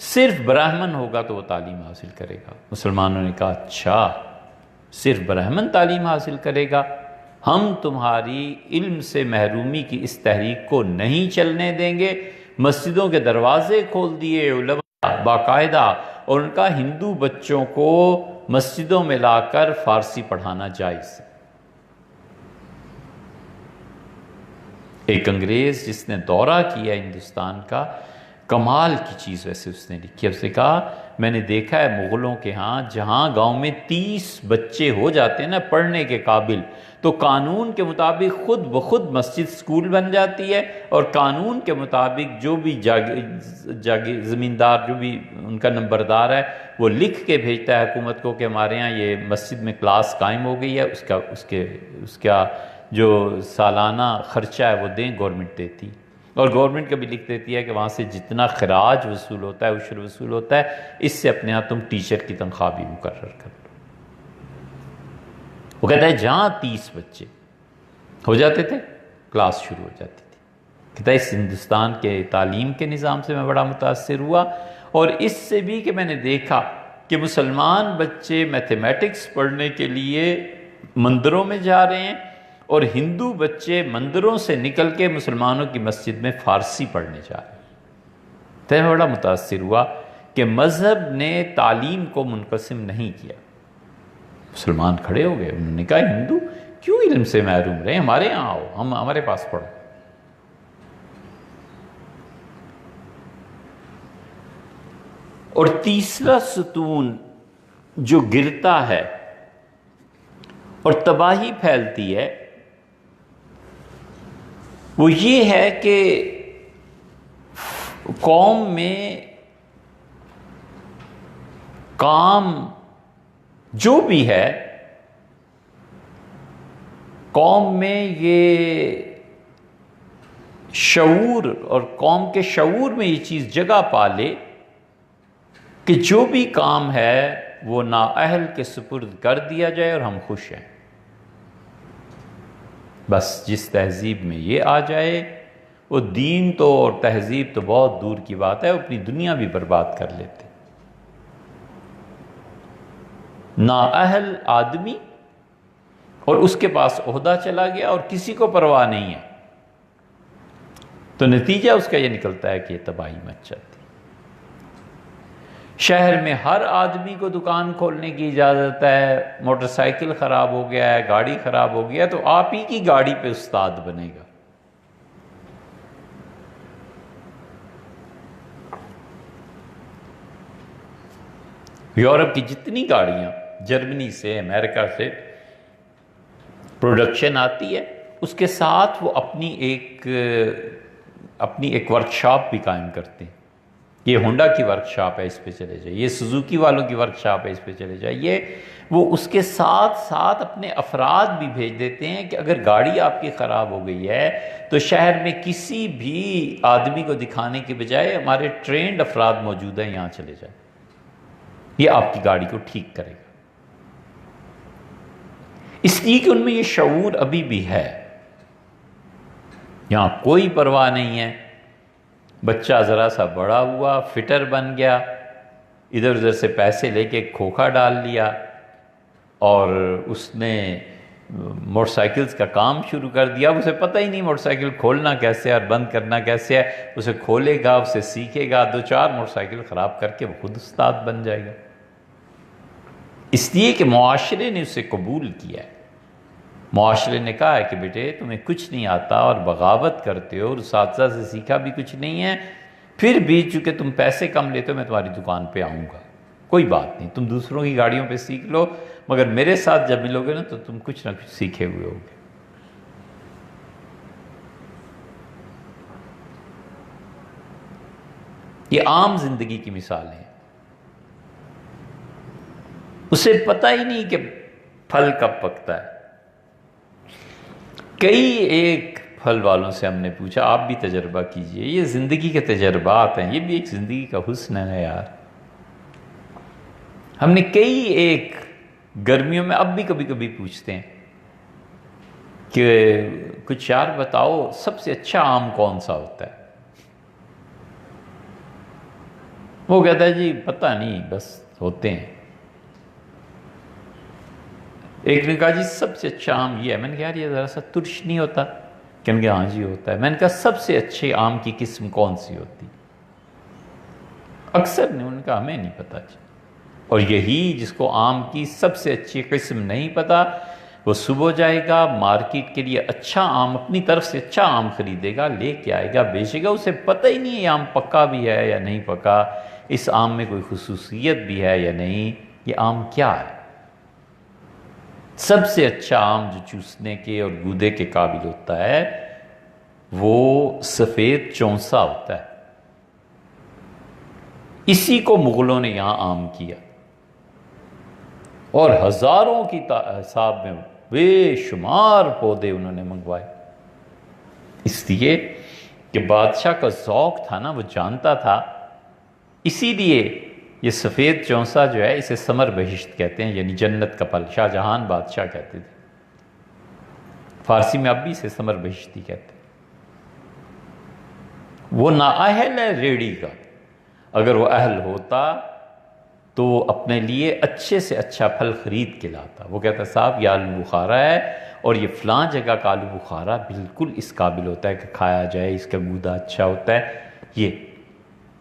صرف برہمن ہوگا تو وہ تعلیم حاصل کرے گا۔ مسلمانوں نے کہا اچھا صرف برہمن تعلیم حاصل کرے گا، ہم تمہاری علم سے محرومی کی اس تحریک کو نہیں چلنے دیں گے۔ مسجدوں کے دروازے کھول دیے علماء باقاعدہ، اور ان کا ہندو بچوں کو مسجدوں میں لا کر فارسی پڑھانا جائز ہے۔ ایک انگریز جس نے دورہ کیا ہندوستان کا، کمال کی چیز ویسے اس نے لکھی، اس نے کہا میں نے دیکھا ہے مغلوں کے ہاں جہاں گاؤں میں 30 بچے ہو جاتے ہیں نا پڑھنے کے قابل، تو قانون کے مطابق خود بخود مسجد سکول بن جاتی ہے، اور قانون کے مطابق جو بھی زمیندار جو بھی ان کا نمبردار ہے وہ لکھ کے بھیجتا ہے حکومت کو کہ ہمارے ہاں یہ مسجد میں کلاس قائم ہو گئی ہے، اس کا جو سالانہ خرچہ ہے وہ دیں، گورنمنٹ دیتی، اور گورنمنٹ کبھی لکھ دیتی ہے کہ وہاں سے جتنا خراج وصول ہوتا ہے، عشر وصول ہوتا ہے، اس سے اپنے ہاں تم ٹیچر کی تنخواہ بھی مقرر کر لو۔ وہ کہتا ہے جہاں 30 بچے ہو جاتے تھے کلاس شروع ہو جاتی تھی۔ کہتا ہے اس ہندوستان کے تعلیم کے نظام سے میں بڑا متاثر ہوا، اور اس سے بھی کہ میں نے دیکھا کہ مسلمان بچے میتھمیٹکس پڑھنے کے لیے مندروں میں جا رہے ہیں، اور ہندو بچے مندروں سے نکل کے مسلمانوں کی مسجد میں فارسی پڑھنے جا رہے ہیں۔ تو میں بڑا متاثر ہوا کہ مذہب نے تعلیم کو منقسم نہیں کیا۔ مسلمان کھڑے ہو گئے، انہوں نے کہا ہندو کیوں علم سے محروم رہے، ہمارے یہاں آؤ، ہمارے پاس پڑھو۔ اور تیسرا ستون جو گرتا ہے اور تباہی پھیلتی ہے وہ یہ ہے کہ قوم میں کام جو بھی ہے، قوم میں یہ شعور اور قوم کے شعور میں یہ چیز جگہ پا لے کہ جو بھی کام ہے وہ نااہل کے سپرد کر دیا جائے اور ہم خوش ہیں۔ بس جس تہذیب میں یہ آ جائے، وہ دین تو اور تہذیب تو بہت دور کی بات ہے، وہ اپنی دنیا بھی برباد کر لیتے۔ نااہل آدمی اور اس کے پاس عہدہ چلا گیا اور کسی کو پرواہ نہیں ہے، تو نتیجہ اس کا یہ نکلتا ہے کہ یہ تباہی مچ جاتی۔ شہر میں ہر آدمی کو دکان کھولنے کی اجازت ہے، موٹر سائیکل خراب ہو گیا ہے، گاڑی خراب ہو گیا ہے تو آپ ہی کی گاڑی پہ استاد بنے گا۔ یورپ کی جتنی گاڑیاں جرمنی سے امریکہ سے پروڈکشن آتی ہے، اس کے ساتھ وہ اپنی ایک ورکشاپ بھی قائم کرتے ہیں۔ یہ ہونڈا کی ورکشاپ ہے، اس پہ چلے جائیے، یہ سوزوکی والوں کی ورکشاپ ہے، اس پہ چلے جائیے۔ وہ اس کے ساتھ ساتھ اپنے افراد بھی بھیج دیتے ہیں کہ اگر گاڑی آپ کی خراب ہو گئی ہے تو شہر میں کسی بھی آدمی کو دکھانے کے بجائے ہمارے ٹرینڈ افراد موجود ہیں، یہاں چلے جائیں، یہ آپ کی گاڑی کو ٹھیک کرے گا۔ اس لیے کہ ان میں یہ شعور ابھی بھی ہے، یہاں کوئی پرواہ نہیں ہے۔ بچہ ذرا سا بڑا ہوا، فٹر بن گیا، ادھر ادھر سے پیسے لے کے کھوکھا ڈال لیا، اور اس نے موٹر سائیکلز کا کام شروع کر دیا۔ اسے پتہ ہی نہیں موٹر سائیکل کھولنا کیسے ہے اور بند کرنا کیسے ہے، اسے کھولے گا، اسے سیکھے گا، 2-4 موٹر سائیکل خراب کر کے وہ خود استاد بن جائے گا، اس لیے کہ معاشرے نے اسے قبول کیا ہے۔ معاشرے نے کہا ہے کہ بیٹے تمہیں کچھ نہیں آتا اور بغاوت کرتے ہو اور اساتذہ سے سیکھا بھی کچھ نہیں ہے، پھر بھی چونکہ تم پیسے کم لیتے ہو میں تمہاری دکان پہ آؤں گا، کوئی بات نہیں، تم دوسروں کی گاڑیوں پہ سیکھ لو، مگر میرے ساتھ جب ملو گے نا تو تم کچھ نہ کچھ سیکھے ہوئے ہوگے۔ یہ عام زندگی کی مثالیں ہیں۔ اسے پتہ ہی نہیں کہ پھل کب پکتا ہے۔ کئی ایک پھل والوں سے ہم نے پوچھا آپ بھی تجربہ کیجئے، یہ زندگی کے تجربات ہیں، یہ بھی ایک زندگی کا حسن ہے یار۔ ہم نے کئی ایک گرمیوں میں اب بھی کبھی کبھی پوچھتے ہیں کہ کچھ یار بتاؤ سب سے اچھا آم کون سا ہوتا ہے؟ وہ کہتا ہے جی پتہ نہیں بس ہوتے ہیں۔ ایک نے کہا جی سب سے اچھا آم یہ ہے، میں نے کہا یار یہ ذرا سا ترش نہیں ہوتا؟ کہنے کہ ہاں جی ہوتا ہے۔ میں نے کہا سب سے اچھے آم کی قسم کون سی ہوتی؟ اکثر نے ان کا ہمیں نہیں پتا جی۔ اور یہی جس کو آم کی سب سے اچھی قسم نہیں پتا، وہ صبح جائے گا مارکیٹ کے لیے اچھا آم اپنی طرف سے اچھا آم خریدے گا، لے کے آئے گا، بیچے گا، اسے پتہ ہی نہیں یہ آم پکا بھی ہے یا نہیں پکا، اس آم میں کوئی خصوصیت بھی ہے یا نہیں، یہ آم کیا ہے۔ سب سے اچھا آم جو چوسنے کے اور گودے کے قابل ہوتا ہے وہ سفید چونسا ہوتا ہے۔ اسی کو مغلوں نے یہاں عام کیا اور ہزاروں کی حساب میں بے شمار پودے انہوں نے منگوائے، اس لیے کہ بادشاہ کا ذوق تھا نا، وہ جانتا تھا۔ اسی لیے یہ سفید چونسا جو ہے اسے سمر بہشت کہتے ہیں، یعنی جنت کا پھل، شاہ جہان بادشاہ کہتے تھے، فارسی میں اب بھی اسے سمر بہشتی کہتے ہیں۔ وہ نااہل ہے ریڑھی کا، اگر وہ اہل ہوتا تو وہ اپنے لیے اچھے سے اچھا پھل خرید کے لاتا۔ وہ کہتا صاحب یہ آلو بخارا ہے اور یہ فلاں جگہ کا آلو بخارا بالکل اس قابل ہوتا ہے کہ کھایا جائے، اس کا گودا اچھا ہوتا ہے۔ یہ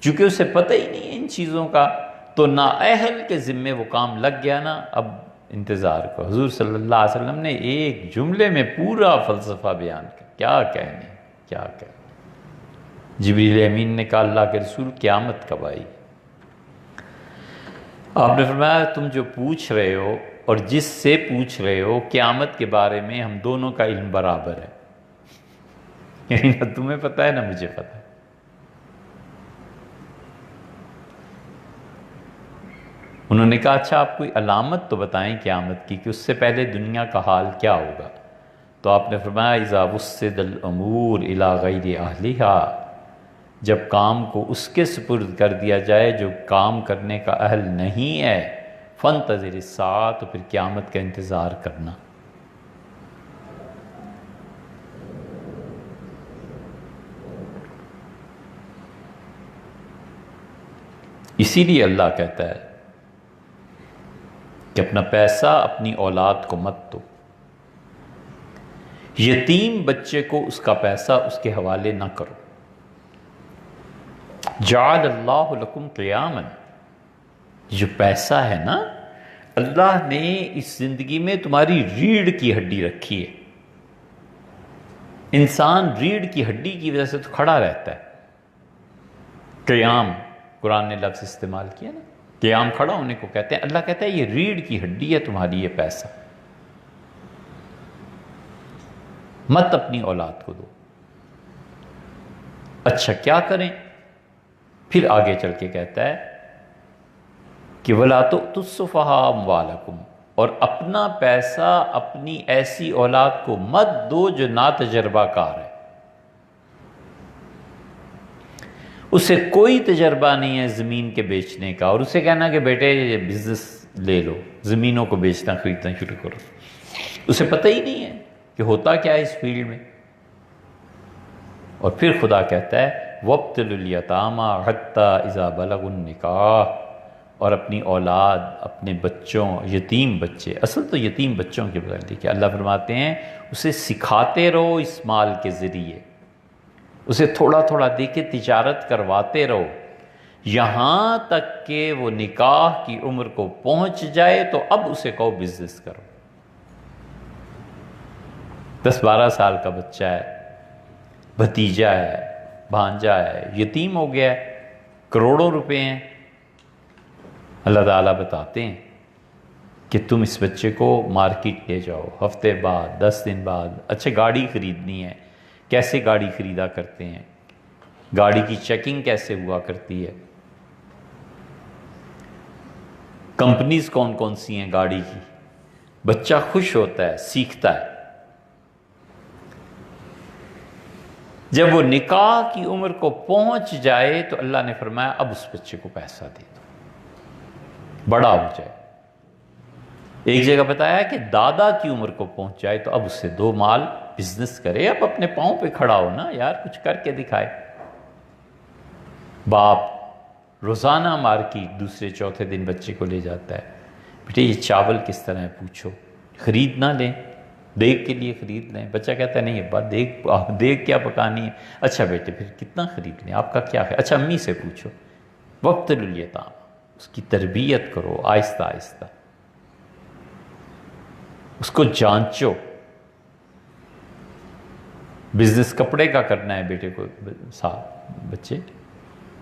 چونکہ اسے پتہ ہی نہیں ہے ان چیزوں کا، تو نااہل کے ذمے وہ کام لگ گیا نا، اب انتظار کو۔ حضور صلی اللہ علیہ وسلم نے ایک جملے میں پورا فلسفہ بیان کیا، کیا کہنے کیا کہنے۔ جبریل امین نے کہا اللہ کے رسول قیامت کب آئی؟ آپ نے فرمایا تم جو پوچھ رہے ہو اور جس سے پوچھ رہے ہو قیامت کے بارے میں ہم دونوں کا علم برابر ہے، یعنی نہ تمہیں پتہ ہے نہ مجھے پتہ ہے۔ انہوں نے کہا اچھا آپ کوئی علامت تو بتائیں قیامت کی کہ اس سے پہلے دنیا کا حال کیا ہوگا؟ تو آپ نے فرمایا اذا وسد الامور الی غیر اہلہا، جب کام کو اس کے سپرد کر دیا جائے جو کام کرنے کا اہل نہیں ہے، فانتظر الساعہ، تو پھر قیامت کا انتظار کرنا۔ اسی لیے اللہ کہتا ہے کہ اپنا پیسہ اپنی اولاد کو مت دو، یتیم بچے کو اس کا پیسہ اس کے حوالے نہ کرو۔ جعل اللہ لکم قیاما، جو پیسہ ہے نا اللہ نے اس زندگی میں تمہاری ریڑھ کی ہڈی رکھی ہے۔ انسان ریڑھ کی ہڈی کی وجہ سے تو کھڑا رہتا ہے۔ قیام قرآن نے لفظ استعمال کیا نا، قیام کھڑا ہونے کو کہتے ہیں۔ اللہ کہتا ہے یہ ریڑھ کی ہڈی ہے تمہاری، یہ پیسہ مت اپنی اولاد کو دو۔ اچھا کیا کریں؟ پھر آگے چل کے کہتا ہے کہ وَلَا تُؤْتُوا السُّفَهَاءَ أَمْوَالَكُمْ، اور اپنا پیسہ اپنی ایسی اولاد کو مت دو جو ناتجربہ کار ہے، اسے کوئی تجربہ نہیں ہے زمین کے بیچنے کا، اور اسے کہنا کہ بیٹے یہ بزنس لے لو، زمینوں کو بیچنا خریدنا شروع کرو، اسے پتہ ہی نہیں ہے کہ ہوتا کیا ہے اس فیلڈ میں۔ اور پھر خدا کہتا ہے وَابْتَلُوا الْيَتَامَى حَتَّى إِذَا بَلَغُوا النِّكَاحَ، اور اپنی اولاد اپنے بچوں، یتیم بچے، اصل تو یتیم بچوں کے بغیر دیکھیں اللہ فرماتے ہیں اسے سکھاتے رہو اس مال کے ذریعے، اسے تھوڑا تھوڑا دے کے تجارت کرواتے رہو، یہاں تک کہ وہ نکاح کی عمر کو پہنچ جائے تو اب اسے کہو بزنس کرو۔ 10-12 سال کا بچہ ہے، بھتیجا ہے، بھانجا ہے، یتیم ہو گیا ہے، کروڑوں روپے ہیں۔ اللہ تعالیٰ بتاتے ہیں کہ تم اس بچے کو مارکیٹ لے جاؤ، ہفتے بعد، 10 دن بعد، اچھا گاڑی خریدنی ہے، کیسے گاڑی خریدا کرتے ہیں، گاڑی کی چیکنگ کیسے ہوا کرتی ہے، کمپنیز کون کون سی ہیں گاڑی کی، بچہ خوش ہوتا ہے، سیکھتا ہے۔ جب وہ نکاح کی عمر کو پہنچ جائے تو اللہ نے فرمایا اب اس بچے کو پیسہ دے دو، بڑا ہو جائے۔ ایک جگہ بتایا کہ دادا کی عمر کو پہنچ جائے تو اب اس سے 2 مال بزنس کرے، اب اپنے پاؤں پہ کھڑا ہو نا یار، کچھ کر کے دکھائے۔ باپ روزانہ مارکیٹ دوسرے چوتھے دن بچے کو لے جاتا ہے، بیٹے یہ چاول کس طرح ہے پوچھو، خرید نہ لیں، دیگ کے لیے خرید لیں۔ بچہ کہتا ہے نہیں ابا دیگ کیا پکانی ہے، اچھا بیٹے پھر کتنا خرید لیں، آپ کا کیا ہے، اچھا امی سے پوچھو۔ وابتلوا الیتام، اس کی تربیت کرو آہستہ آہستہ، اس کو جانچو۔ بزنس کپڑے کا کرنا ہے بیٹے کو، بچے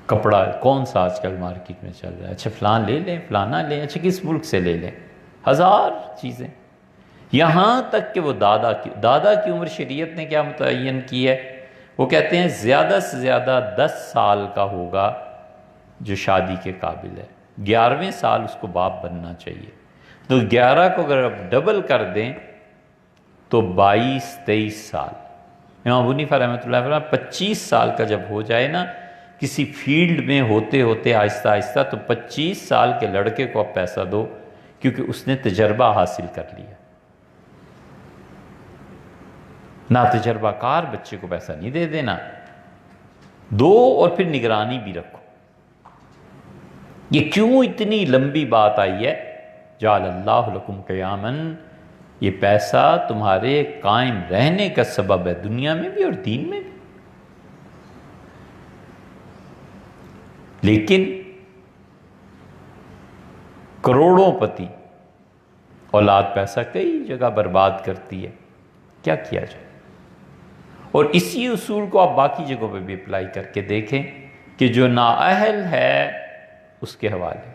کپڑا کون سا آج کل مارکیٹ میں چل رہا ہے، اچھا فلان لے لیں، فلانا لیں، اچھا کس ملک سے لے لیں، 1000 چیزیں۔ یہاں تک کہ وہ دادا کی عمر شریعت نے کیا متعین کی ہے، وہ کہتے ہیں زیادہ سے زیادہ 10 سال کا ہوگا جو شادی کے قابل ہے، 11ویں سال اس کو باپ بننا چاہیے۔ تو 11 کو اگر آپ ڈبل کر دیں تو 22-23 سال۔ امام ابو حنیفہ رحمۃ اللہ علیہ 25 سال کا جب ہو جائے نا کسی فیلڈ میں ہوتے ہوتے آہستہ آہستہ، تو 25 سال کے لڑکے کو آپ پیسہ دو، کیونکہ اس نے تجربہ حاصل کر لیا۔ نہ تجربہ کار بچے کو پیسہ نہیں دے دینا، دو اور پھر نگرانی بھی رکھو۔ یہ کیوں اتنی لمبی بات آئی ہے، جعل اللہ لکم قیاما، یہ پیسہ تمہارے قائم رہنے کا سبب ہے، دنیا میں بھی اور دین میں بھی۔ لیکن کروڑوں پتی اولاد پیسہ کئی جگہ برباد کرتی ہے، کیا کیا جائے؟ اور اسی اصول کو آپ باقی جگہوں پہ بھی اپلائی کر کے دیکھیں کہ جو نااہل ہے اس کے حوالے۔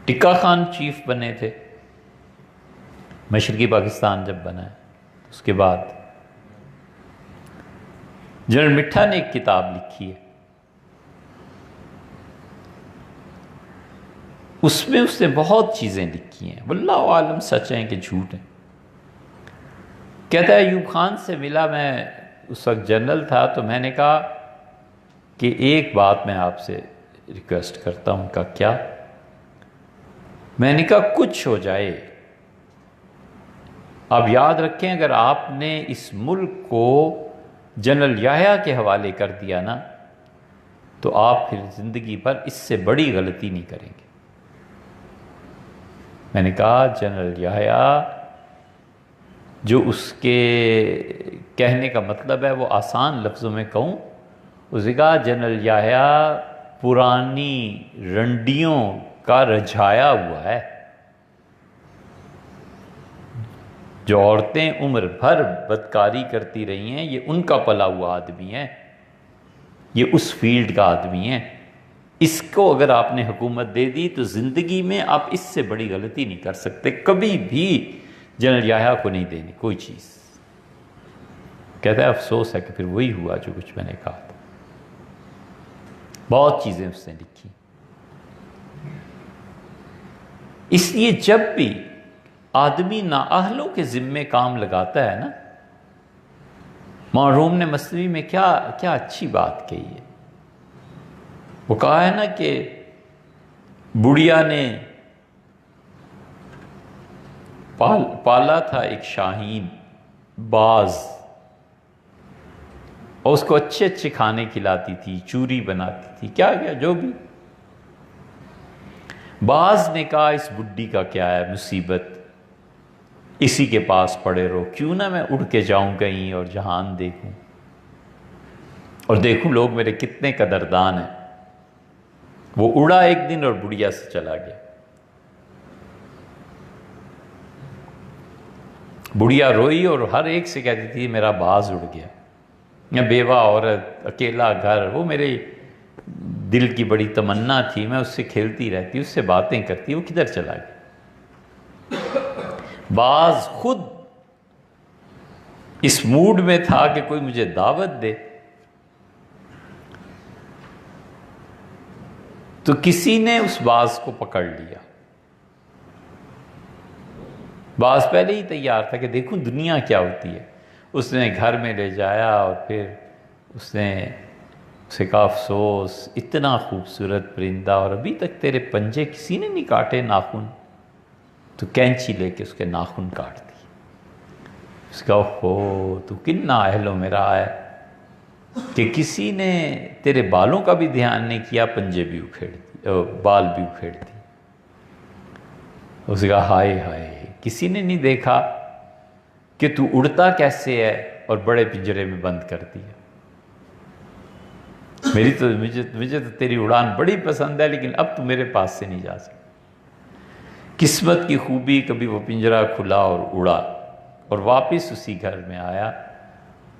ٹکا خان چیف بنے تھے، مشرقی پاکستان جب بنا ہے اس کے بعد جنرل مٹھا نے ایک کتاب لکھی ہے، اس میں اس نے بہت چیزیں لکھی ہیں، واللہ عالم سچ ہیں کہ جھوٹ ہیں۔ کہتا ہے ایوب خان سے ملا، میں اس وقت جنرل تھا، تو میں نے کہا کہ ایک بات میں آپ سے ریکویسٹ کرتا ہوں۔ کہا کیا؟ میں نے کہا کچھ ہو جائے، آپ یاد رکھیں اگر آپ نے اس ملک کو جنرل یحییٰ کے حوالے کر دیا نا تو آپ پھر زندگی پر اس سے بڑی غلطی نہیں کریں گے۔ میں نے کہا جنرل یحییٰ، جو اس کے کہنے کا مطلب ہے وہ آسان لفظوں میں کہوں، اس نے کہا جنرل یحییٰ پرانی رنڈیوں کا رجھایا ہوا ہے، جو عورتیں عمر بھر بدکاری کرتی رہی ہیں یہ ان کا پلا ہوا آدمی ہے، یہ اس فیلڈ کا آدمی ہے، اس کو اگر آپ نے حکومت دے دی تو زندگی میں آپ اس سے بڑی غلطی نہیں کر سکتے، کبھی بھی جنرل یحییٰ کو نہیں دینی کوئی چیز۔ کہتا ہے افسوس ہے کہ پھر وہی ہوا جو کچھ میں نے کہا تھا۔ بہت چیزیں اس نے لکھی۔ اس لیے جب بھی آدمی نااہلوں کے ذمے کام لگاتا ہے نا، مولانا روم نے مثنوی میں کیا اچھی بات کہی ہے، وہ کہا ہے نا کہ بڑھیا نے پالا تھا ایک شاہین باز، اور اس کو اچھے اچھے کھانے کھلاتی تھی، چوری بناتی تھی، کیا جو بھی۔ باز نے کہا اس بڈھی کا کیا ہے مصیبت، اسی کے پاس پڑے رہو، کیوں نہ میں اڑ کے جاؤں کہیں اور جہان دیکھوں اور دیکھوں لوگ میرے کتنے قدردان ہیں۔ وہ اڑا ایک دن اور بڑھیا سے چلا گیا۔ بڑھیا روئی اور ہر ایک سے کہتی تھی میرا باز اڑ گیا، میں بیوہ عورت، اکیلا گھر، وہ میرے دل کی بڑی تمنا تھی، میں اس سے کھیلتی رہتی، اس سے باتیں کرتی، وہ کدھر چلا گیا؟ باز خود اس موڈ میں تھا کہ کوئی مجھے دعوت دے، تو کسی نے اس باز کو پکڑ لیا۔ باز پہلے ہی تیار تھا کہ دیکھوں دنیا کیا ہوتی ہے۔ اس نے گھر میں لے جایا اور پھر اس نے اسے کہا افسوس، اتنا خوبصورت پرندہ اور ابھی تک تیرے پنجے کسی نے نہیں کاٹے، ناخن، تو کینچی لے کے اس کے ناخن کاٹ دی۔ اس کا اوہو تو کتنا اہلوں میں رہا ہے کہ کسی نے تیرے بالوں کا بھی دھیان نہیں کیا، پنجے بھی اکھیڑ دی، بال بھی اکھیڑ دی۔ اس کا ہائے ہائے، کسی نے نہیں دیکھا کہ تو اڑتا کیسے ہے اور بڑے پنجرے میں بند کر دیا۔ مجھے تو تیری اڑان بڑی پسند ہے، لیکن اب تو میرے پاس سے نہیں جا سکتا۔ قسمت کی خوبی، کبھی وہ پنجرہ کھلا اور اڑا اور واپس اسی گھر میں آیا،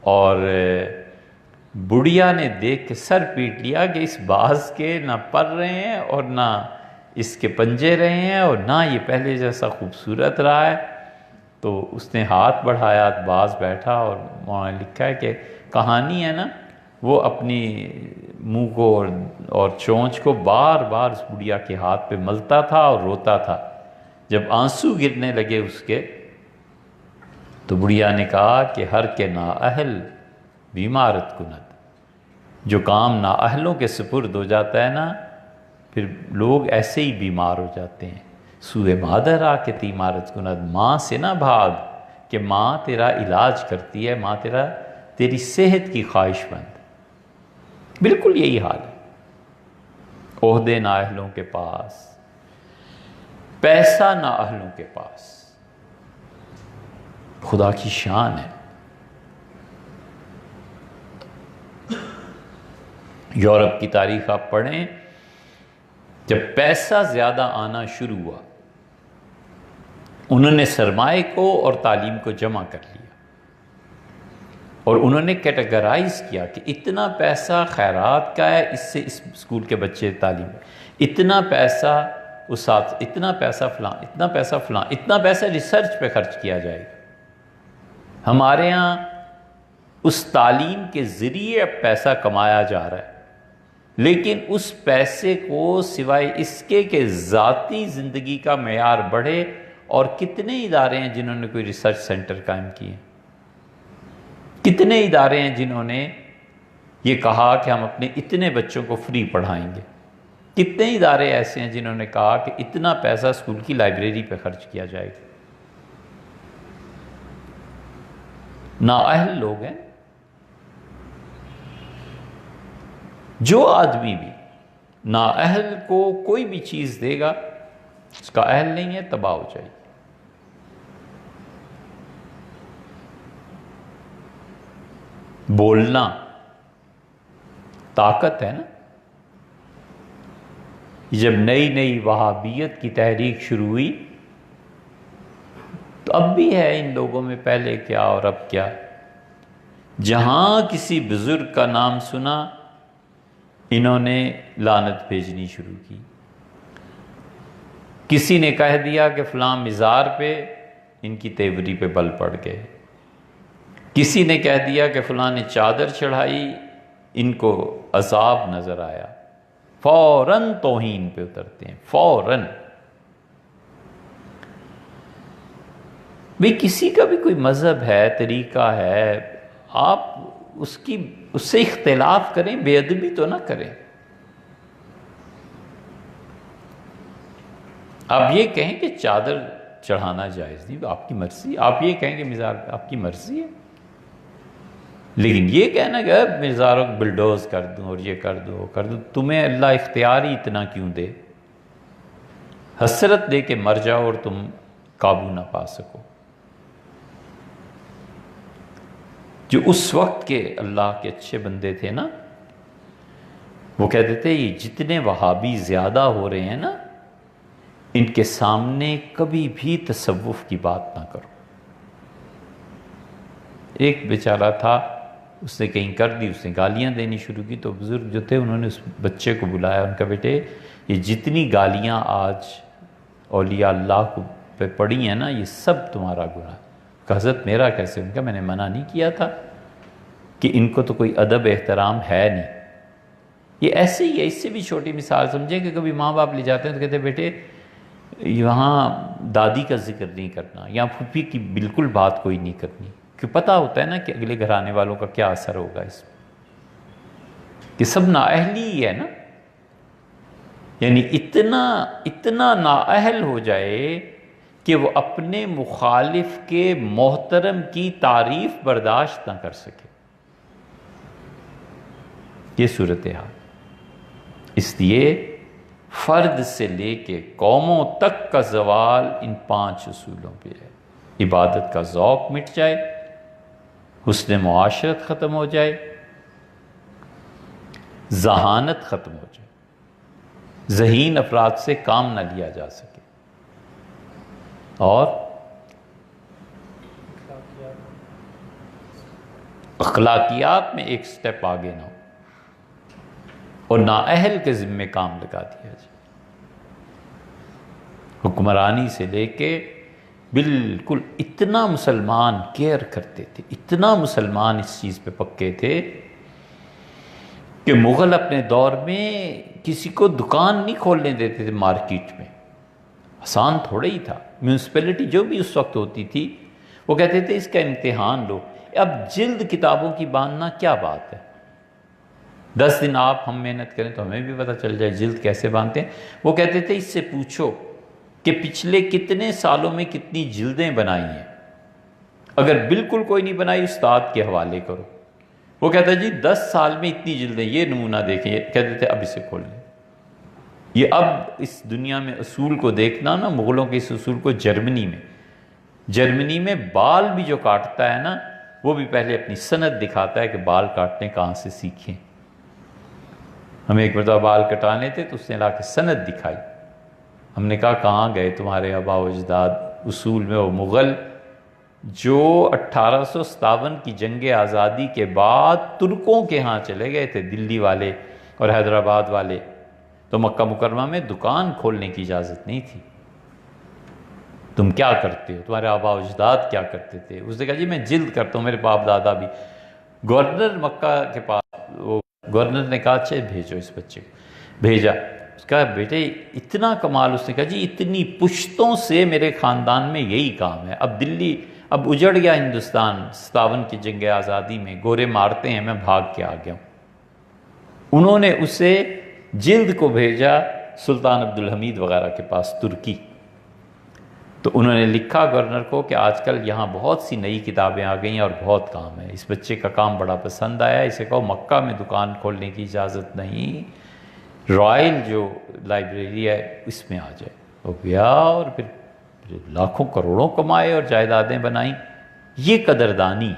اور بڑھیا نے دیکھ کے سر پیٹ لیا کہ اس باز کے نہ پر رہے ہیں اور نہ اس کے پنجے رہے ہیں اور نہ یہ پہلے جیسا خوبصورت رہا ہے۔ تو اس نے ہاتھ بڑھایا، باز بیٹھا، اور وہاں لکھا ہے کہ کہانی ہے نا، وہ اپنی منہ کو اور چونچ کو بار بار اس بڑھیا کے ہاتھ پہ ملتا تھا اور روتا تھا۔ جب آنسو گرنے لگے اس کے، تو بڑھیا نے کہا کہ ہر کے نااہل بیمارت کند، جو کام نااہلوں کے سپرد ہو جاتا ہے نا، پھر لوگ ایسے ہی بیمار ہو جاتے ہیں۔ سوئے مادر آ کے تیمارت کند، ماں سے نہ بھاگ کہ ماں تیرا علاج کرتی ہے، ماں تیری صحت کی خواہش مند۔ بالکل یہی حال ہے، عہدے نااہلوں کے پاس، پیسہ نااہلوں کے پاس۔ خدا کی شان ہے۔ یورپ کی تاریخ آپ پڑھیں، جب پیسہ زیادہ آنا شروع ہوا، انہوں نے سرمائے کو اور تعلیم کو جمع کر لیا، اور انہوں نے کیٹیگرائز کیا کہ اتنا پیسہ خیرات کا ہے، اس سے اس اسکول کے بچے تعلیم، اتنا پیسہ اساتذہ، اتنا پیسہ فلاں، اتنا پیسہ فلاں، اتنا پیسہ ریسرچ پہ خرچ کیا جائے گا۔ ہمارے ہاں اس تعلیم کے ذریعے اب پیسہ کمایا جا رہا ہے، لیکن اس پیسے کو سوائے اس کے کہ ذاتی زندگی کا معیار بڑھے، اور کتنے ادارے ہیں جنہوں نے کوئی ریسرچ سینٹر قائم کیے، کتنے ادارے ہیں جنہوں نے یہ کہا کہ ہم اپنے اتنے بچوں کو فری پڑھائیں گے، کتنے ادارے ایسے ہیں جنہوں نے کہا کہ اتنا پیسہ اسکول کی لائبریری پہ خرچ کیا جائے گا۔ نااہل لوگ ہیں۔ جو آدمی بھی نااہل کو کوئی بھی چیز دے گا، اس کا اہل نہیں ہے، تباہ ہو جائے گی۔ بولنا طاقت ہے نا۔ جب نئی نئی وہابیت کی تحریک شروع ہوئی، تو اب بھی ہے ان لوگوں میں، پہلے کیا اور اب کیا، جہاں کسی بزرگ کا نام سنا انہوں نے لعنت بھیجنی شروع کی۔ کسی نے کہہ دیا کہ فلاں مزار پہ ان کی تیوری پہ بل پڑ گئے، کسی نے کہہ دیا کہ فلاں نے چادر چڑھائی، ان کو عذاب نظر آیا، فوراً توہین پہ اترتے ہیں، فوراً۔ بھئی کسی کا بھی کوئی مذہب ہے، طریقہ ہے، آپ اس سے اختلاف کریں، بے ادبی تو نہ کریں۔ آپ یہ کہیں کہ چادر چڑھانا جائز نہیں، آپ کی مرضی، آپ یہ کہیں کہ مزار آپ کی مرضی ہے، لیکن یہ کہنا کہ اب مزاروں کو بلڈوز کر دوں اور یہ کر دوں کر دوں، تمہیں اللہ اختیار ہی اتنا کیوں دے؟ حسرت دے کے مر جاؤ اور تم قابو نہ پا سکو۔ جو اس وقت کے اللہ کے اچھے بندے تھے نا، وہ کہتے تھے یہ جتنے وہابی زیادہ ہو رہے ہیں نا، ان کے سامنے کبھی بھی تصوف کی بات نہ کرو۔ ایک بیچارہ تھا، اس نے کہیں کر دی، اس نے گالیاں دینی شروع کی، تو بزرگ جو تھے انہوں نے اس بچے کو بلایا، ان کا بیٹے یہ جتنی گالیاں آج اولیاء اللہ کو پہ پڑی ہیں نا، یہ سب تمہارا گناہ ہے۔ کہ حضرت میرا کیسے؟ ان کا میں نے منع نہیں کیا تھا کہ ان کو تو کوئی ادب احترام ہے نہیں۔ یہ ایسے ہی ہے، اس سے بھی چھوٹی مثال سمجھیں کہ کبھی ماں باپ لے جاتے ہیں تو کہتے ہیں بیٹے یہاں دادی کا ذکر نہیں کرنا، یا پھوپھی کی بالکل بات کوئی نہیں کرنی، کہ پتہ ہوتا ہے نا کہ اگلے گھر آنے والوں کا کیا اثر ہوگا اس میں، کہ سب نااہلی ہی ہے نا، یعنی اتنا نااہل ہو جائے کہ وہ اپنے مخالف کے محترم کی تعریف برداشت نہ کر سکے۔ یہ صورتحال، اس لیے فرد سے لے کے قوموں تک کا زوال ان 5 اصولوں پہ ہے۔ عبادت کا ذوق مٹ جائے، حسن معاشرت ختم ہو جائے، ذہانت ختم ہو جائے، ذہین افراد سے کام نہ لیا جا سکے، اور اخلاقیات میں ایک سٹیپ آگے نہ ہو، اور نااہل کے ذمے کام لگا دیا جائے۔ حکمرانی سے لے کے بالکل اتنا مسلمان کیئر کرتے تھے، اتنا مسلمان اس چیز پہ پکے تھے کہ مغل اپنے دور میں کسی کو دکان نہیں کھولنے دیتے تھے مارکیٹ میں۔ آسان تھوڑا ہی تھا، میونسپلٹی جو بھی اس وقت ہوتی تھی وہ کہتے تھے اس کا امتحان لو۔ اب جلد کتابوں کی باندھنا کیا بات ہے، 10 دن آپ ہم محنت کریں تو ہمیں بھی پتہ چل جائے جلد کیسے باندھتے ہیں۔ وہ کہتے تھے اس سے پوچھو کہ پچھلے کتنے سالوں میں کتنی جلدیں بنائی ہیں، اگر بالکل کوئی نہیں بنائی استاد کے حوالے کرو۔ وہ کہتا جی 10 سال میں اتنی جلدیں، یہ نمونہ دیکھیں، کہتے تھے اب اسے کھول لیں۔ یہ اب اس دنیا میں اصول کو دیکھنا نا، مغلوں کے اس اصول کو جرمنی میں بال بھی جو کاٹتا ہے نا، وہ بھی پہلے اپنی سند دکھاتا ہے کہ بال کاٹنے کہاں سے سیکھیں۔ ہمیں ایک مرتبہ بال کٹانے تھے تو اس نے لا کے سند دکھائی، ہم نے کہا کہاں گئے تمہارے آباء و اجداد اصول میں؟ وہ مغل جو 1857 کی جنگ آزادی کے بعد ترکوں کے ہاں چلے گئے تھے، دلی والے اور حیدرآباد والے، تو مکہ مکرمہ میں دکان کھولنے کی اجازت نہیں تھی۔ تم کیا کرتے ہو؟ تمہارے آباء و اجداد کیا کرتے تھے؟ اس نے کہا جی میں جلد کرتا ہوں، میرے باپ دادا بھی۔ گورنر مکہ کے پاس، وہ گورنر نے کہا اچھا بھیجو اس بچے کو، بھیجا۔ اس کہا بیٹے اتنا کمال، اس نے کہا جی اتنی پشتوں سے میرے خاندان میں یہی کام ہے۔ اب دلی اب اجڑ گیا ہندوستان 57 کی جنگ آزادی میں، گورے مارتے ہیں، میں بھاگ کے آ گیا ہوں۔ انہوں نے اسے جلد کو بھیجا سلطان عبدالحمید وغیرہ کے پاس ترکی، تو انہوں نے لکھا گورنر کو کہ آج کل یہاں بہت سی نئی کتابیں آ گئی ہیں اور بہت کام ہے، اس بچے کا کام بڑا پسند آیا، اسے کہو مکہ میں دکان کھولنے کی اجازت نہیں، رائل جو لائبریری ہے اس میں آ جائے۔ وہ گیا اور پھر لاکھوں کروڑوں کمائے اور جائیدادیں بنائیں۔ یہ قدردانی،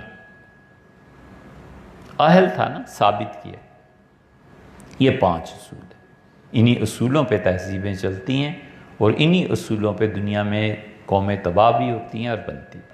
اہل تھا نا، ثابت کیا۔ یہ 5 اصول ہیں، انہی اصولوں پہ تہذیبیں چلتی ہیں، اور انہی اصولوں پہ دنیا میں قومیں تباہ بھی ہوتی ہیں اور بنتی ہیں۔